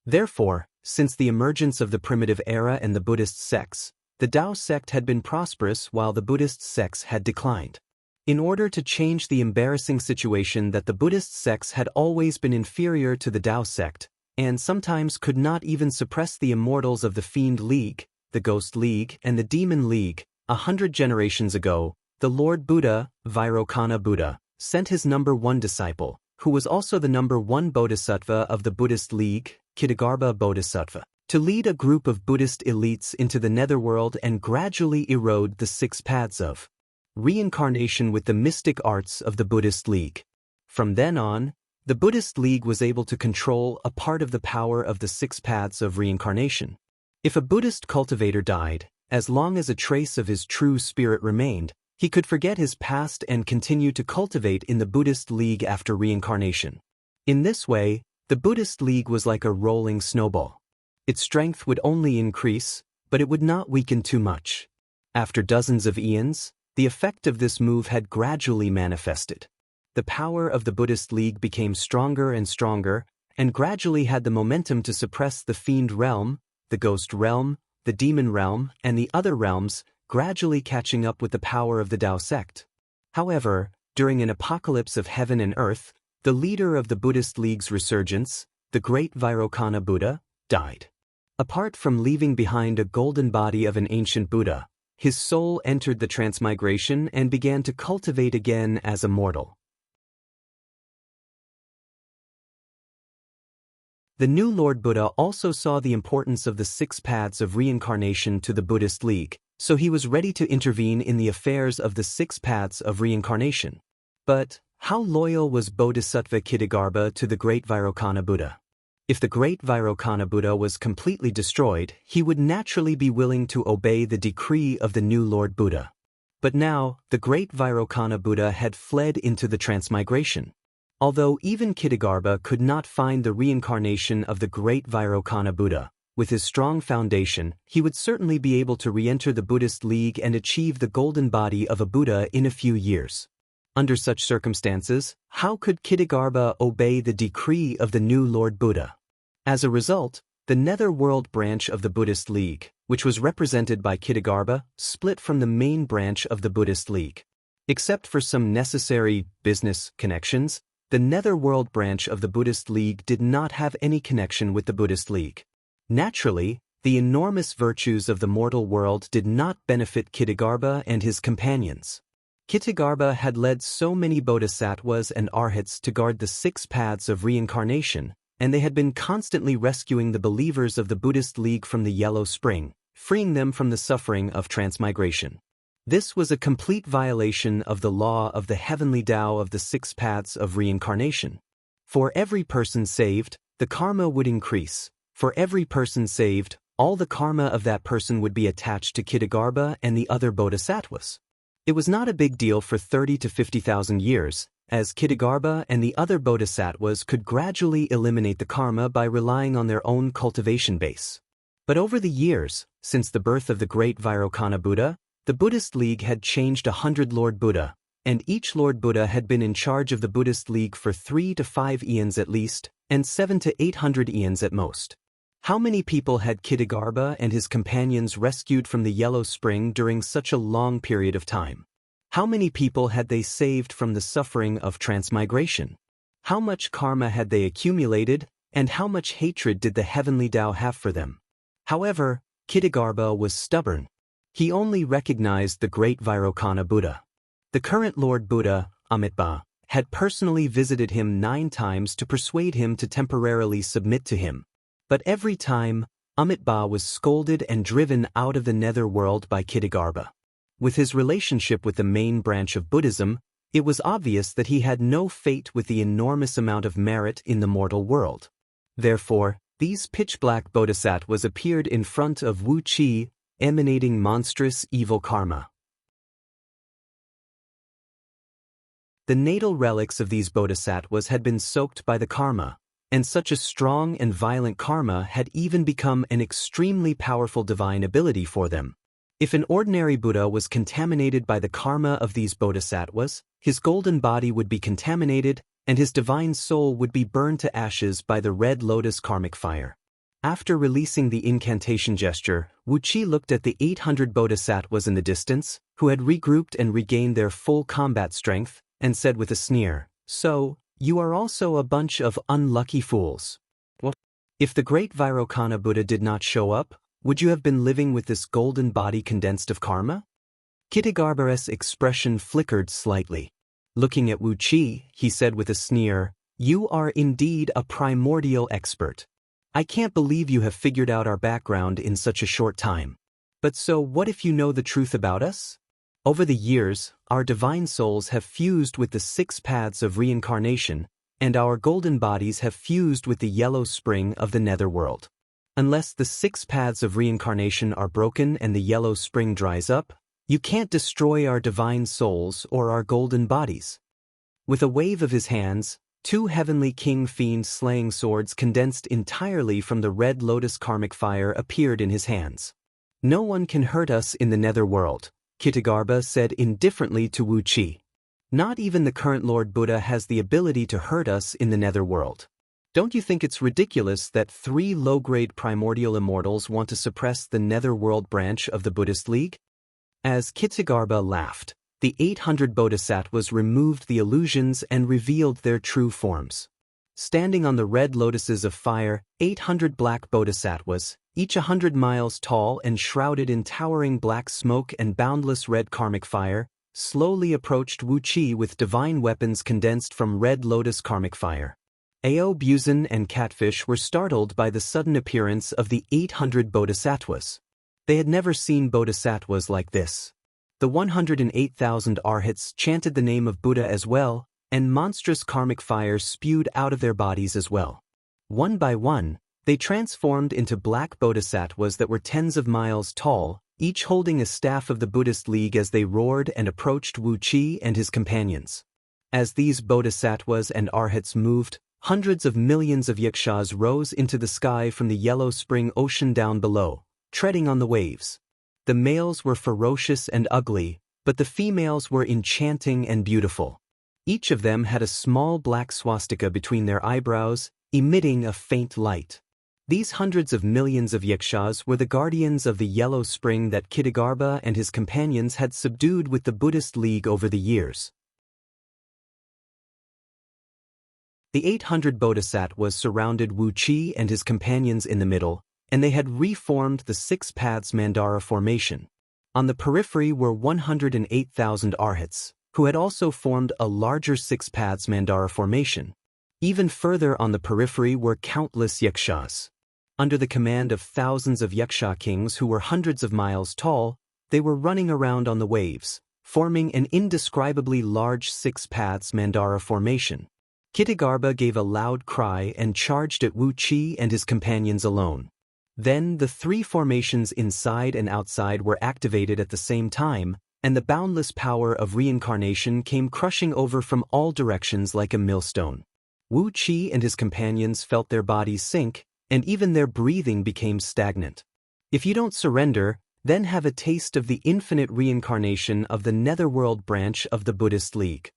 Therefore, since the emergence of the primitive era and the Buddhist sects, the Tao sect had been prosperous while the Buddhist sects had declined. In order to change the embarrassing situation that the Buddhist sects had always been inferior to the Tao sect, and sometimes could not even suppress the immortals of the Fiend League, the Ghost League, and the Demon League, 100 generations ago, the Lord Buddha, Vairocana Buddha, sent his number one disciple, who was also the number one bodhisattva of the Buddhist League, Kittagarbha Bodhisattva, to lead a group of Buddhist elites into the netherworld and gradually erode the 6 paths of reincarnation with the mystic arts of the Buddhist League. From then on, the Buddhist League was able to control a part of the power of the 6 paths of reincarnation. If a Buddhist cultivator died, as long as a trace of his true spirit remained, he could forget his past and continue to cultivate in the Buddhist League after reincarnation. In this way, the Buddhist League was like a rolling snowball. Its strength would only increase, but it would not weaken too much. After dozens of eons, the effect of this move had gradually manifested. The power of the Buddhist League became stronger and stronger, and gradually had the momentum to suppress the Fiend realm, the Ghost realm, the Demon realm, and the other realms, gradually catching up with the power of the Tao sect. However, during an apocalypse of heaven and earth, the leader of the Buddhist League's resurgence, the great Vairocana Buddha, died. Apart from leaving behind a golden body of an ancient Buddha, his soul entered the transmigration and began to cultivate again as a mortal. The new Lord Buddha also saw the importance of the 6 paths of reincarnation to the Buddhist League, so he was ready to intervene in the affairs of the 6 paths of reincarnation. But how loyal was Bodhisattva Kittagarbha to the great Vairocana Buddha? If the great Vairocana Buddha was completely destroyed, he would naturally be willing to obey the decree of the new Lord Buddha. But now, the great Vairocana Buddha had fled into the transmigration. Although even Kittagarbha could not find the reincarnation of the great Vairocana Buddha, with his strong foundation, he would certainly be able to re-enter the Buddhist League and achieve the golden body of a Buddha in a few years. Under such circumstances, how could Kittagarbha obey the decree of the new Lord Buddha? As a result, the netherworld branch of the Buddhist League, which was represented by Kittagarbha, split from the main branch of the Buddhist League. Except for some necessary business connections, the netherworld branch of the Buddhist League did not have any connection with the Buddhist League. Naturally, the enormous virtues of the mortal world did not benefit Kittagarbha and his companions. Kittagarbha had led so many bodhisattvas and arhats to guard the 6 paths of reincarnation, and they had been constantly rescuing the believers of the Buddhist League from the Yellow Spring, freeing them from the suffering of transmigration. This was a complete violation of the law of the heavenly Tao of the 6 paths of reincarnation. For every person saved, the karma would increase. For every person saved, all the karma of that person would be attached to Kittagarbha and the other bodhisattvas. It was not a big deal for 30 to 50,000 years, as Kittagarbha and the other bodhisattvas could gradually eliminate the karma by relying on their own cultivation base. But over the years, since the birth of the great Vairocana Buddha, the Buddhist League had changed 100 Lord Buddha, and each Lord Buddha had been in charge of the Buddhist League for 3 to 5 eons at least, and 7 to 800 eons at most. How many people had Kittagarbha and his companions rescued from the Yellow Spring during such a long period of time? How many people had they saved from the suffering of transmigration? How much karma had they accumulated, and how much hatred did the heavenly Tao have for them? However, Kittagarbha was stubborn. He only recognized the great Vairocana Buddha. The current Lord Buddha, Amitabha, had personally visited him 9 times to persuade him to temporarily submit to him. But every time, Amitabha was scolded and driven out of the netherworld by Kittagarbha. With his relationship with the main branch of Buddhism, it was obvious that he had no fate with the enormous amount of merit in the mortal world. Therefore, these pitch-black bodhisattvas appeared in front of Wu Qi, emanating monstrous evil karma. The natal relics of these bodhisattvas had been soaked by the karma, and such a strong and violent karma had even become an extremely powerful divine ability for them. If an ordinary Buddha was contaminated by the karma of these bodhisattvas, his golden body would be contaminated, and his divine soul would be burned to ashes by the red lotus karmic fire. After releasing the incantation gesture, Wuqi looked at the 800 bodhisattvas in the distance, who had regrouped and regained their full combat strength, and said with a sneer, "So, you are also a bunch of unlucky fools. What? If the great Vairocana Buddha did not show up, would you have been living with this golden body condensed of karma?" Kitagarbha's expression flickered slightly. Looking at Wuqi, he said with a sneer, "You are indeed a primordial expert. I can't believe you have figured out our background in such a short time. But so what if you know the truth about us? Over the years, our divine souls have fused with the 6 paths of reincarnation, and our golden bodies have fused with the yellow spring of the netherworld. Unless the 6 paths of reincarnation are broken and the yellow spring dries up, you can't destroy our divine souls or our golden bodies." With a wave of his hands, 2 heavenly king fiend slaying swords condensed entirely from the red lotus karmic fire appeared in his hands. "No one can hurt us in the netherworld," Kitagarbha said indifferently to Wuqi. "Not even the current Lord Buddha has the ability to hurt us in the netherworld. Don't you think it's ridiculous that 3 low-grade primordial immortals want to suppress the netherworld branch of the Buddhist League?" As Kitagarbha laughed, the 800 bodhisattvas removed the illusions and revealed their true forms. Standing on the red lotuses of fire, 800 black bodhisattvas, each 100 miles tall and shrouded in towering black smoke and boundless red karmic fire, slowly approached Wuqi with divine weapons condensed from red lotus karmic fire. Ao Buzan and Catfish were startled by the sudden appearance of the 800 bodhisattvas. They had never seen bodhisattvas like this. The 108,000 arhats chanted the name of Buddha as well, and monstrous karmic fire spewed out of their bodies as well. One by one, they transformed into black bodhisattvas that were tens of miles tall, each holding a staff of the Buddhist League as they roared and approached Wuqi and his companions. As these bodhisattvas and arhats moved, hundreds of millions of yakshas rose into the sky from the yellow spring ocean down below, treading on the waves. The males were ferocious and ugly, but the females were enchanting and beautiful. Each of them had a small black swastika between their eyebrows, emitting a faint light. These hundreds of millions of yakshas were the guardians of the yellow spring that Kitagarbha and his companions had subdued with the Buddhist League over the years. The 800 bodhisattvas surrounded Wuqi and his companions in the middle, and they had reformed the 6 paths Mandara formation. On the periphery were 108,000 arhats, who had also formed a larger 6 paths Mandara formation. Even further on the periphery were countless yakshas. Under the command of thousands of yaksha kings who were hundreds of miles tall, they were running around on the waves, forming an indescribably large 6 paths Mandara formation. Kitagarbha gave a loud cry and charged at Wuqi and his companions alone. Then the 3 formations inside and outside were activated at the same time, and the boundless power of reincarnation came crushing over from all directions like a millstone. Wuqi and his companions felt their bodies sink, and even their breathing became stagnant. If you don't surrender, then have a taste of the infinite reincarnation of the netherworld branch of the Buddhist League.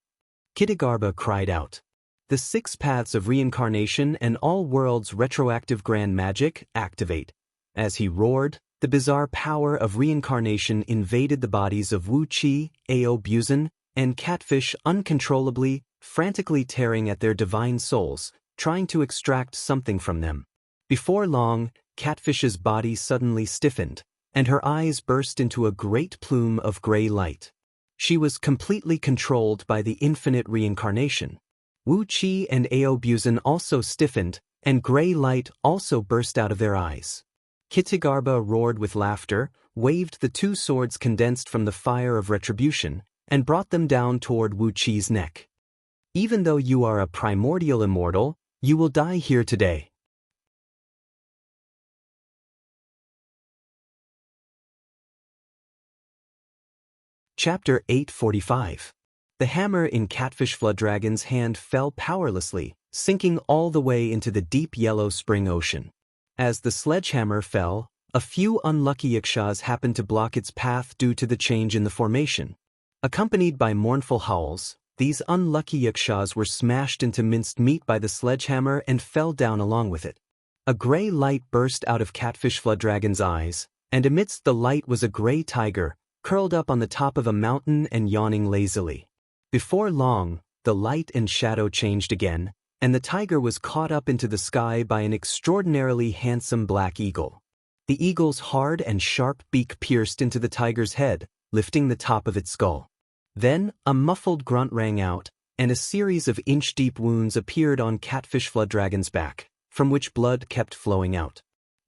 Kitagarbha cried out. The 6 paths of reincarnation and all worlds retroactive grand magic activate. As he roared, the bizarre power of reincarnation invaded the bodies of Wuqi, Ao Buzan, and Catfish uncontrollably, frantically tearing at their divine souls, trying to extract something from them. Before long, Catfish's body suddenly stiffened, and her eyes burst into a great plume of gray light. She was completely controlled by the infinite reincarnation. Wuqi and Ao Buzan also stiffened, and gray light also burst out of their eyes. Kitagarbha roared with laughter, waved the 2 swords condensed from the fire of retribution, and brought them down toward Wuqi's neck. "Even though you are a primordial immortal, you will die here today." Chapter 845. The hammer in Catfish Flooddragon's hand fell powerlessly, sinking all the way into the deep yellow spring ocean. As the sledgehammer fell, a few unlucky yakshas happened to block its path due to the change in the formation. Accompanied by mournful howls, these unlucky yakshas were smashed into minced meat by the sledgehammer and fell down along with it. A gray light burst out of Catfish Flooddragon's eyes, and amidst the light was a gray tiger, curled up on the top of a mountain and yawning lazily. Before long, the light and shadow changed again, and the tiger was caught up into the sky by an extraordinarily handsome black eagle. The eagle's hard and sharp beak pierced into the tiger's head, lifting the top of its skull. Then, a muffled grunt rang out, and a series of inch-deep wounds appeared on Catfish Flooddragon's back, from which blood kept flowing out.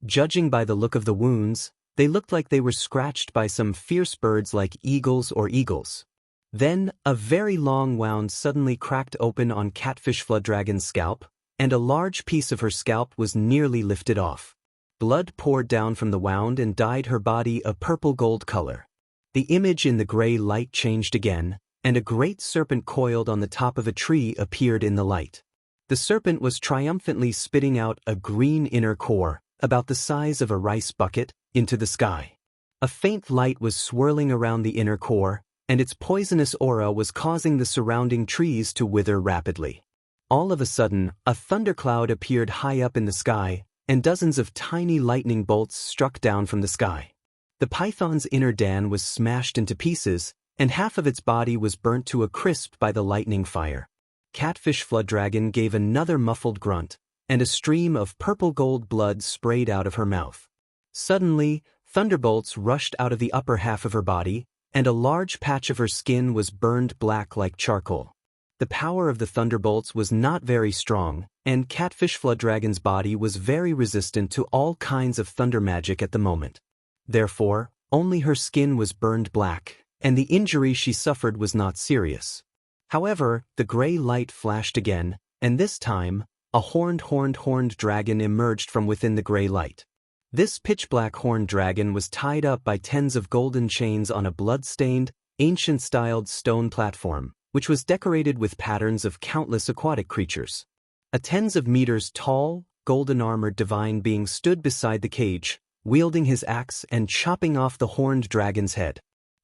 Judging by the look of the wounds, they looked like they were scratched by some fierce birds like eagles or eagles. Then, a very long wound suddenly cracked open on Catfish Flooddragon's scalp, and a large piece of her scalp was nearly lifted off. Blood poured down from the wound and dyed her body a purple-gold color. The image in the gray light changed again, and a great serpent coiled on the top of a tree appeared in the light. The serpent was triumphantly spitting out a green inner core, about the size of a rice bucket, into the sky. A faint light was swirling around the inner core, and its poisonous aura was causing the surrounding trees to wither rapidly. All of a sudden, a thundercloud appeared high up in the sky, and dozens of tiny lightning bolts struck down from the sky. The python's inner dan was smashed into pieces, and half of its body was burnt to a crisp by the lightning fire. Catfish Flooddragon gave another muffled grunt, and a stream of purple-gold blood sprayed out of her mouth. Suddenly, thunderbolts rushed out of the upper half of her body, and a large patch of her skin was burned black like charcoal. The power of the thunderbolts was not very strong, and Catfish Flooddragon's body was very resistant to all kinds of thunder magic at the moment. Therefore, only her skin was burned black, and the injury she suffered was not serious. However, the gray light flashed again, and this time, a horned dragon emerged from within the gray light. This pitch-black horned dragon was tied up by tens of golden chains on a blood-stained, ancient-styled stone platform, which was decorated with patterns of countless aquatic creatures. A tens of meters tall, golden-armored divine being stood beside the cage, wielding his axe and chopping off the horned dragon's head.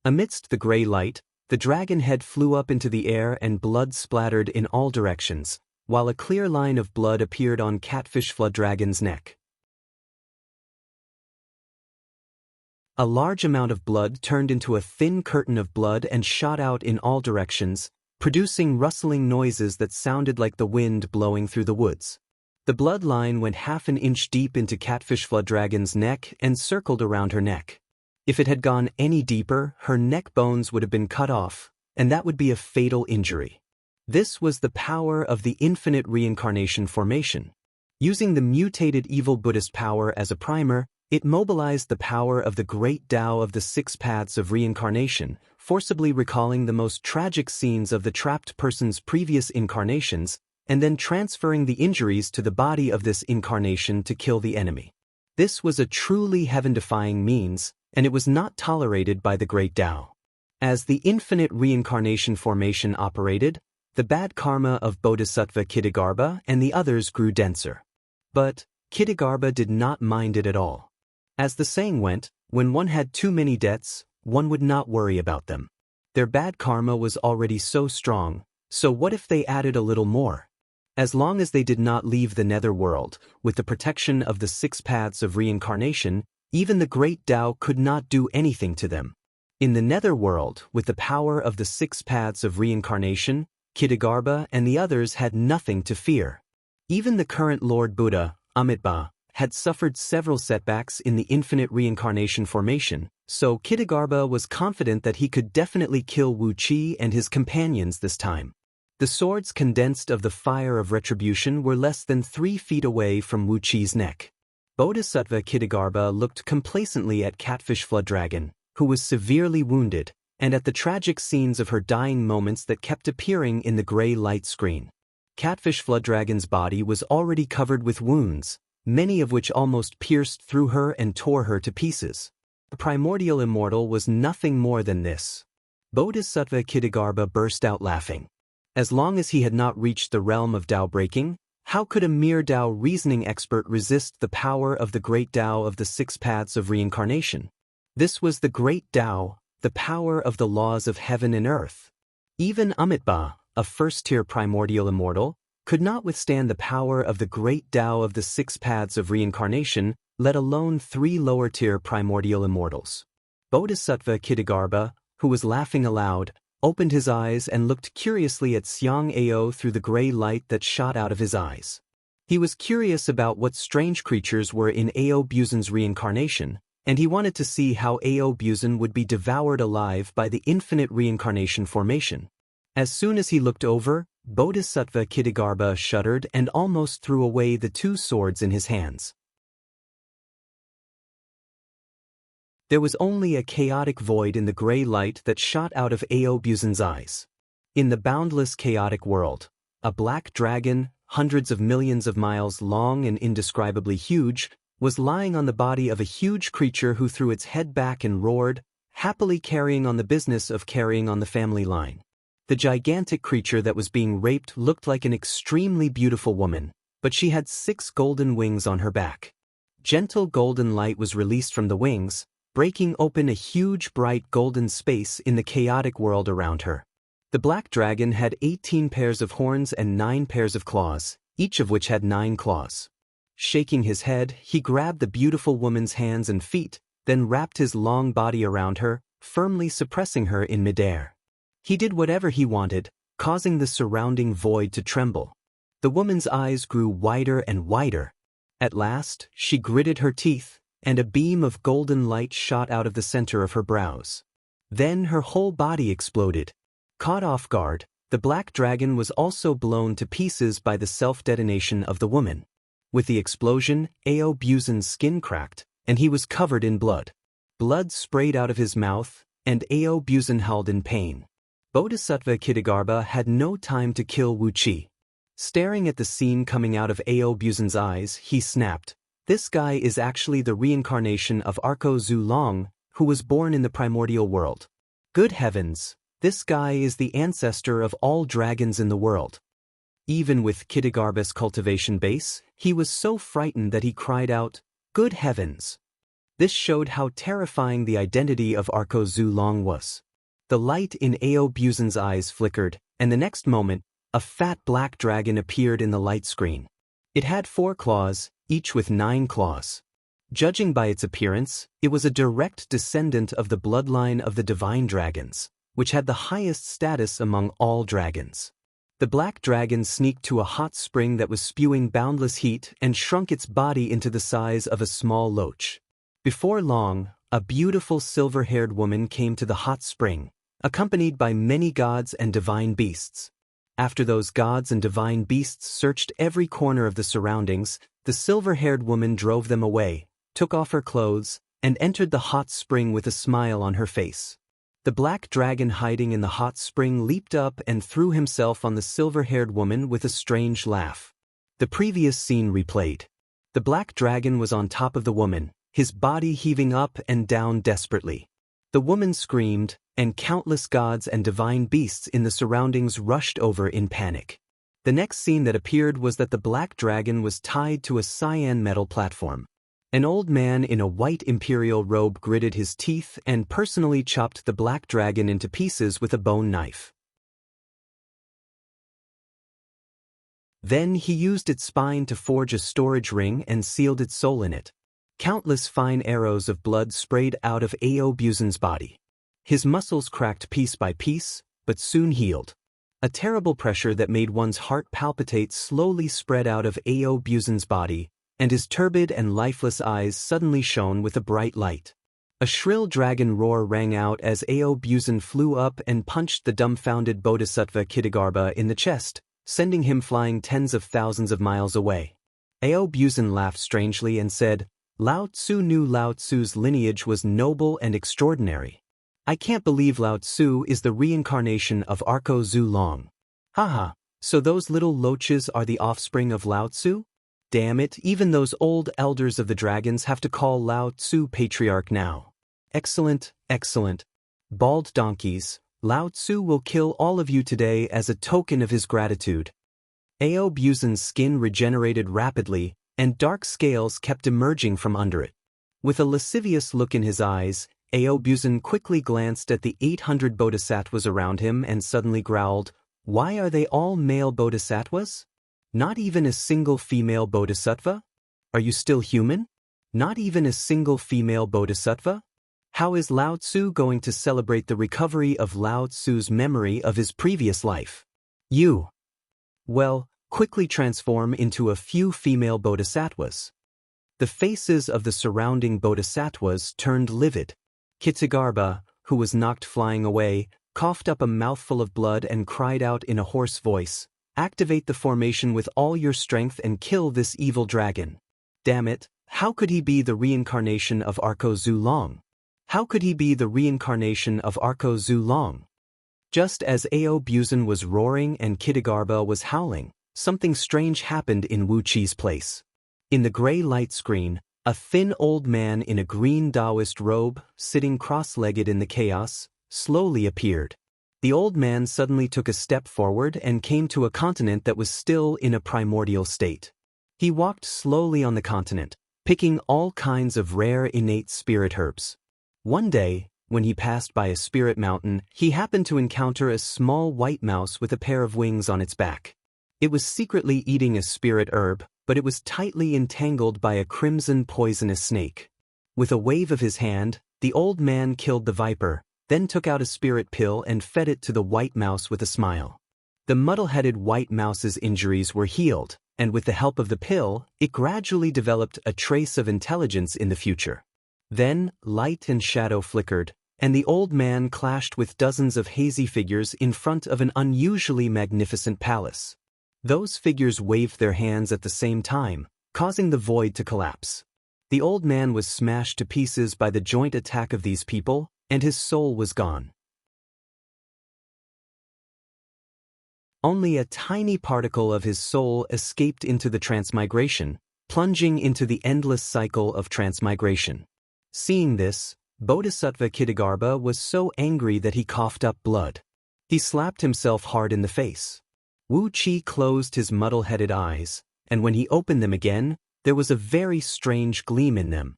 Amidst the gray light, the dragon head flew up into the air and blood splattered in all directions, while a clear line of blood appeared on Catfish Flooddragon's neck. A large amount of blood turned into a thin curtain of blood and shot out in all directions, producing rustling noises that sounded like the wind blowing through the woods. The blood line went half an inch deep into Catfish Flooddragon's neck and circled around her neck. If it had gone any deeper, her neck bones would have been cut off, and that would be a fatal injury. This was the power of the infinite reincarnation formation. Using the mutated evil Buddhist power as a primer, it mobilized the power of the great Tao of the six paths of reincarnation, forcibly recalling the most tragic scenes of the trapped person's previous incarnations, and then transferring the injuries to the body of this incarnation to kill the enemy. This was a truly heaven-defying means, and it was not tolerated by the great Tao. As the infinite reincarnation formation operated, the bad karma of Bodhisattva Kittagarbha and the others grew denser. But Kittagarbha did not mind it at all. As the saying went, when one had too many debts, one would not worry about them. Their bad karma was already so strong, so what if they added a little more? As long as they did not leave the netherworld, with the protection of the six paths of reincarnation, even the great Tao could not do anything to them. In the netherworld, with the power of the six paths of reincarnation, Kittagarbha and the others had nothing to fear. Even the current Lord Buddha, Amitabha, had suffered several setbacks in the infinite reincarnation formation, so Kittagarbha was confident that he could definitely kill Wu Qi and his companions this time. The swords condensed of the fire of retribution were less than 3 feet away from Wu Qi's neck. Bodhisattva Kittagarbha looked complacently at Catfish Flooddragon, who was severely wounded, and at the tragic scenes of her dying moments that kept appearing in the gray light screen. Catfish Flooddragon's body was already covered with wounds, many of which almost pierced through her and tore her to pieces. The primordial immortal was nothing more than this. Bodhisattva Kittagarbha burst out laughing. As long as he had not reached the realm of Tao breaking, how could a mere Tao reasoning expert resist the power of the great Tao of the six paths of reincarnation? This was the great Tao, the power of the laws of heaven and earth. Even Amitabha, a first-tier primordial immortal, could not withstand the power of the great Tao of the 6 paths of reincarnation, let alone 3 lower-tier primordial immortals. Bodhisattva Kitagarbha, who was laughing aloud, opened his eyes and looked curiously at Xiang Ao through the gray light that shot out of his eyes. He was curious about what strange creatures were in Ao Buzan's reincarnation, and he wanted to see how Ao Buzan would be devoured alive by the infinite reincarnation formation. As soon as he looked over, Bodhisattva Kitagarbha shuddered and almost threw away the 2 swords in his hands. There was only a chaotic void in the gray light that shot out of Ao Buzan's eyes. In the boundless chaotic world, a black dragon, hundreds of millions of miles long and indescribably huge, was lying on the body of a huge creature who threw its head back and roared, happily carrying on the business of carrying on the family line. The gigantic creature that was being raped looked like an extremely beautiful woman, but she had 6 golden wings on her back. Gentle golden light was released from the wings, breaking open a huge bright golden space in the chaotic world around her. The black dragon had 18 pairs of horns and 9 pairs of claws, each of which had 9 claws. Shaking his head, he grabbed the beautiful woman's hands and feet, then wrapped his long body around her, firmly suppressing her in midair. He did whatever he wanted, causing the surrounding void to tremble. The woman's eyes grew wider and wider. At last, she gritted her teeth, and a beam of golden light shot out of the center of her brows. Then her whole body exploded. Caught off guard, the black dragon was also blown to pieces by the self-detonation of the woman. With the explosion, Ao Buzan's skin cracked, and he was covered in blood. Blood sprayed out of his mouth, and Ao Buzan howled in pain. Bodhisattva Kitagarbha had no time to kill Wu Qi. Staring at the scene coming out of Ao Buzan's eyes, he snapped, "This guy is actually the reincarnation of Arko Zhu Long, who was born in the primordial world. Good heavens, this guy is the ancestor of all dragons in the world." Even with Kitagarbha's cultivation base, he was so frightened that he cried out, "Good heavens!" This showed how terrifying the identity of Arko Zhu Long was. The light in Ao Buzan's eyes flickered, and the next moment, a fat black dragon appeared in the light screen. It had 4 claws, each with 9 claws. Judging by its appearance, it was a direct descendant of the bloodline of the divine dragons, which had the highest status among all dragons. The black dragon sneaked to a hot spring that was spewing boundless heat and shrunk its body into the size of a small loach. Before long, a beautiful silver-haired woman came to the hot spring, accompanied by many gods and divine beasts. After those gods and divine beasts searched every corner of the surroundings, the silver-haired woman drove them away, took off her clothes, and entered the hot spring with a smile on her face. The black dragon hiding in the hot spring leaped up and threw himself on the silver-haired woman with a strange laugh. The previous scene replayed. The black dragon was on top of the woman, his body heaving up and down desperately. The woman screamed, and countless gods and divine beasts in the surroundings rushed over in panic. The next scene that appeared was that the black dragon was tied to a cyan metal platform. An old man in a white imperial robe gritted his teeth and personally chopped the black dragon into pieces with a bone knife. Then he used its spine to forge a storage ring and sealed its soul in it. Countless fine arrows of blood sprayed out of Ao Buzan's body. His muscles cracked piece by piece, but soon healed. A terrible pressure that made one's heart palpitate slowly spread out of Ao Buzan's body, and his turbid and lifeless eyes suddenly shone with a bright light. A shrill dragon roar rang out as Ao Buzan flew up and punched the dumbfounded Bodhisattva Kitagarbha in the chest, sending him flying tens of thousands of miles away. Ao Buzan laughed strangely and said, "Lao Tzu knew Lao Tzu's lineage was noble and extraordinary. I can't believe Lao Tzu is the reincarnation of Arko Zhu Long. Haha, so those little loaches are the offspring of Lao Tzu? Damn it, even those old elders of the dragons have to call Lao Tzu patriarch now. Excellent, excellent. Bald donkeys, Lao Tzu will kill all of you today as a token of his gratitude." Ao Buzan's skin regenerated rapidly, and dark scales kept emerging from under it. With a lascivious look in his eyes, Ao Buzan quickly glanced at the 800 bodhisattvas around him and suddenly growled, "Why are they all male bodhisattvas? Not even a single female bodhisattva? Are you still human? Not even a single female bodhisattva? How is Lao Tzu going to celebrate the recovery of Lao Tzu's memory of his previous life? You. Well, quickly transform into a few female bodhisattvas. The faces of the surrounding bodhisattvas turned livid. Kitagarbha, who was knocked flying away, coughed up a mouthful of blood and cried out in a hoarse voice, "Activate the formation with all your strength and kill this evil dragon." Damn it, how could he be the reincarnation of Arko Zulong? How could he be the reincarnation of Arko Zulong? Just as Ao Buzan was roaring and Kitagarbha was howling, something strange happened in Wu Chi's place. In the gray light screen, a thin old man in a green Taoist robe, sitting cross-legged in the chaos, slowly appeared. The old man suddenly took a step forward and came to a continent that was still in a primordial state. He walked slowly on the continent, picking all kinds of rare innate spirit herbs. One day, when he passed by a spirit mountain, he happened to encounter a small white mouse with a pair of wings on its back. It was secretly eating a spirit herb, but it was tightly entangled by a crimson poisonous snake. With a wave of his hand, the old man killed the viper, then took out a spirit pill and fed it to the white mouse with a smile. The muddle-headed white mouse's injuries were healed, and with the help of the pill, it gradually developed a trace of intelligence in the future. Then, light and shadow flickered, and the old man clashed with dozens of hazy figures in front of an unusually magnificent palace. Those figures waved their hands at the same time, causing the void to collapse. The old man was smashed to pieces by the joint attack of these people, and his soul was gone. Only a tiny particle of his soul escaped into the transmigration, plunging into the endless cycle of transmigration. Seeing this, Bodhisattva Kitagarbha was so angry that he coughed up blood. He slapped himself hard in the face. Wu Chi closed his muddle-headed eyes, and when he opened them again, there was a very strange gleam in them.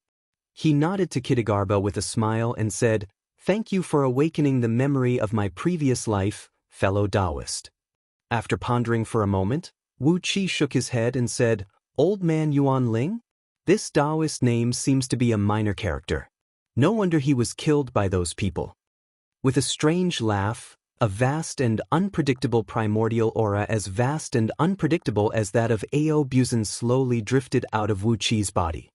He nodded to Kitagarbha with a smile and said, "Thank you for awakening the memory of my previous life, fellow Taoist." After pondering for a moment, Wu Chi shook his head and said, "Old man Yuan Ling? This Taoist name seems to be a minor character. No wonder he was killed by those people." With a strange laugh, a vast and unpredictable primordial aura as vast and unpredictable as that of Ao Buzan slowly drifted out of Wu Chi's body.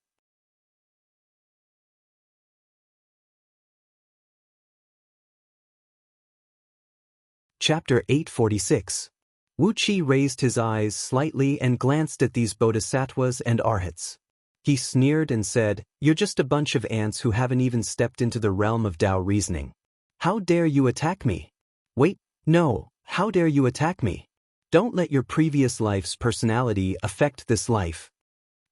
Chapter 846. Wu Chi raised his eyes slightly and glanced at these bodhisattvas and arhats. He sneered and said, "You're just a bunch of ants who haven't even stepped into the realm of Tao reasoning. How dare you attack me? Wait, no, how dare you attack me? Don't let your previous life's personality affect this life."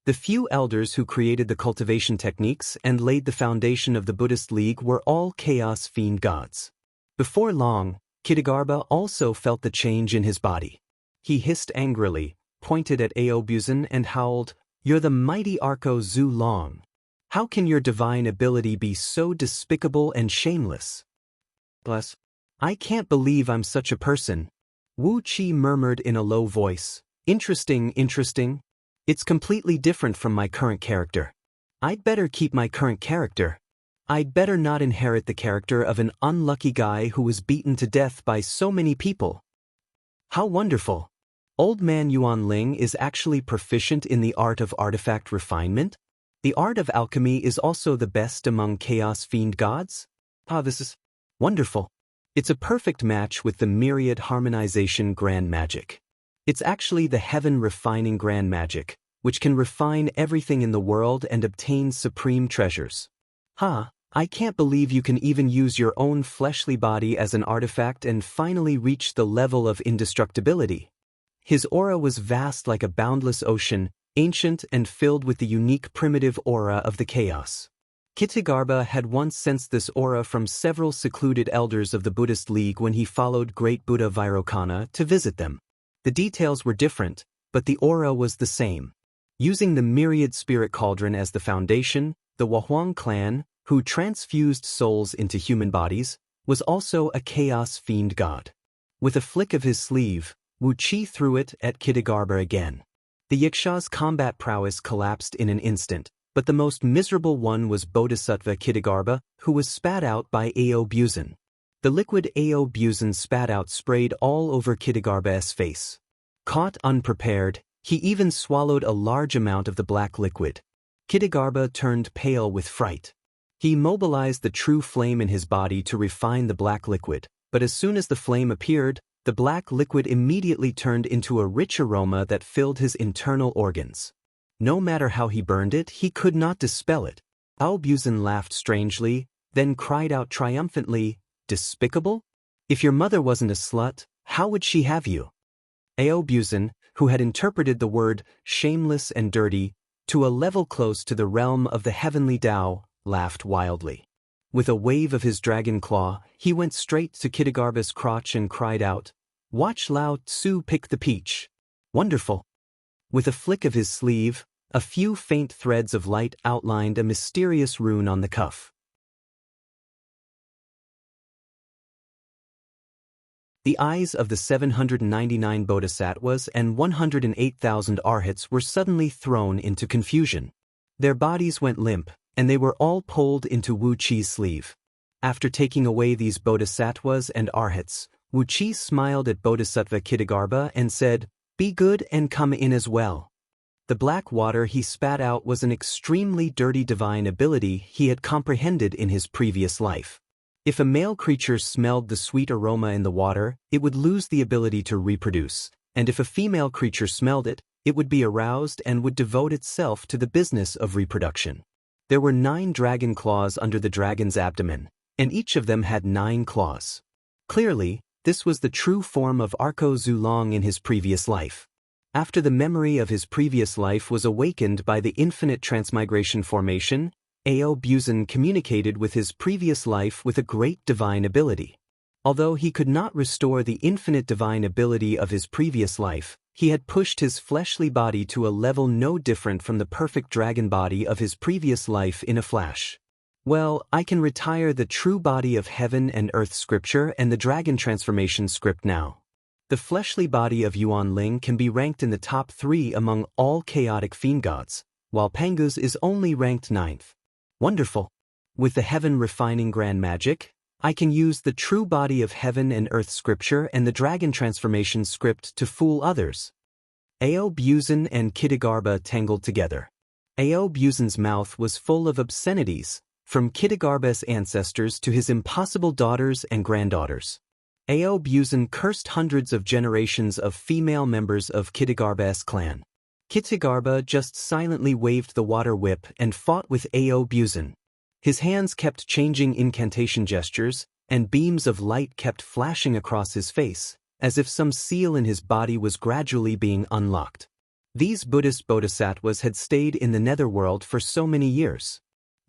The few elders who created the cultivation techniques and laid the foundation of the Buddhist League were all chaos fiend gods. Before long, Kitagarbha also felt the change in his body. He hissed angrily, pointed at Ao Buzan and howled, "You're the mighty Arko Zulong. How can your divine ability be so despicable and shameless? Bless. I can't believe I'm such a person." Wu Chi murmured in a low voice, Interesting. It's completely different from my current character. I'd better keep my current character. I'd better not inherit the character of an unlucky guy who was beaten to death by so many people." How wonderful! Old man Yuan Ling is actually proficient in the art of artifact refinement? The art of alchemy is also the best among chaos fiend gods? This is wonderful. It's a perfect match with the myriad harmonization grand magic. It's actually the heaven refining grand magic, which can refine everything in the world and obtain supreme treasures. I can't believe you can even use your own fleshly body as an artifact and finally reach the level of indestructibility. His aura was vast like a boundless ocean, ancient and filled with the unique primitive aura of the chaos. Kitagarbha had once sensed this aura from several secluded elders of the Buddhist League when he followed Great Buddha Vairocana to visit them. The details were different, but the aura was the same. Using the myriad spirit cauldron as the foundation, the Wahuang clan, who transfused souls into human bodies, was also a chaos fiend god. With a flick of his sleeve, Wu Qi threw it at Kitagarbha again. The Yaksha's combat prowess collapsed in an instant, but the most miserable one was Bodhisattva Kitagarbha, who was spat out by Aobuzan. The liquid Aobuzan spat out sprayed all over Kitagarbha's face. Caught unprepared, he even swallowed a large amount of the black liquid. Kitagarbha turned pale with fright. He mobilized the true flame in his body to refine the black liquid, but as soon as the flame appeared, the black liquid immediately turned into a rich aroma that filled his internal organs. No matter how he burned it, he could not dispel it. Aobuzan laughed strangely, then cried out triumphantly, "Despicable? If your mother wasn't a slut, how would she have you?" Aobuzan, who had interpreted the word shameless and dirty to a level close to the realm of the heavenly Tao, laughed wildly. With a wave of his dragon claw, he went straight to Kitagarbha's crotch and cried out, "Watch Lao Tzu pick the peach." Wonderful! With a flick of his sleeve, a few faint threads of light outlined a mysterious rune on the cuff. The eyes of the 799 bodhisattvas and 108,000 arhats were suddenly thrown into confusion. Their bodies went limp, and they were all pulled into Wu Qi's sleeve. After taking away these bodhisattvas and arhats, Wu Qi smiled at Bodhisattva Kitagarbha and said, "Be good and come in as well." The black water he spat out was an extremely dirty divine ability he had comprehended in his previous life. If a male creature smelled the sweet aroma in the water, it would lose the ability to reproduce, and if a female creature smelled it, it would be aroused and would devote itself to the business of reproduction. There were 9 dragon claws under the dragon's abdomen, and each of them had 9 claws. Clearly, this was the true form of Arko Zulong in his previous life. After the memory of his previous life was awakened by the infinite transmigration formation, Aobuzan communicated with his previous life with a great divine ability. Although he could not restore the infinite divine ability of his previous life, he had pushed his fleshly body to a level no different from the perfect dragon body of his previous life in a flash. Well, I can retire the true body of heaven and earth scripture and the dragon transformation script now. The fleshly body of Yuan Ling can be ranked in the top 3 among all chaotic fiend gods, while Pangu's is only ranked 9th. Wonderful! With the heaven refining grand magic, I can use the true body of heaven and earth scripture and the dragon transformation script to fool others. Aobuzan and Kitagarbha tangled together. Aobuzan's mouth was full of obscenities, from Kitagarbha's ancestors to his impossible daughters and granddaughters. Aobuzan cursed hundreds of generations of female members of Kitagarbha's clan. Kitagarbha just silently waved the water whip and fought with Aobuzan. His hands kept changing incantation gestures, and beams of light kept flashing across his face, as if some seal in his body was gradually being unlocked. These Buddhist bodhisattvas had stayed in the netherworld for so many years.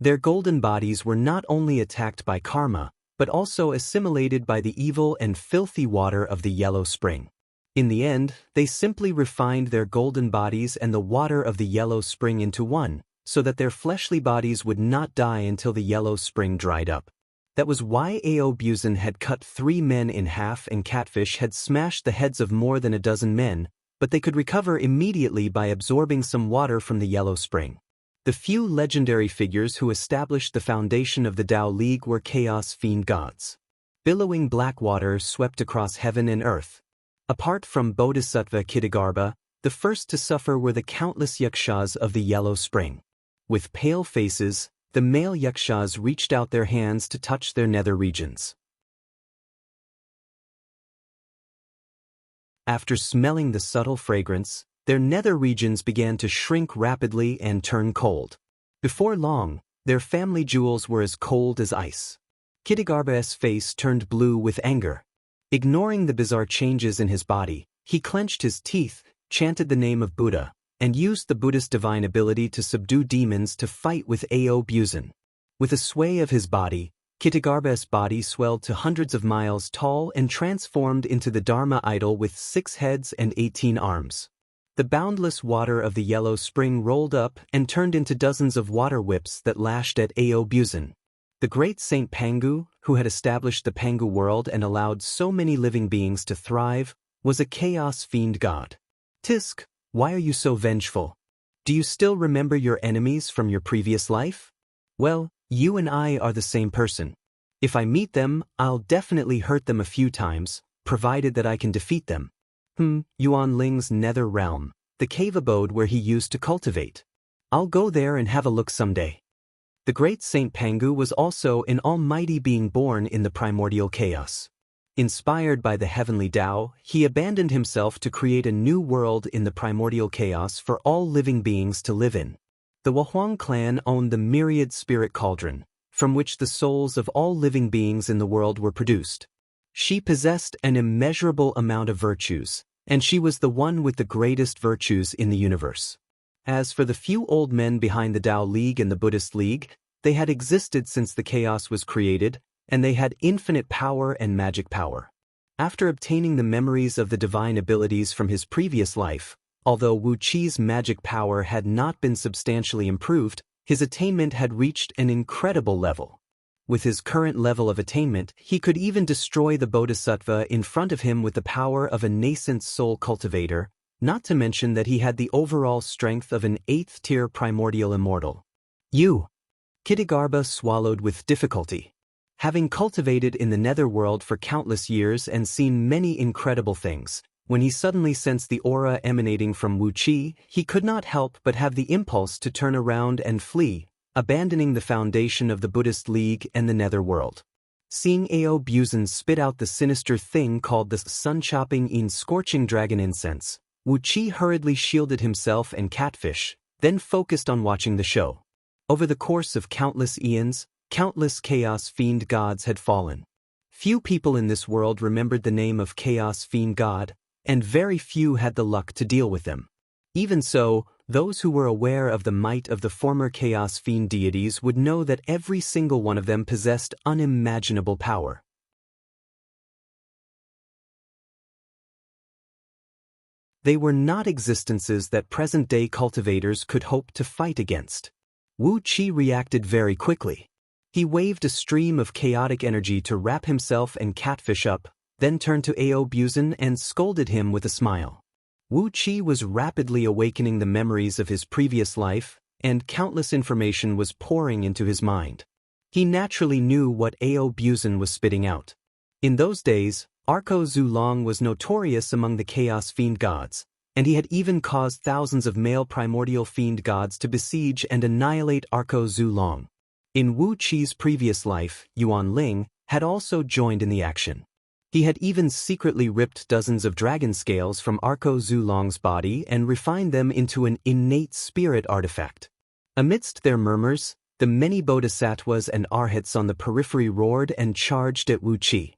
Their golden bodies were not only attacked by karma, but also assimilated by the evil and filthy water of the yellow spring. In the end, they simply refined their golden bodies and the water of the yellow spring into one, so that their fleshly bodies would not die until the yellow spring dried up. That was why Aobuzan had cut 3 men in half and Catfish had smashed the heads of more than a dozen men, but they could recover immediately by absorbing some water from the yellow spring. The few legendary figures who established the foundation of the Tao League were chaos fiend gods. Billowing black water swept across heaven and earth. Apart from Bodhisattva Kitagarbha, the first to suffer were the countless yakshas of the yellow spring. With pale faces, the male yakshas reached out their hands to touch their nether regions. After smelling the subtle fragrance, their nether regions began to shrink rapidly and turn cold. Before long, their family jewels were as cold as ice. Kitagarbha's face turned blue with anger. Ignoring the bizarre changes in his body, he clenched his teeth, chanted the name of Buddha, and used the Buddhist divine ability to subdue demons to fight with Aobuzan. With a sway of his body, Kitagarbha's body swelled to hundreds of miles tall and transformed into the Dharma idol with 6 heads and 18 arms. The boundless water of the yellow spring rolled up and turned into dozens of water whips that lashed at Aobuzan. The great Saint Pangu, who had established the Pangu world and allowed so many living beings to thrive, was a chaos fiend god. Tisk, why are you so vengeful? Do you still remember your enemies from your previous life? Well, you and I are the same person. If I meet them, I'll definitely hurt them a few times, provided that I can defeat them. Yuan Ling's nether realm, the cave abode where he used to cultivate. I'll go there and have a look someday. The great Saint Pangu was also an almighty being born in the primordial chaos. Inspired by the heavenly Tao, he abandoned himself to create a new world in the primordial chaos for all living beings to live in. The Wahuang clan owned the myriad spirit cauldron, from which the souls of all living beings in the world were produced. She possessed an immeasurable amount of virtues, and she was the one with the greatest virtues in the universe. As for the few old men behind the Tao League and the Buddhist League, they had existed since the chaos was created, and they had infinite power and magic power. After obtaining the memories of the divine abilities from his previous life, although Wu Qi's magic power had not been substantially improved, his attainment had reached an incredible level. With his current level of attainment, he could even destroy the bodhisattva in front of him with the power of a nascent soul cultivator, not to mention that he had the overall strength of an 8th-tier primordial immortal. Kitagarbha swallowed with difficulty. Having cultivated in the netherworld for countless years and seen many incredible things, when he suddenly sensed the aura emanating from Wu Qi, he could not help but have the impulse to turn around and flee, abandoning the foundation of the Buddhist League and the netherworld. Seeing Ao Buzan spit out the sinister thing called the sun-chopping in scorching dragon incense, Wu Qi hurriedly shielded himself and Catfish, then focused on watching the show. Over the course of countless eons, countless Chaos Fiend gods had fallen. Few people in this world remembered the name of Chaos Fiend God, and very few had the luck to deal with them. Even so, those who were aware of the might of the former Chaos Fiend deities would know that every single one of them possessed unimaginable power. They were not existences that present-day cultivators could hope to fight against. Wu Qi reacted very quickly. He waved a stream of chaotic energy to wrap himself and Catfish up, then turned to Ao Buzan and scolded him with a smile. Wu Qi was rapidly awakening the memories of his previous life, and countless information was pouring into his mind. He naturally knew what Ao Buzan was spitting out. In those days, Arko Zulong was notorious among the Chaos Fiend gods, and he had even caused thousands of male primordial fiend gods to besiege and annihilate Arko Zulong. In Wu Qi's previous life, Yuan Ling had also joined in the action. He had even secretly ripped dozens of dragon scales from Arko Zulong's body and refined them into an innate spirit artifact. Amidst their murmurs, the many bodhisattvas and arhats on the periphery roared and charged at Wu Qi.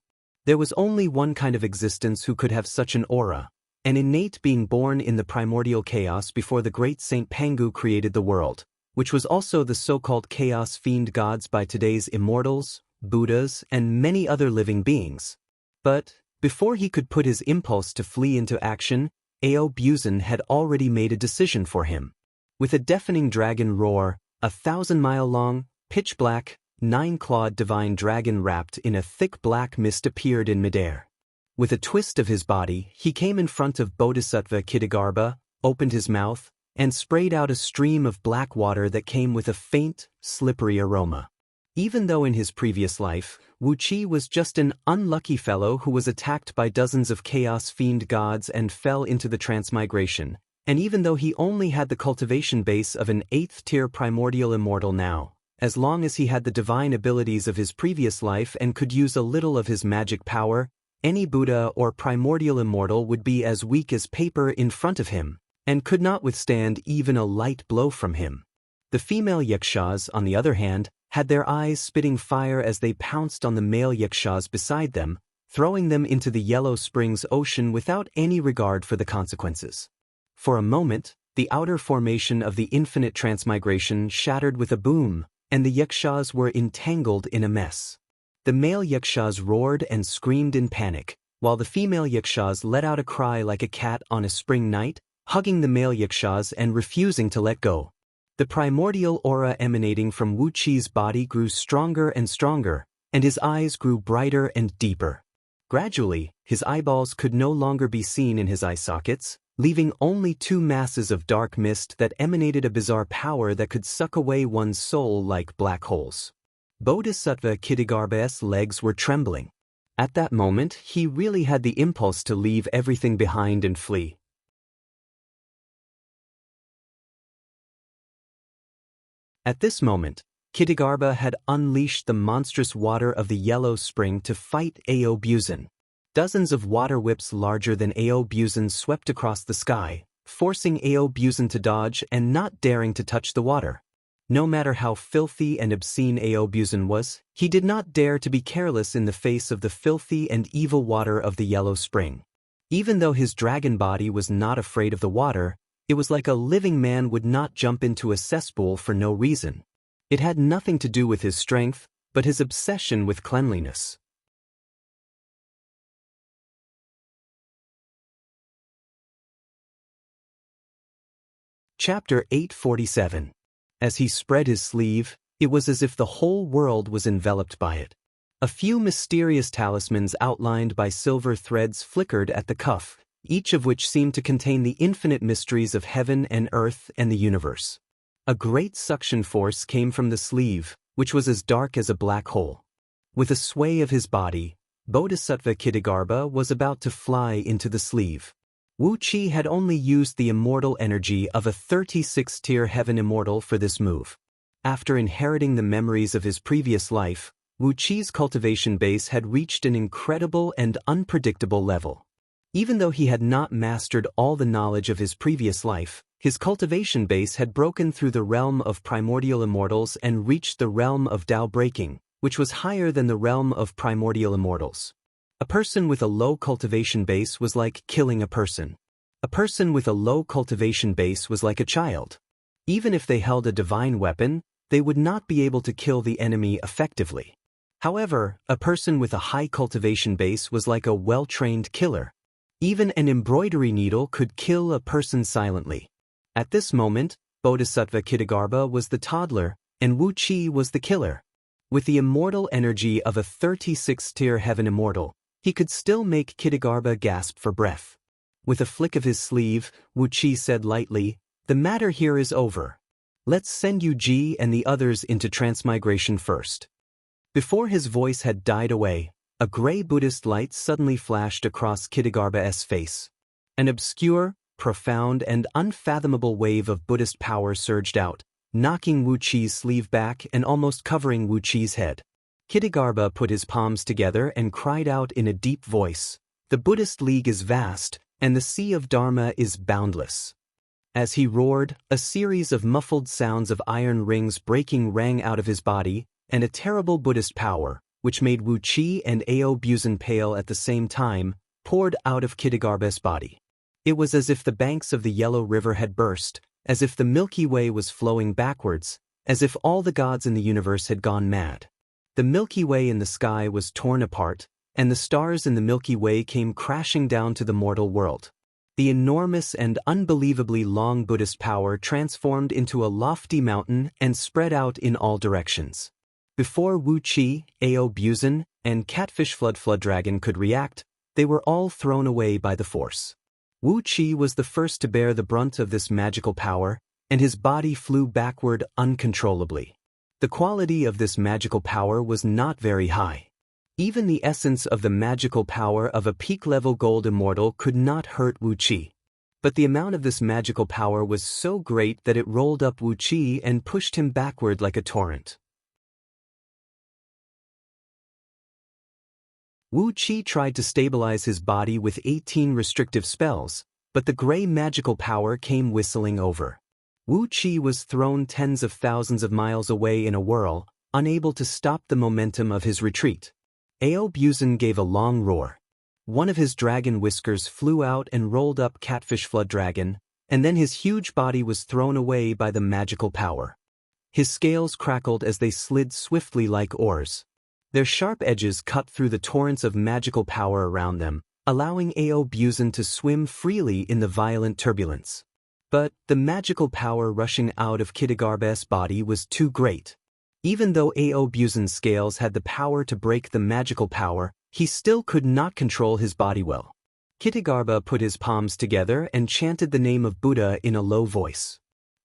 There was only one kind of existence who could have such an aura, an innate being born in the primordial chaos before the great Saint Pangu created the world, which was also the so-called Chaos Fiend gods by today's immortals, Buddhas, and many other living beings. But, before he could put his impulse to flee into action, Ao Buzan had already made a decision for him. With a deafening dragon roar, a 1,000-mile-long, pitch-black, 9-clawed divine dragon wrapped in a thick black mist appeared in midair. With a twist of his body, he came in front of Bodhisattva Kitagarbha, opened his mouth, and sprayed out a stream of black water that came with a faint, slippery aroma. Even though in his previous life, Wu Qi was just an unlucky fellow who was attacked by dozens of Chaos Fiend gods and fell into the transmigration, and even though he only had the cultivation base of an 8th-tier primordial immortal now, as long as he had the divine abilities of his previous life and could use a little of his magic power, any Buddha or primordial immortal would be as weak as paper in front of him, and could not withstand even a light blow from him. The female yakshas, on the other hand, had their eyes spitting fire as they pounced on the male yakshas beside them, throwing them into the Yellow Springs Ocean without any regard for the consequences. For a moment, the outer formation of the infinite transmigration shattered with a boom, and the yakshas were entangled in a mess. The male yakshas roared and screamed in panic, while the female yakshas let out a cry like a cat on a spring night, hugging the male yakshas and refusing to let go. The primordial aura emanating from Wu Qi's body grew stronger and stronger, and his eyes grew brighter and deeper. Gradually, his eyeballs could no longer be seen in his eye sockets, leaving only two masses of dark mist that emanated a bizarre power that could suck away one's soul like black holes. Bodhisattva Kittigarbha's legs were trembling. At that moment, he really had the impulse to leave everything behind and flee. At this moment, Kittigarbha had unleashed the monstrous water of the yellow spring to fight Aobuzan. Dozens of water whips larger than Aobuzan swept across the sky, forcing Aobuzan to dodge and not daring to touch the water. No matter how filthy and obscene Aobuzan was, he did not dare to be careless in the face of the filthy and evil water of the yellow spring. Even though his dragon body was not afraid of the water, it was like a living man would not jump into a cesspool for no reason. It had nothing to do with his strength, but his obsession with cleanliness. Chapter 847. As he spread his sleeve, it was as if the whole world was enveloped by it. A few mysterious talismans outlined by silver threads flickered at the cuff, each of which seemed to contain the infinite mysteries of heaven and earth and the universe. A great suction force came from the sleeve, which was as dark as a black hole. With a sway of his body, Bodhisattva Kittigarbha was about to fly into the sleeve. Wu Qi had only used the immortal energy of a 36-tier heaven immortal for this move. After inheriting the memories of his previous life, Wu Qi's cultivation base had reached an incredible and unpredictable level. Even though he had not mastered all the knowledge of his previous life, his cultivation base had broken through the realm of primordial immortals and reached the realm of Dao breaking, which was higher than the realm of primordial immortals. A person with a low cultivation base was like killing a person. A person with a low cultivation base was like a child. Even if they held a divine weapon, they would not be able to kill the enemy effectively. However, a person with a high cultivation base was like a well-trained killer. Even an embroidery needle could kill a person silently. At this moment, Bodhisattva Kittigarbha was the toddler, and Wu Qi was the killer. With the immortal energy of a 36-tier heaven immortal, he could still make Kittigarbha gasp for breath. With a flick of his sleeve, Wu Qi said lightly, "The matter here is over. Let's send Yu Ji and the others into transmigration first." Before his voice had died away, a gray Buddhist light suddenly flashed across Kittigarbha's face. An obscure, profound, and unfathomable wave of Buddhist power surged out, knocking Wu Qi's sleeve back and almost covering Wu Qi's head. Kittigarbha put his palms together and cried out in a deep voice, "The Buddhist League is vast, and the sea of Dharma is boundless." As he roared, a series of muffled sounds of iron rings breaking rang out of his body, and a terrible Buddhist power, which made Wu Qi and Aobuzan pale at the same time, poured out of Kittigarbha's body. It was as if the banks of the Yellow River had burst, as if the Milky Way was flowing backwards, as if all the gods in the universe had gone mad. The Milky Way in the sky was torn apart, and the stars in the Milky Way came crashing down to the mortal world. The enormous and unbelievably long Buddhist power transformed into a lofty mountain and spread out in all directions. Before Wu Qi, Aobuzan, and Catfish Flood Dragon could react, they were all thrown away by the force. Wu Qi was the first to bear the brunt of this magical power, and his body flew backward uncontrollably. The quality of this magical power was not very high. Even the essence of the magical power of a peak-level gold immortal could not hurt Wu Qi. But the amount of this magical power was so great that it rolled up Wu Qi and pushed him backward like a torrent. Wu Qi tried to stabilize his body with 18 restrictive spells, but the gray magical power came whistling over. Wu Qi was thrown tens of thousands of miles away in a whirl, unable to stop the momentum of his retreat. Aobuzan gave a long roar. One of his dragon whiskers flew out and rolled up Catfish Flood Dragon, and then his huge body was thrown away by the magical power. His scales crackled as they slid swiftly like oars. Their sharp edges cut through the torrents of magical power around them, allowing Aobuzan to swim freely in the violent turbulence. But the magical power rushing out of Kittigarbha's body was too great. Even though Aobuzan's scales had the power to break the magical power, He still could not control his body well. Kitagarbha put his palms together and chanted the name of Buddha in a low voice.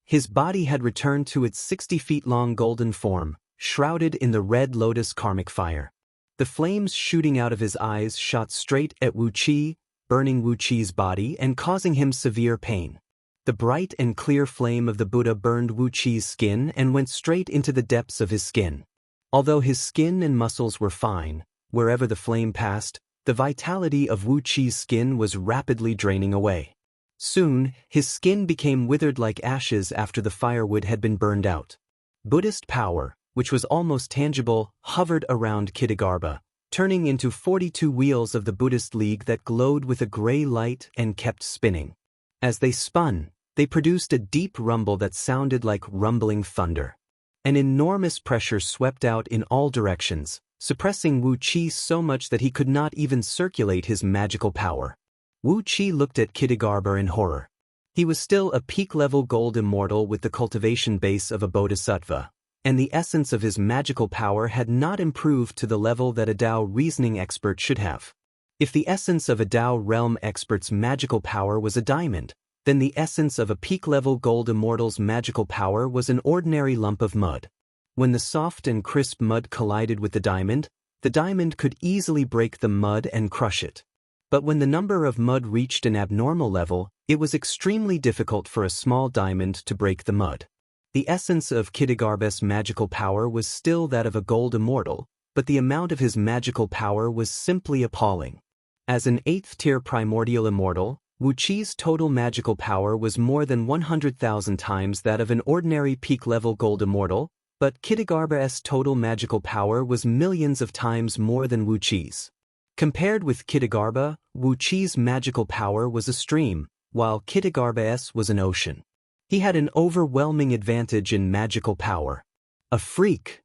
His body had returned to its 60-feet-long golden form, shrouded in the red lotus karmic fire. The flames shooting out of his eyes shot straight at Wu Qi, burning Wu Qi's body and causing him severe pain. The bright and clear flame of the Buddha burned Wu Qi's skin and went straight into the depths of his skin. Although his skin and muscles were fine, wherever the flame passed, the vitality of Wu Qi's skin was rapidly draining away. Soon, his skin became withered like ashes after the firewood had been burned out. Buddhist power, which was almost tangible, hovered around Kitagarbha, turning into 42 wheels of the Buddhist League that glowed with a gray light and kept spinning. As they spun, they produced a deep rumble that sounded like rumbling thunder. An enormous pressure swept out in all directions, suppressing Wu Qi so much that he could not even circulate his magical power. Wu Qi looked at Kitagarbha in horror. He was still a peak-level gold immortal with the cultivation base of a bodhisattva, and the essence of his magical power had not improved to the level that a Dao reasoning expert should have. If the essence of a Dao realm expert's magical power was a diamond, then the essence of a peak-level gold immortal's magical power was an ordinary lump of mud. When the soft and crisp mud collided with the diamond could easily break the mud and crush it. But when the number of mud reached an abnormal level, it was extremely difficult for a small diamond to break the mud. The essence of Kitagarbha's magical power was still that of a gold immortal, but the amount of his magical power was simply appalling. As an 8th-tier primordial immortal, Wu Qi's total magical power was more than 100,000 times that of an ordinary peak-level gold immortal, but Kitagarbha's total magical power was millions of times more than Wu Qi's. Compared with Kitagarbha, Wu Qi's magical power was a stream, while Kitagarbha's was an ocean. He had an overwhelming advantage in magical power. A freak!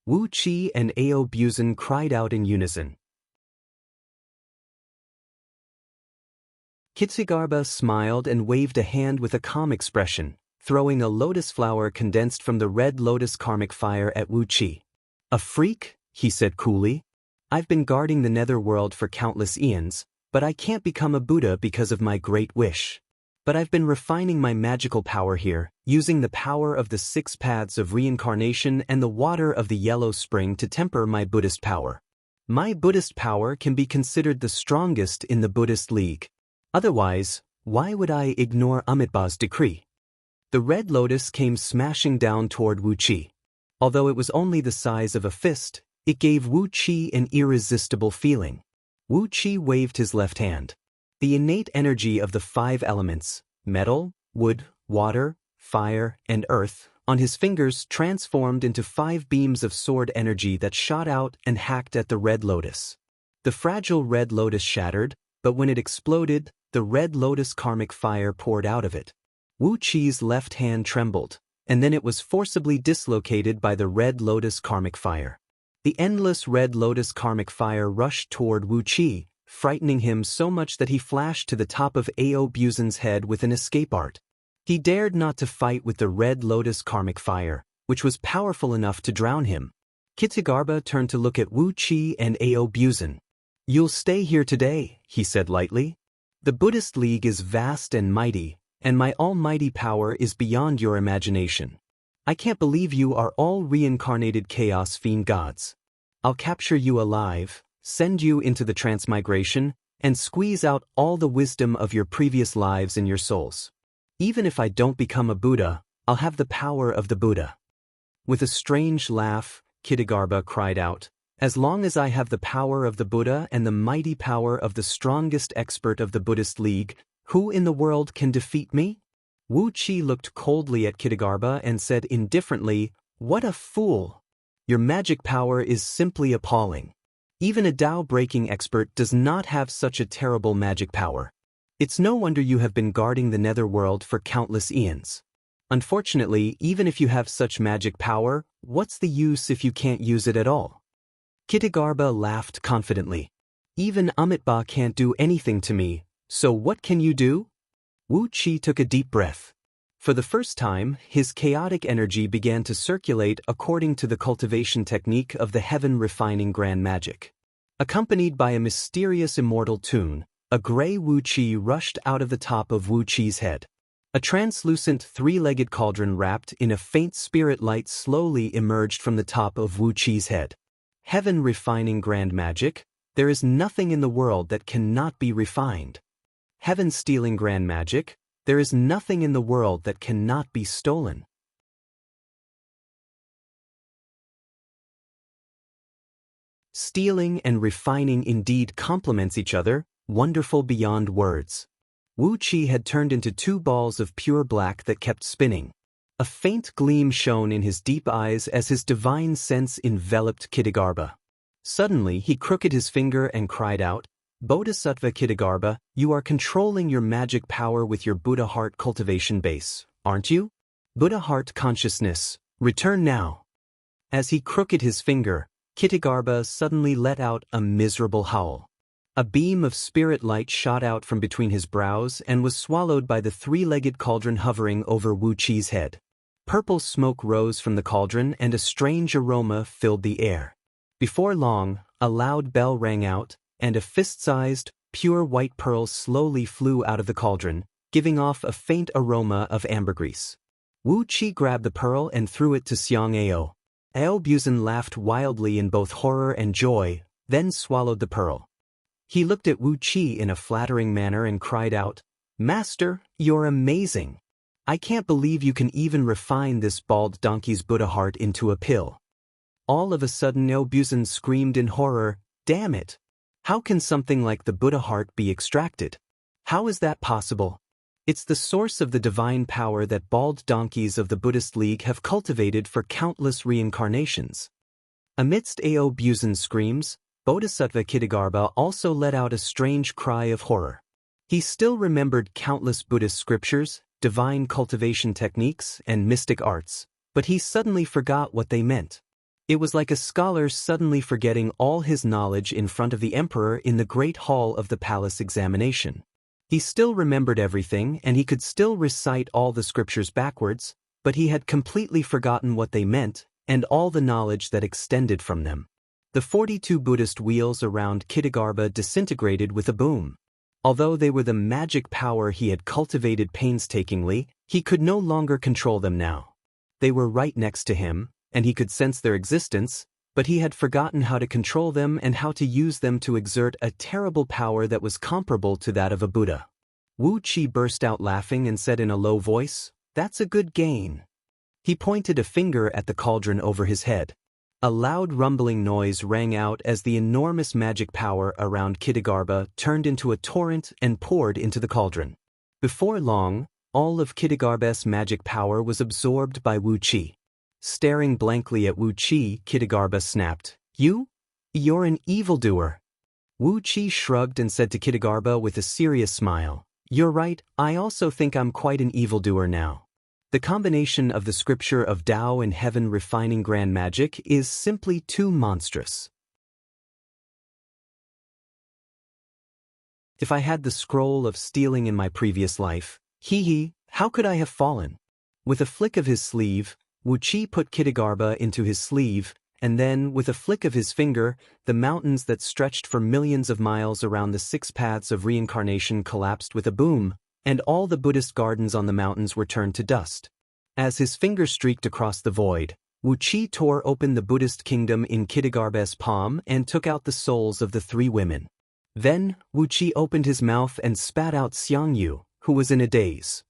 Wu Qi and Ao Buzan cried out in unison. Kitagarbha smiled and waved a hand with a calm expression, throwing a lotus flower condensed from the red lotus karmic fire at Wu Qi. A freak? He said coolly. I've been guarding the netherworld for countless eons, but I can't become a Buddha because of my great wish. But I've been refining my magical power here, using the power of the 6 paths of reincarnation and the water of the yellow spring to temper my Buddhist power. My Buddhist power can be considered the strongest in the Buddhist League. Otherwise, why would I ignore Amitabha's decree? The red lotus came smashing down toward Wu Qi. Although it was only the size of a fist, it gave Wu Qi an irresistible feeling. Wu Qi waved his left hand. The innate energy of the 5 elements, metal, wood, water, fire, and earth, on his fingers transformed into 5 beams of sword energy that shot out and hacked at the red lotus. The fragile red lotus shattered, but when it exploded, the red lotus karmic fire poured out of it. Wu Qi's left hand trembled, and then it was forcibly dislocated by the red lotus karmic fire. The endless red lotus karmic fire rushed toward Wu Qi, frightening him so much that he flashed to the top of Ao Buzan's head with an escape art. He dared not to fight with the red lotus karmic fire, which was powerful enough to drown him. Kitagarbha turned to look at Wu Qi and Ao Buzan. "You'll stay here today," he said lightly. "The Buddhist League is vast and mighty, and my almighty power is beyond your imagination. I can't believe you are all reincarnated chaos fiend gods. I'll capture you alive, send you into the transmigration, and squeeze out all the wisdom of your previous lives in your souls. Even if I don't become a Buddha, I'll have the power of the Buddha." With a strange laugh, Kitagarbha cried out, "As long as I have the power of the Buddha and the mighty power of the strongest expert of the Buddhist League, who in the world can defeat me?" Wu Qi looked coldly at Kitagarbha and said indifferently, "What a fool! Your magic power is simply appalling. Even a Tao-breaking expert does not have such a terrible magic power. It's no wonder you have been guarding the netherworld for countless eons. Unfortunately, even if you have such magic power, what's the use if you can't use it at all?" Kitagarbha laughed confidently. "Even Amitabha can't do anything to me, so what can you do?" Wu Qi took a deep breath. For the first time, his chaotic energy began to circulate according to the cultivation technique of the heaven-refining grand magic. Accompanied by a mysterious immortal tune, a gray Wu-Chi rushed out of the top of Wu-Chi's head. A translucent three-legged cauldron wrapped in a faint spirit light slowly emerged from the top of Wu-Chi's head. Heaven refining grand magic, there is nothing in the world that cannot be refined. Heaven stealing grand magic, there is nothing in the world that cannot be stolen. Stealing and refining indeed complements each other, wonderful beyond words. Wu-Chi had turned into two balls of pure black that kept spinning. A faint gleam shone in his deep eyes as his divine sense enveloped Kittagarbha. Suddenly he crooked his finger and cried out, "Bodhisattva Kittagarbha, you are controlling your magic power with your Buddha heart cultivation base, aren't you? Buddha heart consciousness, return now." As he crooked his finger, Kittagarbha suddenly let out a miserable howl. A beam of spirit light shot out from between his brows and was swallowed by the three-legged cauldron hovering over Wu-Chi's head. Purple smoke rose from the cauldron and a strange aroma filled the air. Before long, a loud bell rang out, and a fist-sized, pure white pearl slowly flew out of the cauldron, giving off a faint aroma of ambergris. Wu-Chi grabbed the pearl and threw it to Xiang Ao. Ao Buzan laughed wildly in both horror and joy, then swallowed the pearl. He looked at Wu-Chi in a flattering manner and cried out, "Master, you're amazing. I can't believe you can even refine this bald donkey's Buddha heart into a pill." All of a sudden Ao Buzan screamed in horror, "Damn it! How can something like the Buddha heart be extracted? How is that possible? It's the source of the divine power that bald donkeys of the Buddhist League have cultivated for countless reincarnations." Amidst Ao Buzan's screams, Bodhisattva Kittagarbha also let out a strange cry of horror. He still remembered countless Buddhist scriptures, divine cultivation techniques, and mystic arts, but he suddenly forgot what they meant. It was like a scholar suddenly forgetting all his knowledge in front of the emperor in the great hall of the palace examination. He still remembered everything and he could still recite all the scriptures backwards, but he had completely forgotten what they meant and all the knowledge that extended from them. The 42 Buddhist wheels around Kittagarbha disintegrated with a boom. Although they were the magic power he had cultivated painstakingly, he could no longer control them now. They were right next to him, and he could sense their existence, but he had forgotten how to control them and how to use them to exert a terrible power that was comparable to that of a Buddha. Wu-Chi burst out laughing and said in a low voice, "That's a good gain." He pointed a finger at the cauldron over his head. A loud rumbling noise rang out as the enormous magic power around Kittagarbha turned into a torrent and poured into the cauldron. Before long, all of Kittagarbha's magic power was absorbed by Wu-Chi. Staring blankly at Wu-Chi, Kittagarbha snapped, You're an evildoer." Wu-Chi shrugged and said to Kittagarbha with a serious smile, "You're right, I also think I'm quite an evildoer now. The combination of the scripture of Tao and heaven refining grand magic is simply too monstrous. If I had the scroll of stealing in my previous life, how could I have fallen?" With a flick of his sleeve, Wu-Chi put Kittagarbha into his sleeve, and then, with a flick of his finger, the mountains that stretched for millions of miles around the 6 paths of reincarnation collapsed with a boom, and all the Buddhist gardens on the mountains were turned to dust. As his finger streaked across the void, Wu-Chi tore open the Buddhist kingdom in Kittagarbha's palm and took out the souls of the 3 women. Then, Wu-Chi opened his mouth and spat out Xiang Yu, who was in a daze.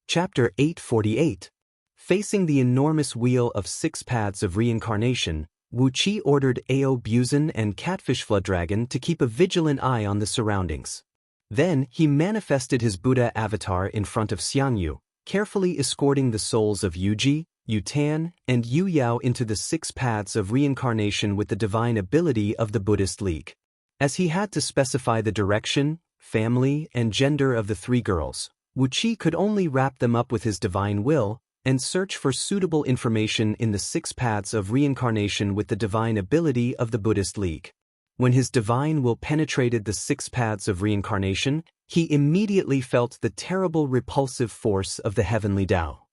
Chapter 848. Facing the enormous wheel of 6 paths of reincarnation, Wu-Chi ordered Ao Buzan and Catfish Flood Dragon to keep a vigilant eye on the surroundings. Then he manifested his Buddha avatar in front of Xiang Yu, carefully escorting the souls of Yuji, Yutan, and Yu Yao into the 6 paths of reincarnation with the divine ability of the Buddhist League. As he had to specify the direction, family, and gender of the 3 girls, Wu-Chi could only wrap them up with his divine will and search for suitable information in the 6 paths of reincarnation with the divine ability of the Buddhist League. When his divine will penetrated the 6 paths of reincarnation, he immediately felt the terrible repulsive force of the heavenly Tao.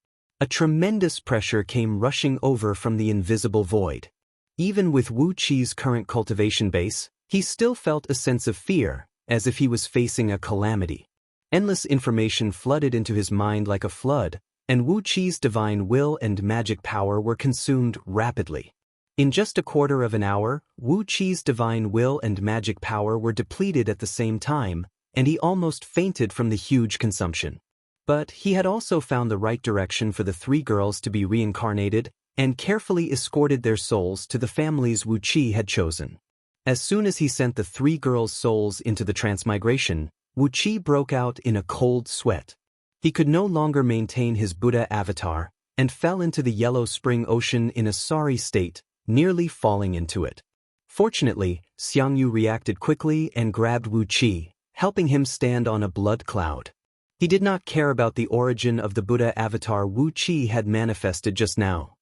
A tremendous pressure came rushing over from the invisible void. Even with Wu Qi's current cultivation base, he still felt a sense of fear, as if he was facing a calamity. Endless information flooded into his mind like a flood, and Wu Qi's divine will and magic power were consumed rapidly. In just a quarter of an hour, Wu Qi's divine will and magic power were depleted at the same time, and he almost fainted from the huge consumption. But he had also found the right direction for the three girls to be reincarnated, and carefully escorted their souls to the families Wu Qi had chosen. As soon as he sent the three girls' souls into the transmigration, Wu Qi broke out in a cold sweat. He could no longer maintain his Buddha avatar, and fell into the yellow spring ocean in a sorry state, nearly falling into it. Fortunately, Xiangyu reacted quickly and grabbed Wu Qi, helping him stand on a blood cloud. He did not care about the origin of the Buddha avatar Wu Qi had manifested just now.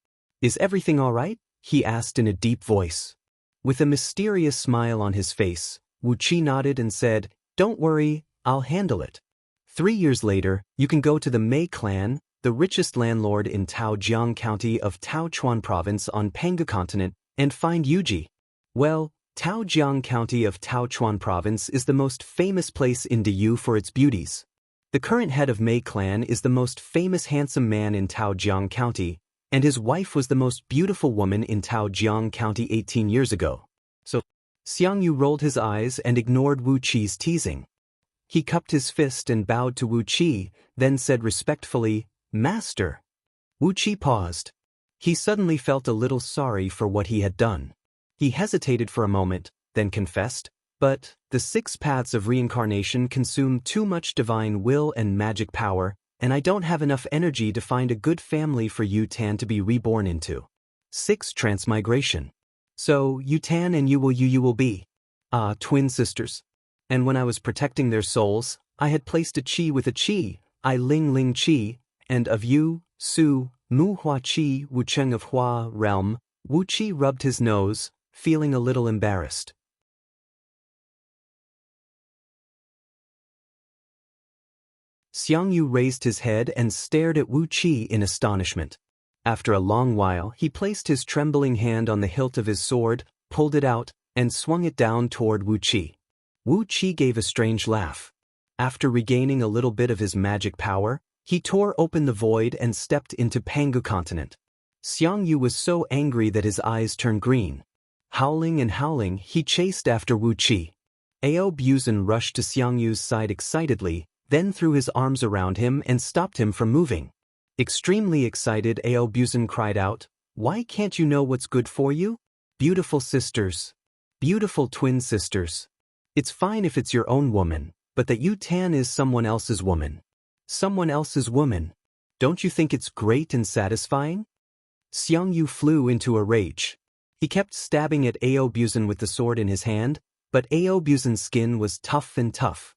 "Is everything all right?" he asked in a deep voice. With a mysterious smile on his face, Wu Qi nodded and said, "Don't worry, I'll handle it." 3 years later, you can go to the Mei clan, the richest landlord in Taojiang County of Taochuan Province on Penghu Continent, and find Yuji. Well, Taojiang County of Taochuan Province is the most famous place in Diyu for its beauties. The current head of Mei clan is the most famous handsome man in Taojiang County, and his wife was the most beautiful woman in Taojiang County 18 years ago. So, Xiangyu rolled his eyes and ignored Wu Qi's teasing. He cupped his fist and bowed to Wu Qi, then said respectfully, "Master." Wu Qi paused. He suddenly felt a little sorry for what he had done. He hesitated for a moment, then confessed, "But the 6 paths of reincarnation consume too much divine will and magic power, and I don't have enough energy to find a good family for Yu Tan to be reborn into." 6 Transmigration. So, Yu Tan and Yu will be twin sisters. And when I was protecting their souls, I had placed a qi with a qi, I Ling Ling qi, and of Yu, Su, Mu Hua qi, Wu Cheng of Hua realm. Wu Qi rubbed his nose, feeling a little embarrassed. Xiangyu raised his head and stared at Wu Qi in astonishment. After a long while, he placed his trembling hand on the hilt of his sword, pulled it out, and swung it down toward Wu Qi. Wu Qi gave a strange laugh. After regaining a little bit of his magic power, he tore open the void and stepped into Penghu Continent. Xiangyu was so angry that his eyes turned green. Howling and howling, he chased after Wu Qi. Ao Buzan rushed to Xiangyu's side excitedly, then threw his arms around him and stopped him from moving. Extremely excited, Ao Buzan cried out, "Why can't you know what's good for you? Beautiful sisters. Beautiful twin sisters. It's fine if it's your own woman, but that Yu Tan is someone else's woman. Someone else's woman. Don't you think it's great and satisfying?" Xiangyu flew into a rage. He kept stabbing at Ao Buzan with the sword in his hand, but Ao Buzan's skin was tough and tough.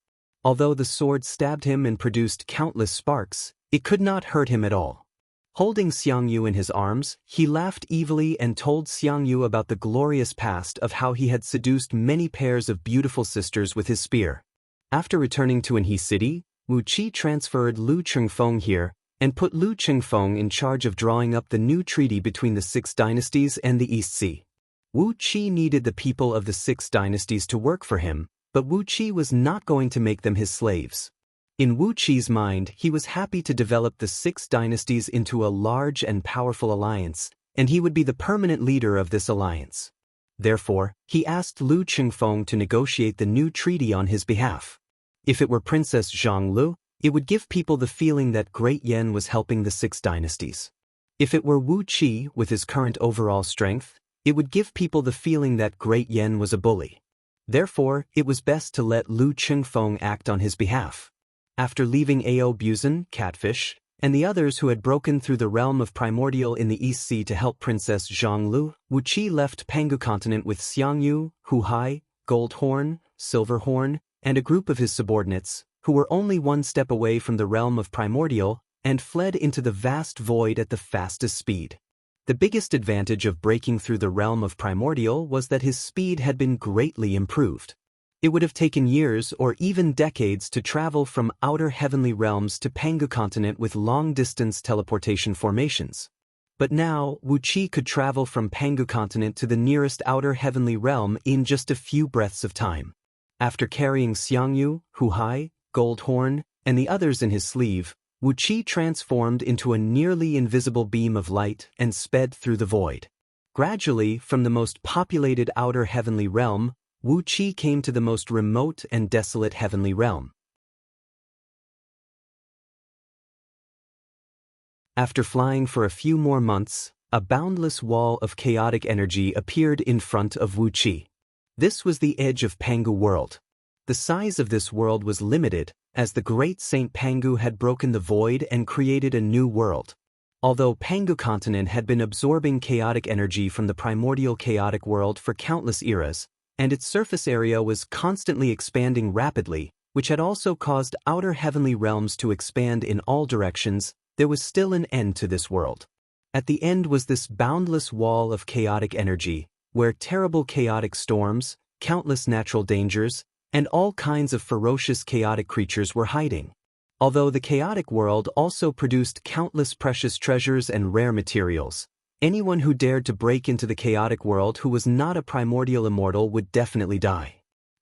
Although the sword stabbed him and produced countless sparks, it could not hurt him at all. Holding Xiangyu in his arms, he laughed evilly and told Xiangyu about the glorious past of how he had seduced many pairs of beautiful sisters with his spear. After returning to Anhui City, Wu Qi transferred Lu Chengfeng here, and put Lu Chengfeng in charge of drawing up the new treaty between the 6 dynasties and the East Sea. Wu Qi needed the people of the 6 dynasties to work for him, but Wu Qi was not going to make them his slaves. In Wu Qi's mind, he was happy to develop the 6 dynasties into a large and powerful alliance, and he would be the permanent leader of this alliance. Therefore, he asked Lu Chengfeng to negotiate the new treaty on his behalf. If it were Princess Zhanglu, it would give people the feeling that Great Yan was helping the 6 dynasties. If it were Wu Qi with his current overall strength, it would give people the feeling that Great Yan was a bully. Therefore, it was best to let Lu Chengfeng act on his behalf. After leaving Ao Buzan, Catfish, and the others who had broken through the realm of Primordial in the East Sea to help Princess Zhanglu, Wu Qi left Penghu Continent with Xiangyu, Hu Hai, Goldhorn, Silverhorn, and a group of his subordinates, who were only one step away from the realm of Primordial, and fled into the vast void at the fastest speed. The biggest advantage of breaking through the realm of Primordial was that his speed had been greatly improved. It would have taken years or even decades to travel from outer heavenly realms to Pangu continent with long-distance teleportation formations. But now, Wuqi could travel from Pangu continent to the nearest outer heavenly realm in just a few breaths of time. After carrying Xiangyu, Huhai, Goldhorn, and the others in his sleeve, Wuqi transformed into a nearly invisible beam of light and sped through the void. Gradually, from the most populated outer heavenly realm, Wuqi came to the most remote and desolate heavenly realm. After flying for a few more months, a boundless wall of chaotic energy appeared in front of Wuqi. This was the edge of Pangu world. The size of this world was limited, as the great Saint Pangu had broken the void and created a new world. Although Pangu continent had been absorbing chaotic energy from the primordial chaotic world for countless eras, and its surface area was constantly expanding rapidly, which had also caused outer heavenly realms to expand in all directions, there was still an end to this world. At the end was this boundless wall of chaotic energy, where terrible chaotic storms, countless natural dangers, and all kinds of ferocious chaotic creatures were hiding. Although the chaotic world also produced countless precious treasures and rare materials, anyone who dared to break into the chaotic world who was not a primordial immortal would definitely die.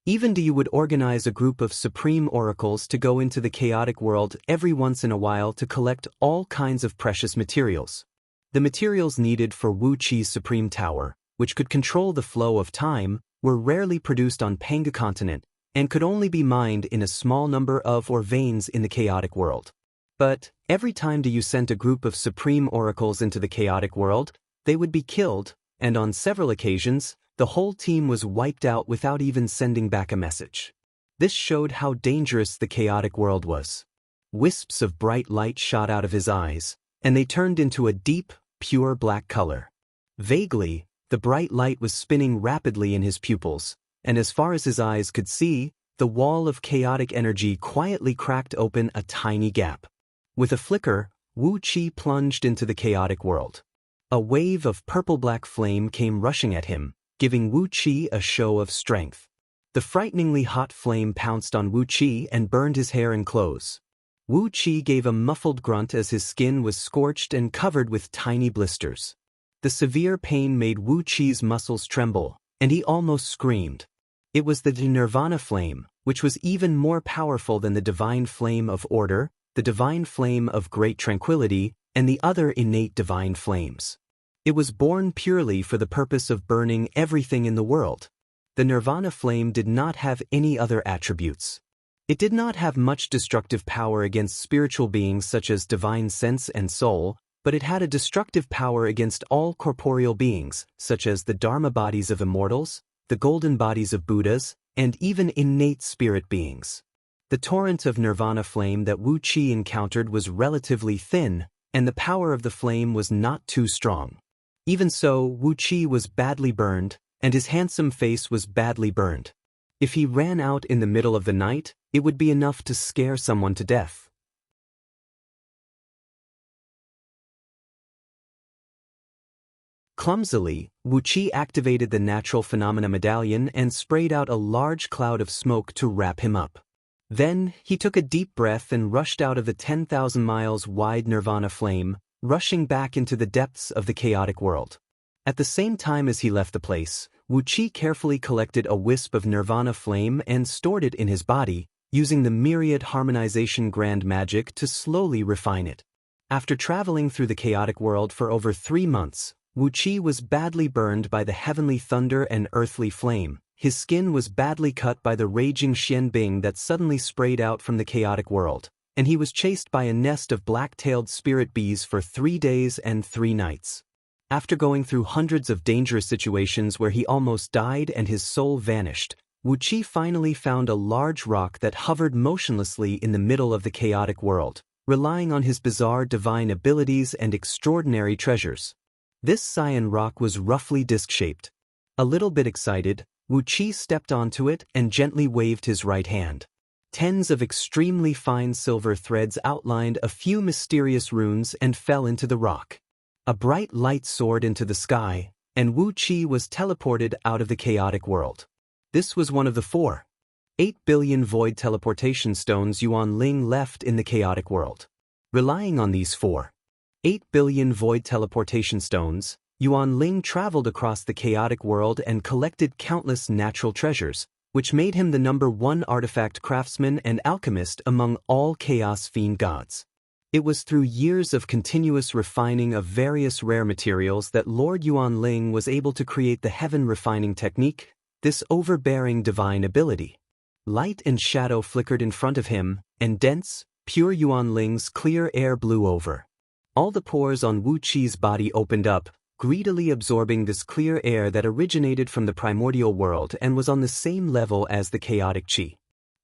Even you would organize a group of supreme oracles to go into the chaotic world every once in a while to collect all kinds of precious materials. The materials needed for Wuqi's supreme tower, which could control the flow of time, were rarely produced on Pangu continent, and could only be mined in a small number of or veins in the chaotic world. But, every time you sent a group of supreme oracles into the chaotic world, they would be killed, and on several occasions, the whole team was wiped out without even sending back a message. This showed how dangerous the chaotic world was. Wisps of bright light shot out of his eyes, and they turned into a deep, pure black color. Vaguely, the bright light was spinning rapidly in his pupils, and as far as his eyes could see, the wall of chaotic energy quietly cracked open a tiny gap. With a flicker, Wuqi plunged into the chaotic world. A wave of purple-black flame came rushing at him, giving Wuqi a show of strength. The frighteningly hot flame pounced on Wuqi and burned his hair and clothes. Wuqi gave a muffled grunt as his skin was scorched and covered with tiny blisters. The severe pain made Wuqi's muscles tremble, and he almost screamed. It was the Nirvana flame, which was even more powerful than the divine flame of order, the divine flame of great tranquility, and the other innate divine flames. It was born purely for the purpose of burning everything in the world. The Nirvana flame did not have any other attributes. It did not have much destructive power against spiritual beings such as divine sense and soul, but it had a destructive power against all corporeal beings, such as the Dharma bodies of immortals, the golden bodies of Buddhas, and even innate spirit beings. The torrent of Nirvana flame that Wuqi encountered was relatively thin, and the power of the flame was not too strong. Even so, Wuqi was badly burned, and his handsome face was badly burned. If he ran out in the middle of the night, it would be enough to scare someone to death. Clumsily, Wuqi activated the natural phenomena medallion and sprayed out a large cloud of smoke to wrap him up. Then, he took a deep breath and rushed out of the 10,000 miles wide Nirvana flame, rushing back into the depths of the chaotic world. At the same time as he left the place, Wuqi carefully collected a wisp of Nirvana flame and stored it in his body, using the myriad harmonization grand magic to slowly refine it. After traveling through the chaotic world for over 3 months, Wuqi was badly burned by the heavenly thunder and earthly flame. His skin was badly cut by the raging Xianbing that suddenly sprayed out from the chaotic world, and he was chased by a nest of black-tailed spirit bees for 3 days and 3 nights. After going through hundreds of dangerous situations where he almost died and his soul vanished, Wuqi finally found a large rock that hovered motionlessly in the middle of the chaotic world, relying on his bizarre divine abilities and extraordinary treasures. This cyan rock was roughly disc-shaped. A little bit excited, Wuqi stepped onto it and gently waved his right hand. Tens of extremely fine silver threads outlined a few mysterious runes and fell into the rock. A bright light soared into the sky, and Wuqi was teleported out of the chaotic world. This was one of the 4 8 billion void teleportation stones Yuan Ling left in the chaotic world. Relying on these 8 billion void teleportation stones, Yuan Ling traveled across the chaotic world and collected countless natural treasures, which made him the #1 artifact craftsman and alchemist among all Chaos Fiend gods. It was through years of continuous refining of various rare materials that Lord Yuan Ling was able to create the heaven refining technique, this overbearing divine ability. Light and shadow flickered in front of him, and dense, pure Yuan Ling's clear air blew over. All the pores on Wu Qi's body opened up, greedily absorbing this clear air that originated from the primordial world and was on the same level as the chaotic qi.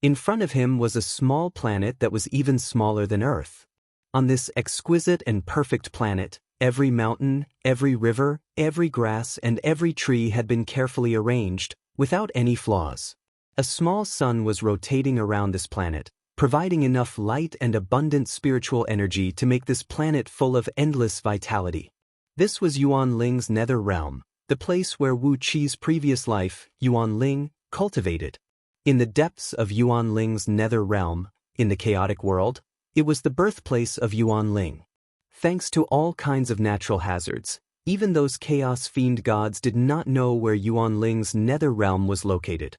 In front of him was a small planet that was even smaller than Earth. On this exquisite and perfect planet, every mountain, every river, every grass, and every tree had been carefully arranged, without any flaws. A small sun was rotating around this planet, providing enough light and abundant spiritual energy to make this planet full of endless vitality. This was Yuan Ling's nether realm, the place where Wu Qi's previous life, Yuan Ling, cultivated. In the depths of Yuan Ling's nether realm, in the chaotic world, it was the birthplace of Yuan Ling. Thanks to all kinds of natural hazards, even those Chaos Fiend gods did not know where Yuan Ling's nether realm was located.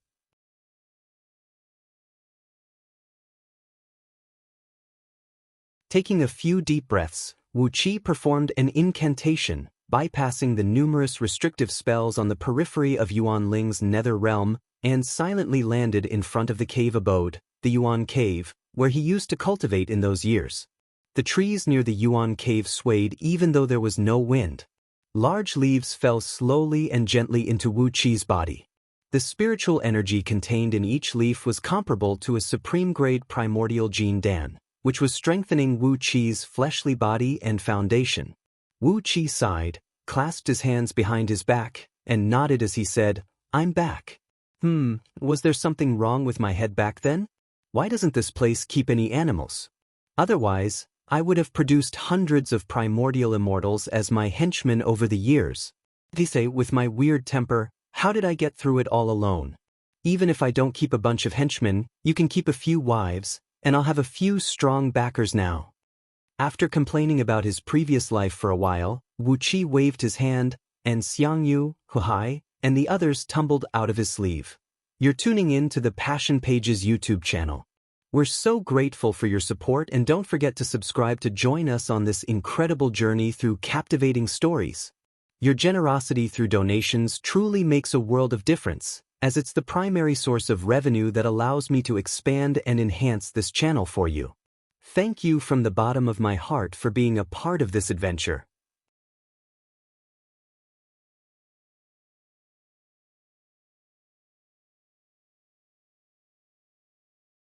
Taking a few deep breaths, Wu Qi performed an incantation, bypassing the numerous restrictive spells on the periphery of Yuan Ling's nether realm, and silently landed in front of the cave abode, the Yuan Cave, where he used to cultivate in those years. The trees near the Yuan Cave swayed even though there was no wind. Large leaves fell slowly and gently into Wu Qi's body. The spiritual energy contained in each leaf was comparable to a supreme-grade primordial gene Dan, which was strengthening Wu Qi's fleshly body and foundation. Wu Qi sighed, clasped his hands behind his back, and nodded as he said, "I'm back. Was there something wrong with my head back then? Why doesn't this place keep any animals? Otherwise, I would have produced hundreds of primordial immortals as my henchmen over the years. They say, with my weird temper, how did I get through it all alone? Even if I don't keep a bunch of henchmen, you can keep a few wives, and I'll have a few strong backers now." After complaining about his previous life for a while, Wu Qi waved his hand, and Xiangyu, Huhai, and the others tumbled out of his sleeve. You're tuning in to the Passion Pages YouTube channel. We're so grateful for your support, and don't forget to subscribe to join us on this incredible journey through captivating stories. Your generosity through donations truly makes a world of difference, as it's the primary source of revenue that allows me to expand and enhance this channel for you. Thank you from the bottom of my heart for being a part of this adventure.